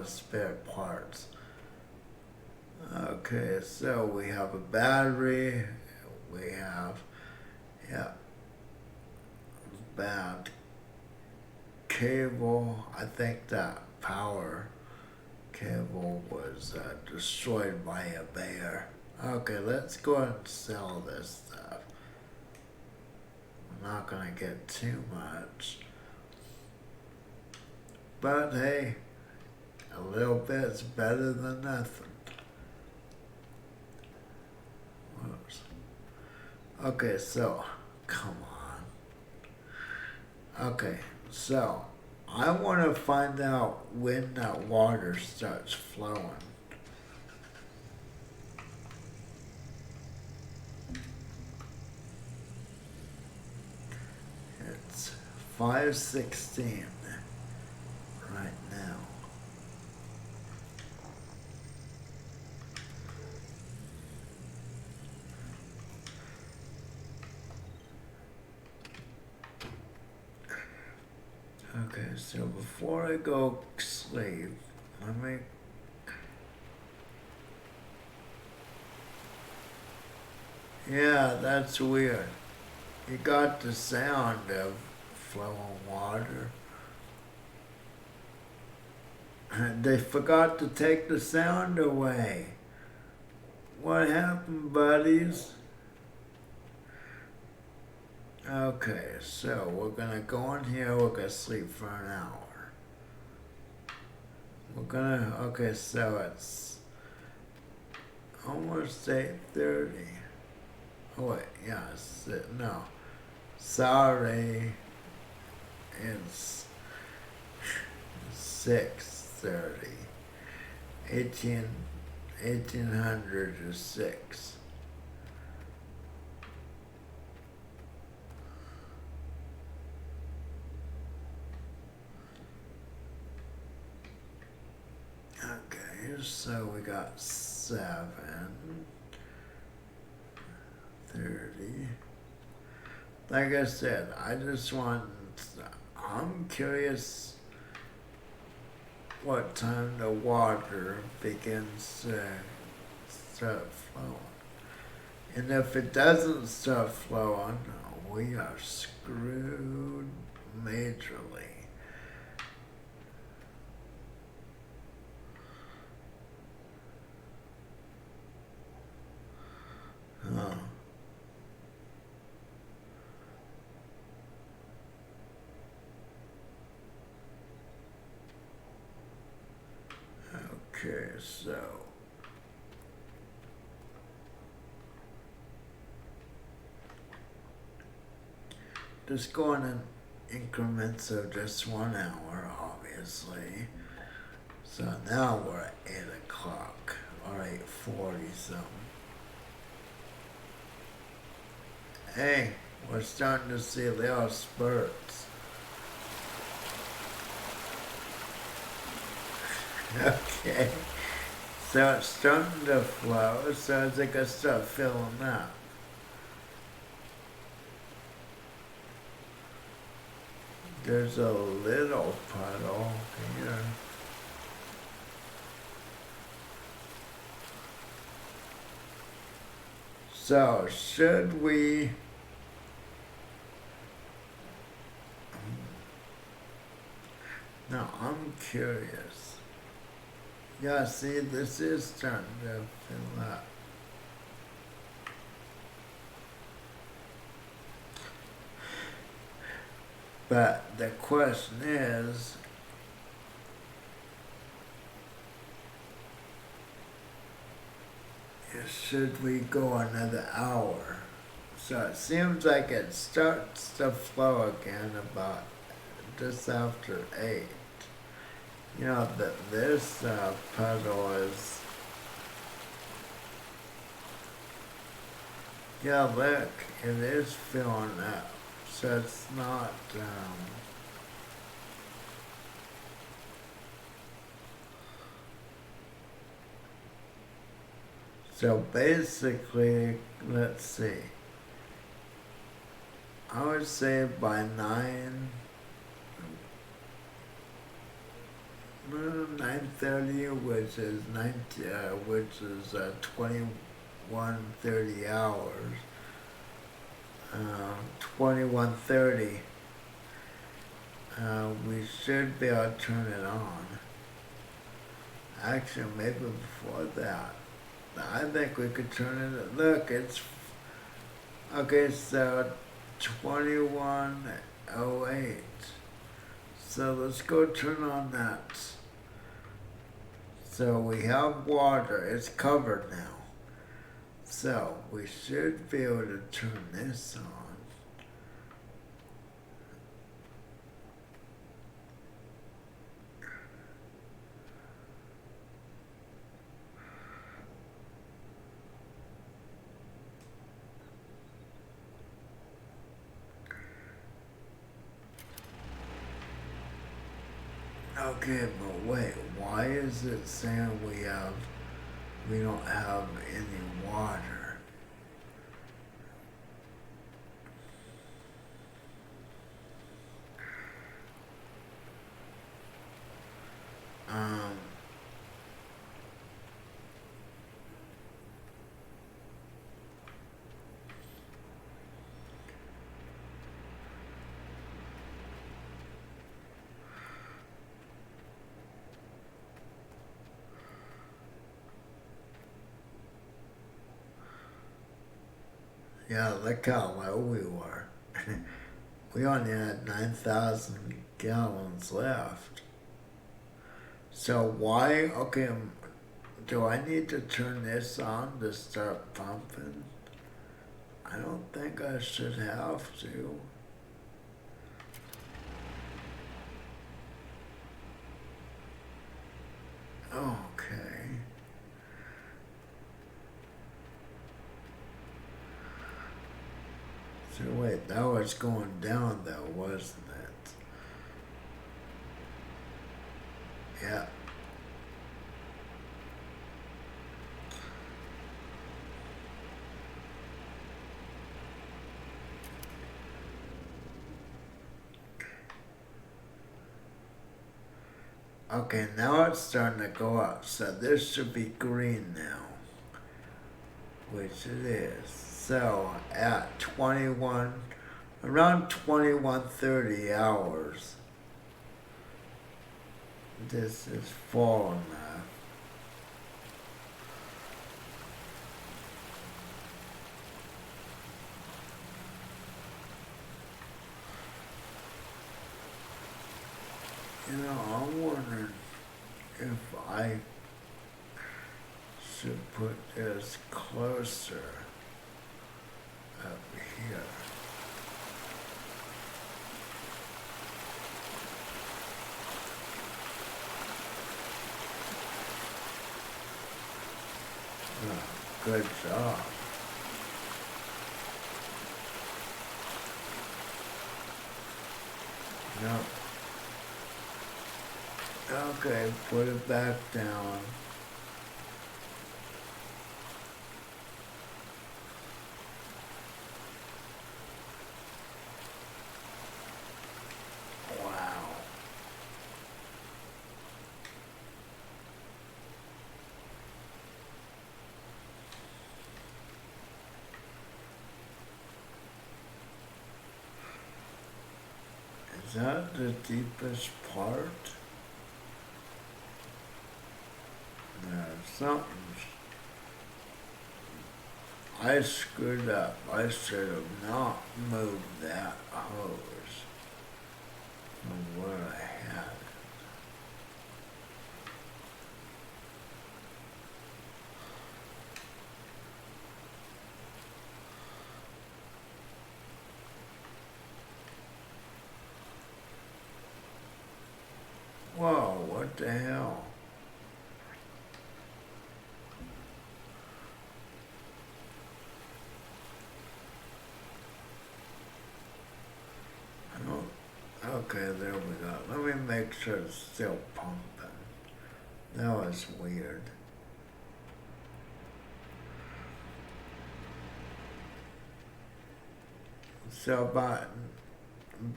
spare parts. Okay, so we have a battery, we have, bad cable. I think that power cable was destroyed by a bear. Okay, let's go ahead and sell this stuff. I'm not gonna get too much. But hey, a little bit's better than nothing. Whoops. Okay, so, come on. Okay, so, I want to find out when that water starts flowing. It's 5:16 right now. Okay, so before I go sleep, let me. Yeah, that's weird. You got the sound of flowing water. They forgot to take the sound away. What happened, buddies? Okay, so we're gonna go in here, we're gonna sleep for an hour. Okay, so it's almost 8:30. Oh wait, yeah, no. Sorry, it's 6:30. 1800 is 6. Okay, so we got 7:30. Like I said, I'm curious what time the water begins to start flowing. And if it doesn't start flowing, we are screwed majorly. Huh. Okay, so just going in increments of just 1 hour, obviously. So now we're at 8 o'clock, or 8:40 something. Hey, we're starting to see little spurts. Okay. So it's starting to flow, so it's gonna start filling up. There's a little puddle here. So should we now I'm curious. Yeah, see, this is starting to fill up. But the question is, should we go another hour? So it seems like it starts to flow again about just after 8. You know, that this puzzle is, yeah, look, it is filling up. So it's not, so basically, let's see. I would say by 9:30, which is 21:30 hours. 21:30. We should be able to turn it on. Actually, maybe before that. I think we could turn it. Look, it's okay. So 21:08. So let's go turn on that. So we have water. It's covered now. So we should be able to turn this on. Okay, but wait, why is it saying we don't have any water? Um, yeah, look how low we were. We only had 9,000 gallons left. So why, okay, do I need to turn this on to start pumping? I don't think I should have to. Okay. So wait, that was going down though, wasn't it? Yeah. Okay, now it's starting to go up. So this should be green now, which it is. So at around 21:30 hours, this is full enough. You know, I'm wondering if I should put this closer up here. Oh, good job. No. Okay, put it back down. Wow. Is that the deepest part? No, something. I screwed up. I should have not moved that hose from where I had it. Whoa, what the hell? I don't. Okay, there we go. Let me make sure it's still pumping. That was weird. So about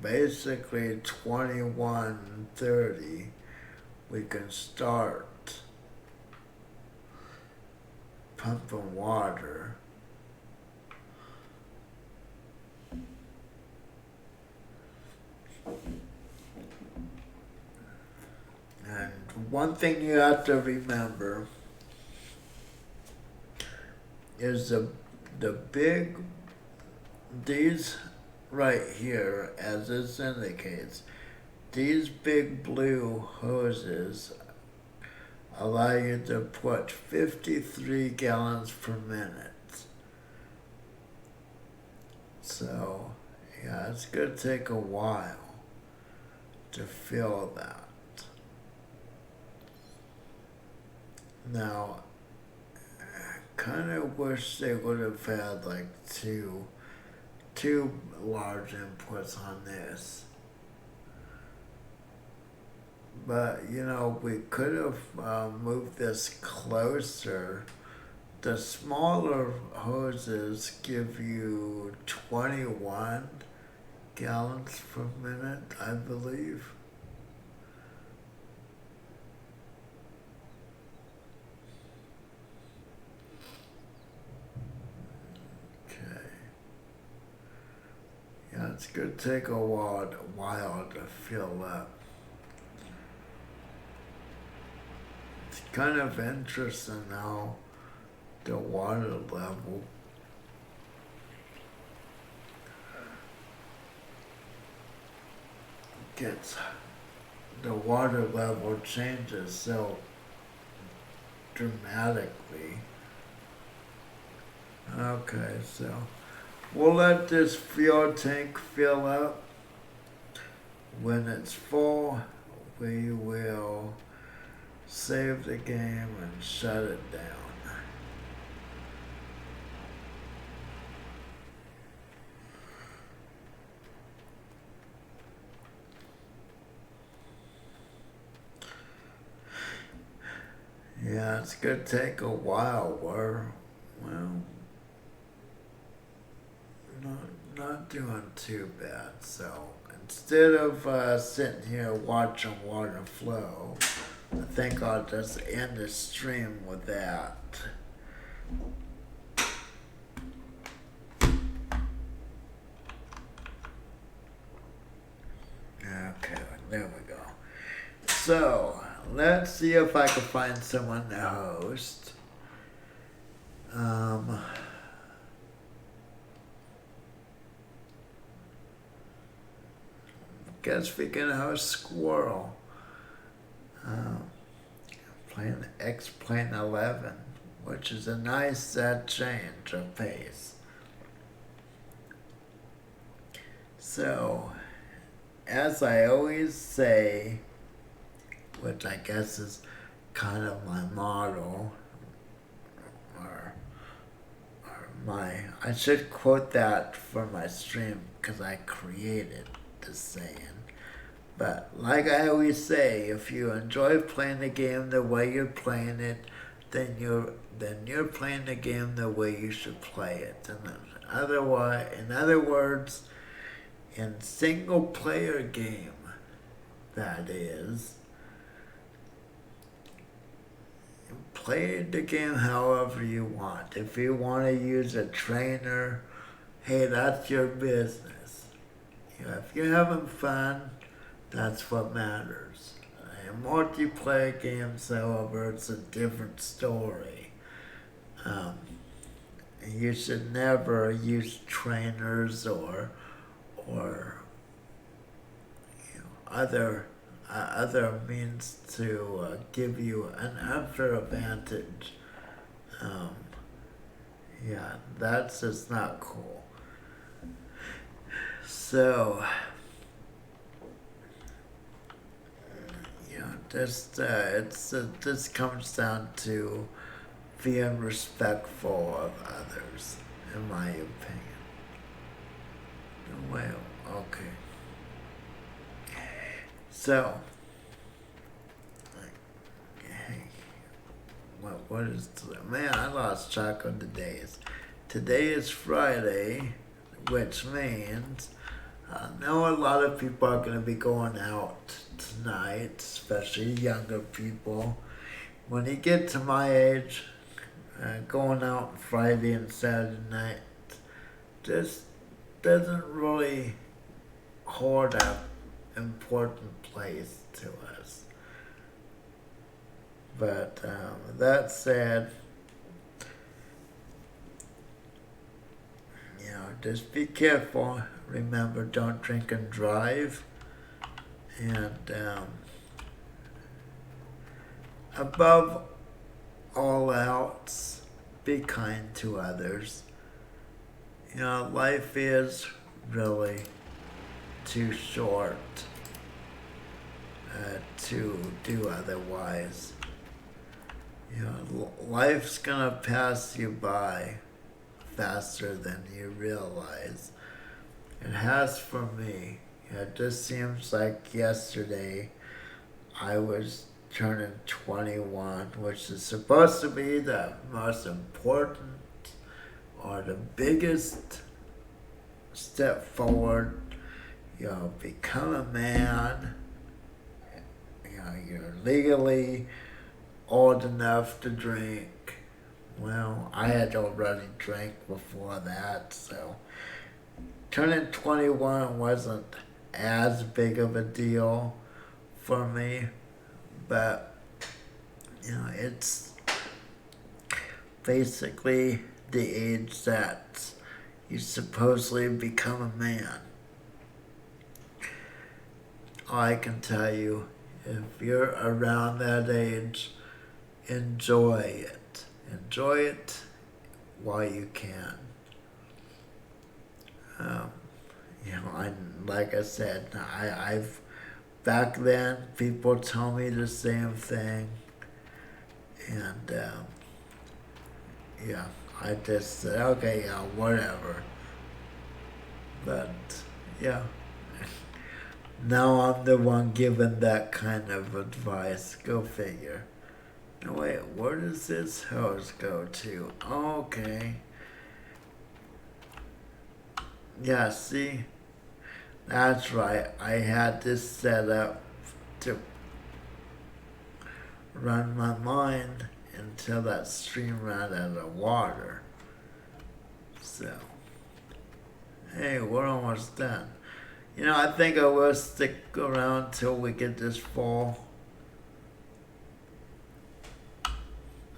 basically 21:30, we can start pumping water. And one thing you have to remember is the big, these right here, as this indicates, these big blue hoses allow you to put 53 gallons per minute. So, yeah, it's going to take a while to fill that. Now, I kind of wish they would have had like two large inputs on this. But, we could have moved this closer. The smaller hoses give you 21 gallons per minute, I believe. Okay. Yeah, it's gonna take a while to fill up. It's kind of interesting how the water level gets, the water level changes so dramatically. Okay, so we'll let this fuel tank fill up. When it's full, we will save the game and shut it down. Yeah, it's gonna take a while. Well, not doing too bad. So instead of sitting here watching water flow, I think I'll just end the stream with that. Okay, there we go. So let's see if I can find someone to host. Guess we can host Squirrel. Playing X-Plane 11, which is a nice change of pace. So, as I always say, which I guess is kind of my motto, or I should quote that for my stream because I created the saying. But like I always say, if you enjoy playing the game the way you're playing it, then you're playing the game the way you should play it. In other words, in single player game, that is, play the game however you want. If you want to use a trainer, hey, that's your business. If you're having fun, that's what matters. In multiplayer games, however, it's a different story. Um, you should never use trainers or other means to give you an unfair advantage. Um, yeah, that's just not cool. So, this comes down to being respectful of others, in my opinion. Well, okay. So, hey, what is today? Man, I lost track of the days. Today is Friday, which means I know a lot of people are going to be going out tonight, especially younger people. When you get to my age, going out Friday and Saturday night just doesn't really hold an important place to us. But that said, just be careful. Remember, don't drink and drive. And above all else, be kind to others. Life is really too short to do otherwise. Life's gonna pass you by faster than you realize. It has for me. It just seems like yesterday I was turning 21, which is supposed to be the most important or the biggest step forward. Become a man. You're legally old enough to drink. Well, I had already drank before that, so turning 21 wasn't as big of a deal for me, but it's basically the age that you supposedly become a man. All I can tell you, if you're around that age, enjoy it. Enjoy it while you can. Like I said, I've back then people told me the same thing, and I just said, okay, whatever. But yeah, now I'm the one giving that kind of advice. Go figure. No, wait, where does this hose go to? Okay. Yeah, see? That's right. I had this set up to run my mind until that stream ran out of water. So, hey, we're almost done. I think I will stick around till we get this fall.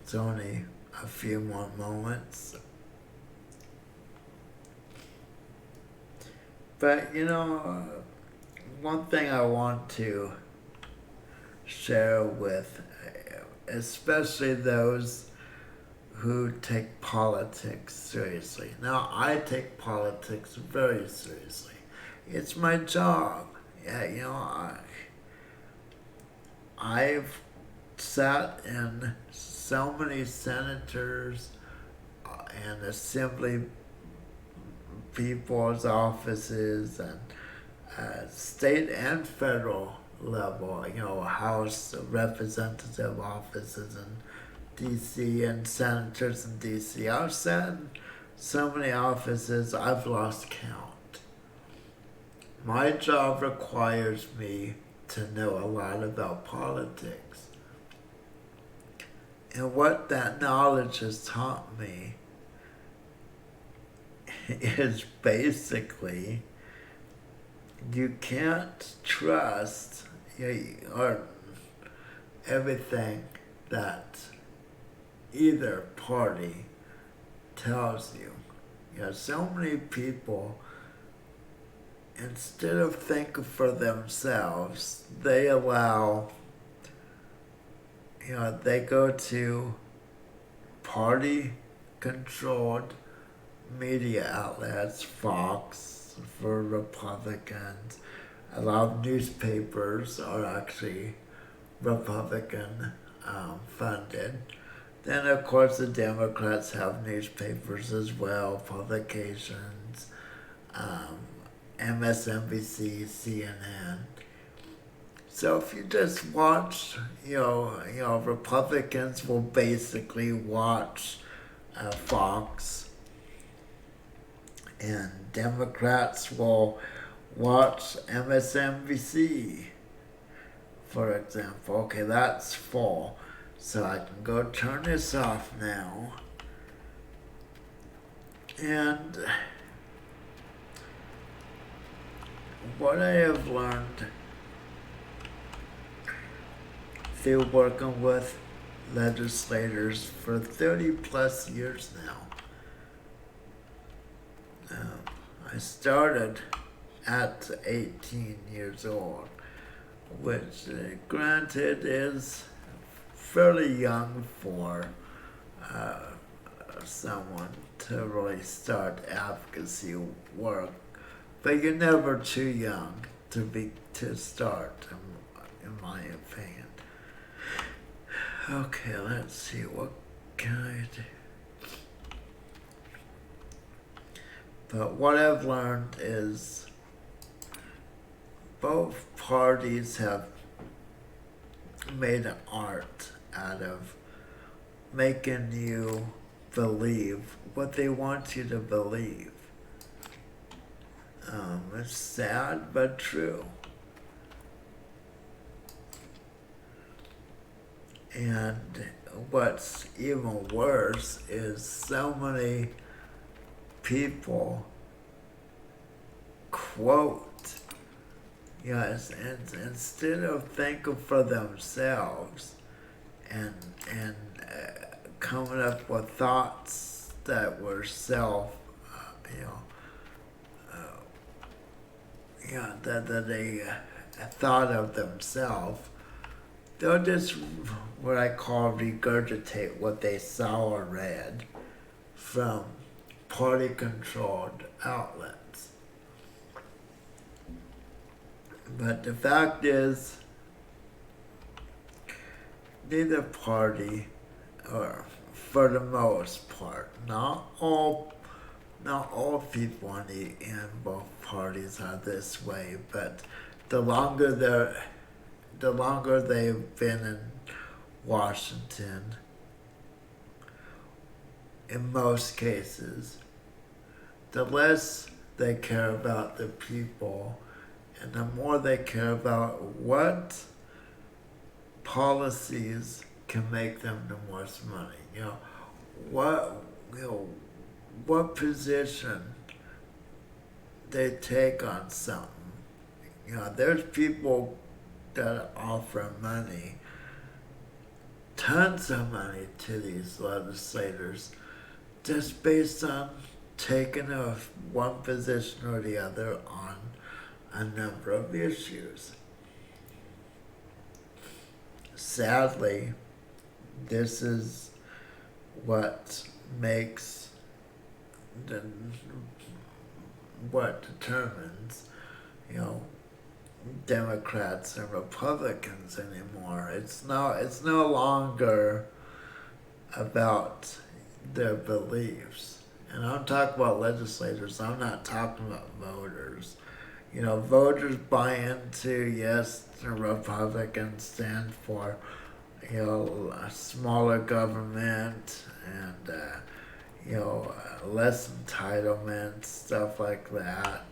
It's only a few more moments. But, one thing I want to share with, especially those who take politics seriously. Now, I take politics very seriously. It's my job. Yeah, I've sat in so many senators and assembly people's offices and state and federal level, House representative offices in D.C. and senators in D.C. I've sat in so many offices I've lost count. My job requires me to know a lot about politics. And what that knowledge has taught me is basically you can't trust or everything that either party tells you. So many people, instead of thinking for themselves, they allow, they go to party controlled media outlets, Fox for Republicans. A lot of newspapers are actually Republican funded. Then, of course, the Democrats have newspapers as well, publications, MSNBC, CNN. So if you just watch, Republicans will basically watch Fox, and Democrats will watch MSNBC, for example. Okay, that's full. So I can go turn this off now. And what I have learned through working with legislators for 30 plus years now. I started at 18 years old, which granted is fairly young for someone to really start advocacy work, but you're never too young to start, in my opinion. Okay, let's see, what can I do? But what I've learned is both parties have made an art out of making you believe what they want you to believe. It's sad but true. And what's even worse is so many people quote, instead of thinking for themselves and coming up with thoughts that were that they thought of themselves, they'll just what I call regurgitate what they saw or read from party-controlled outlets. But the fact is, neither party, or for the most part, not all people in both parties are this way, but the longer they've been in Washington, in most cases, the less they care about the people and the more they care about what policies can make them the most money. What position they take on something. There's people that offer money, tons of money to these legislators just based on taking one position or the other on a number of issues. Sadly, this is what determines, Democrats and Republicans anymore. It's no longer about their beliefs. And I'm talking about legislators, I'm not talking about voters. voters buy into, yes, the Republicans stand for, a smaller government and, less entitlement, stuff like that.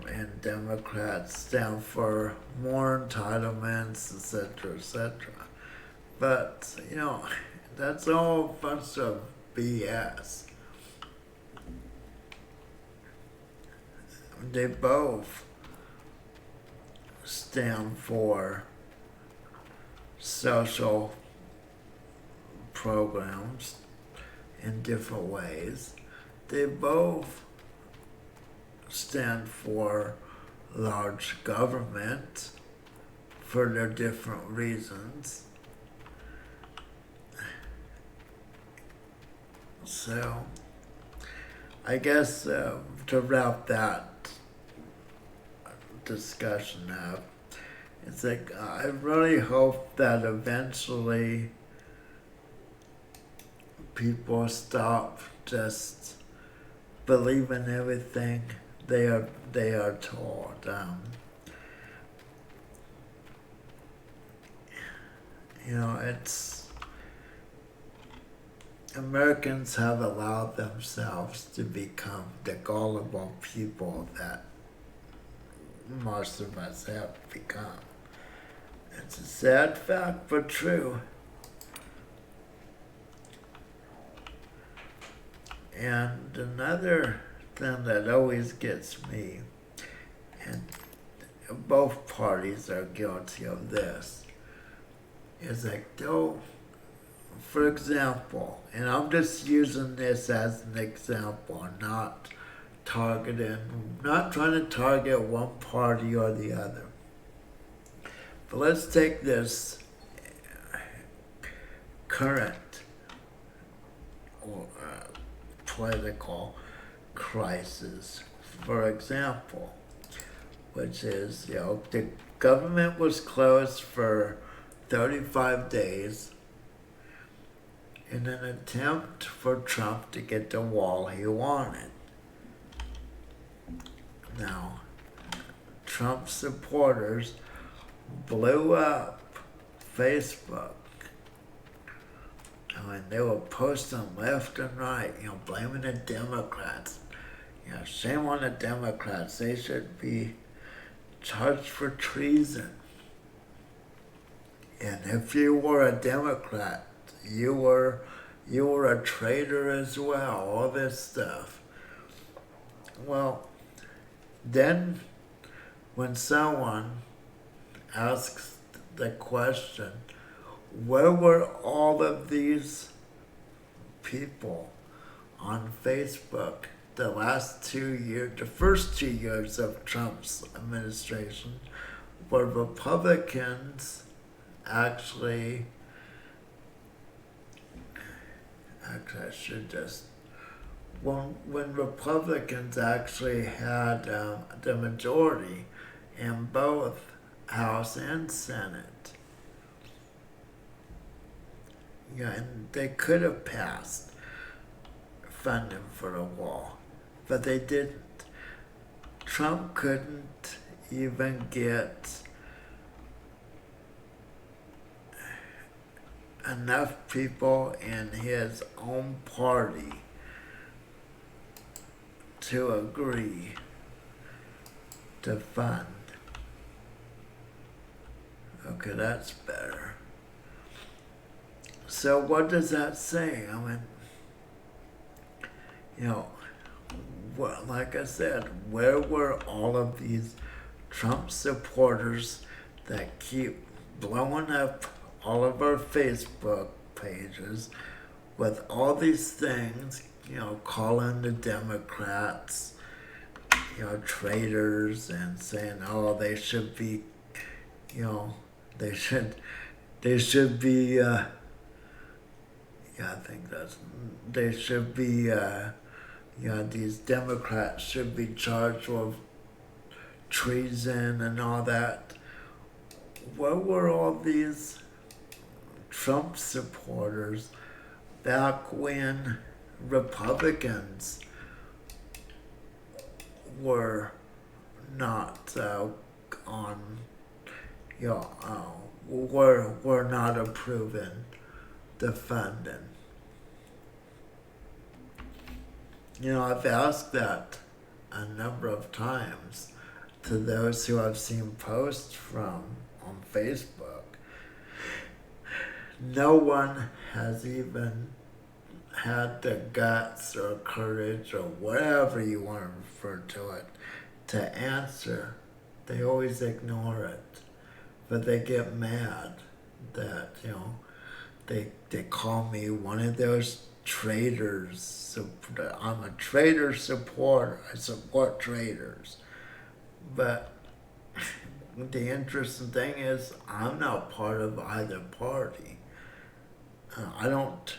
And Democrats stand for more entitlements, etc., etc. But, that's all a bunch of BS. They both stand for social programs in different ways. They both stand for large government for their different reasons. So, I guess to wrap that discussion up, it's like I really hope that eventually people stop just believing everything they are told. It's Americans have allowed themselves to become the gullible people that most of us have become. It's a sad fact, but true. And another thing that always gets me, and both parties are guilty of this, is like, for example, and I'm just using this as an example, not trying to target one party or the other. But let's take this current political crisis, for example, which is, the government was closed for 35 days in an attempt for Trump to get the wall he wanted. Now, Trump supporters blew up Facebook. And they were posting left and right, blaming the Democrats. Shame on the Democrats. They should be charged for treason. And if you were a Democrat, you were a traitor as well, all this stuff. Well, then when someone asks the question, where were all of these people on Facebook the first 2 years of Trump's administration, where Republicans actually I should just, when Republicans actually had the majority in both House and Senate. And they could have passed funding for the wall, but they didn't. Trump couldn't even get enough people in his own party to agree to fund. Okay, that's better. So what does that say? I mean, well, like I said, where were all of these Trump supporters that keep blowing up all of our Facebook pages with all these things, calling the Democrats, traitors, and saying, oh, they should be, they should be, I think they should be, these Democrats should be charged with treason and all that. Where were all these Trump supporters back when Republicans were not on, you know, we're not approving the funding. You know, I've asked that a number of times to those who I've seen posts from on Facebook. No one has even had the guts or courage or whatever you want to refer to it to answer. They always ignore it, but they get mad that, you know, they call me one of those traitors. So I'm a traitor supporter. I support traitors. But the interesting thing is I'm not part of either party. I don't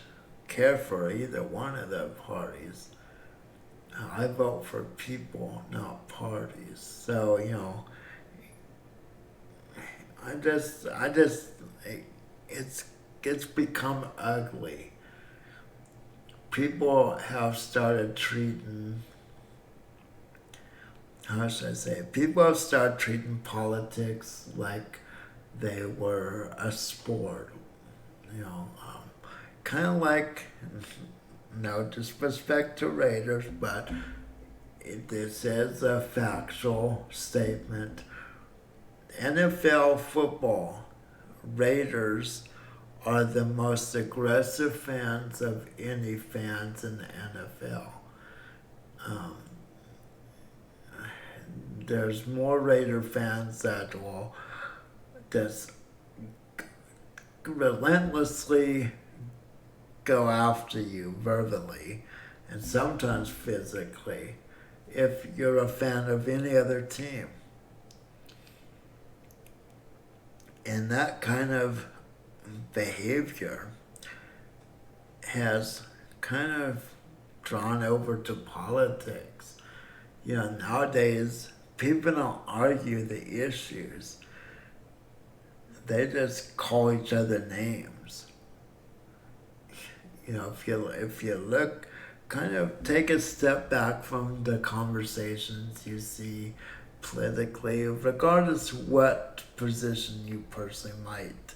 care for either one of the parties. I vote for people, not parties. So, you know, it's become ugly. People have started treating, how should I say it? People have started treating politics like they were a sport. You know, kind of like, no disrespect to Raiders, but this is a factual statement. NFL football, Raiders are the most aggressive fans of any fans in the NFL. There's more Raider fans that will just relentlessly go after you verbally and sometimes physically if you're a fan of any other team. And that kind of behavior has kind of drawn over to politics. You know, nowadays people don't argue the issues. They just call each other names. You know, if you look, kind of take a step back from the conversations you see politically, regardless what position you personally might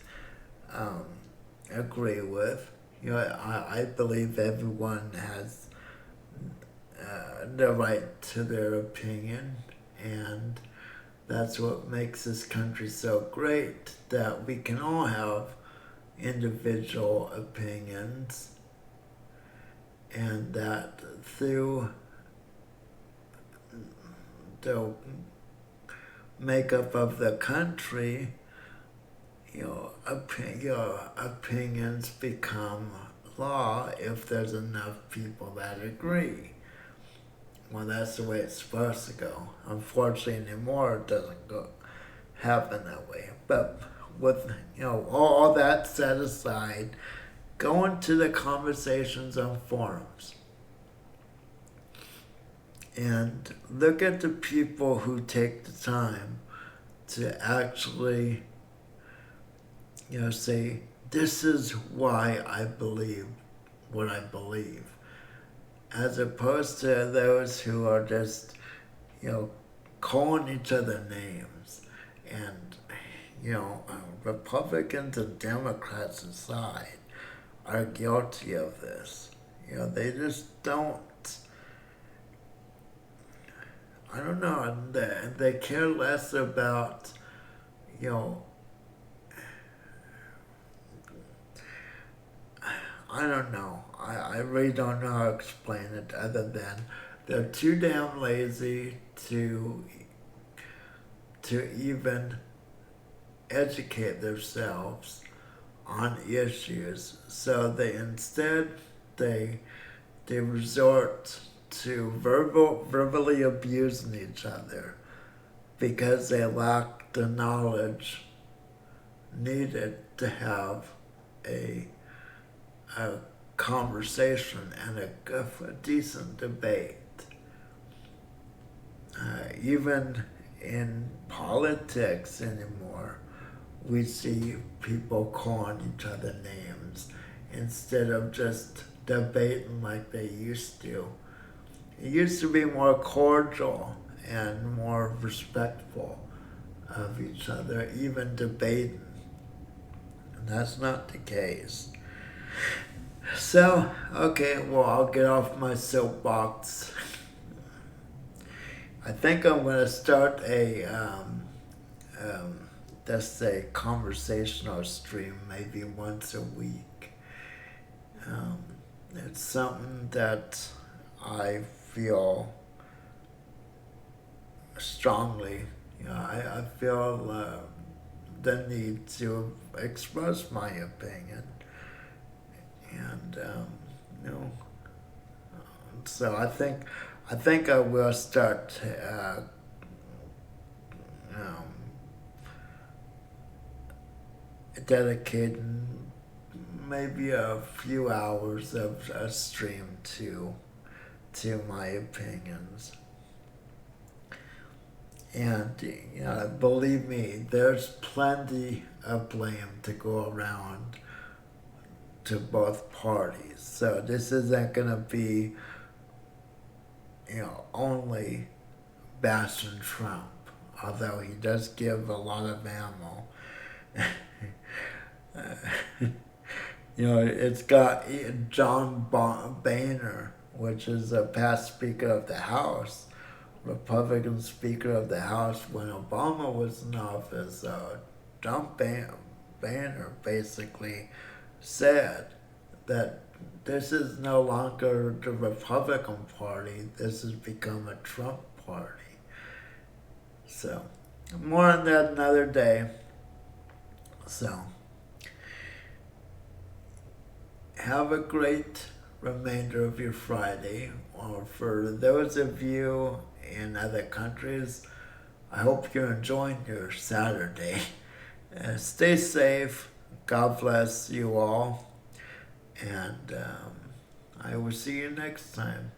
agree with. You know, I believe everyone has the right to their opinion, and that's what makes this country so great, that we can all have individual opinions, and that through the makeup of the country, your opinions become law if there's enough people that agree. Well, that's the way it's supposed to go. Unfortunately, anymore it doesn't happen that way. But with, you know, all that set aside, go into the conversations on forums and look at the people who take the time to actually, you know, say, this is why I believe what I believe, as opposed to those who are just, you know, calling each other names. And, you know, Republicans and Democrats aside are guilty of this. You know, they just don't, I don't know, they care less about, you know, I don't know. I really don't know how to explain it other than they're too damn lazy to even educate themselves on issues. So they resort to verbally abusing each other because they lack the knowledge needed to have a conversation and a decent debate. Even in politics anymore, we see people calling each other names instead of just debating like they used to. It used to be more cordial and more respectful of each other, even debating. And that's not the case. So, okay, well, I'll get off my soapbox. I think I'm going to start um, just a conversational stream maybe once a week. Um, it's something that I feel strongly. I feel the need to express my opinion, and you know, so I think I will start um, dedicating maybe a few hours of a stream to my opinions. And believe me, there's plenty of blame to go around to both parties. So this isn't gonna be, only bashing Trump, although he does give a lot of ammo. It's got John Boehner, which is a past Speaker of the House, Republican Speaker of the House when Obama was in office. John Boehner basically said that this is no longer the Republican Party, this has become a Trump party. So, more on that another day. So, have a great remainder of your Friday. Or for those of you in other countries, I hope you're enjoying your Saturday. Stay safe. God bless you all. And I will see you next time.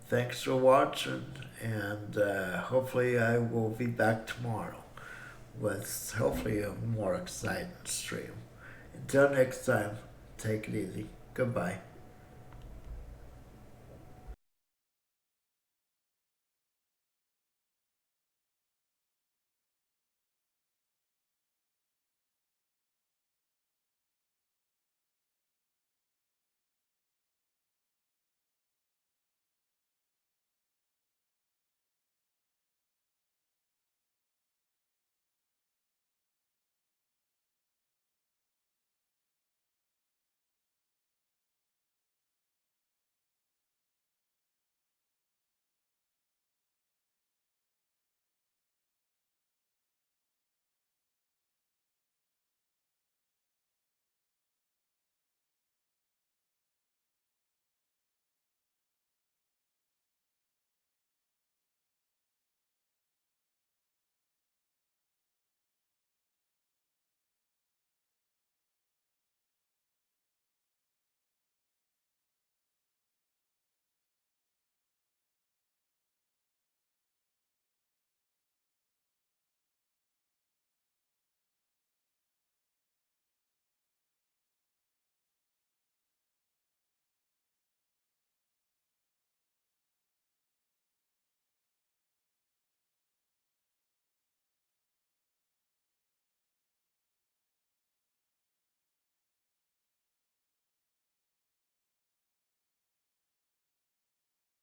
Thanks for watching. And hopefully I will be back tomorrow with hopefully a more exciting stream. Until next time, take it easy. Goodbye.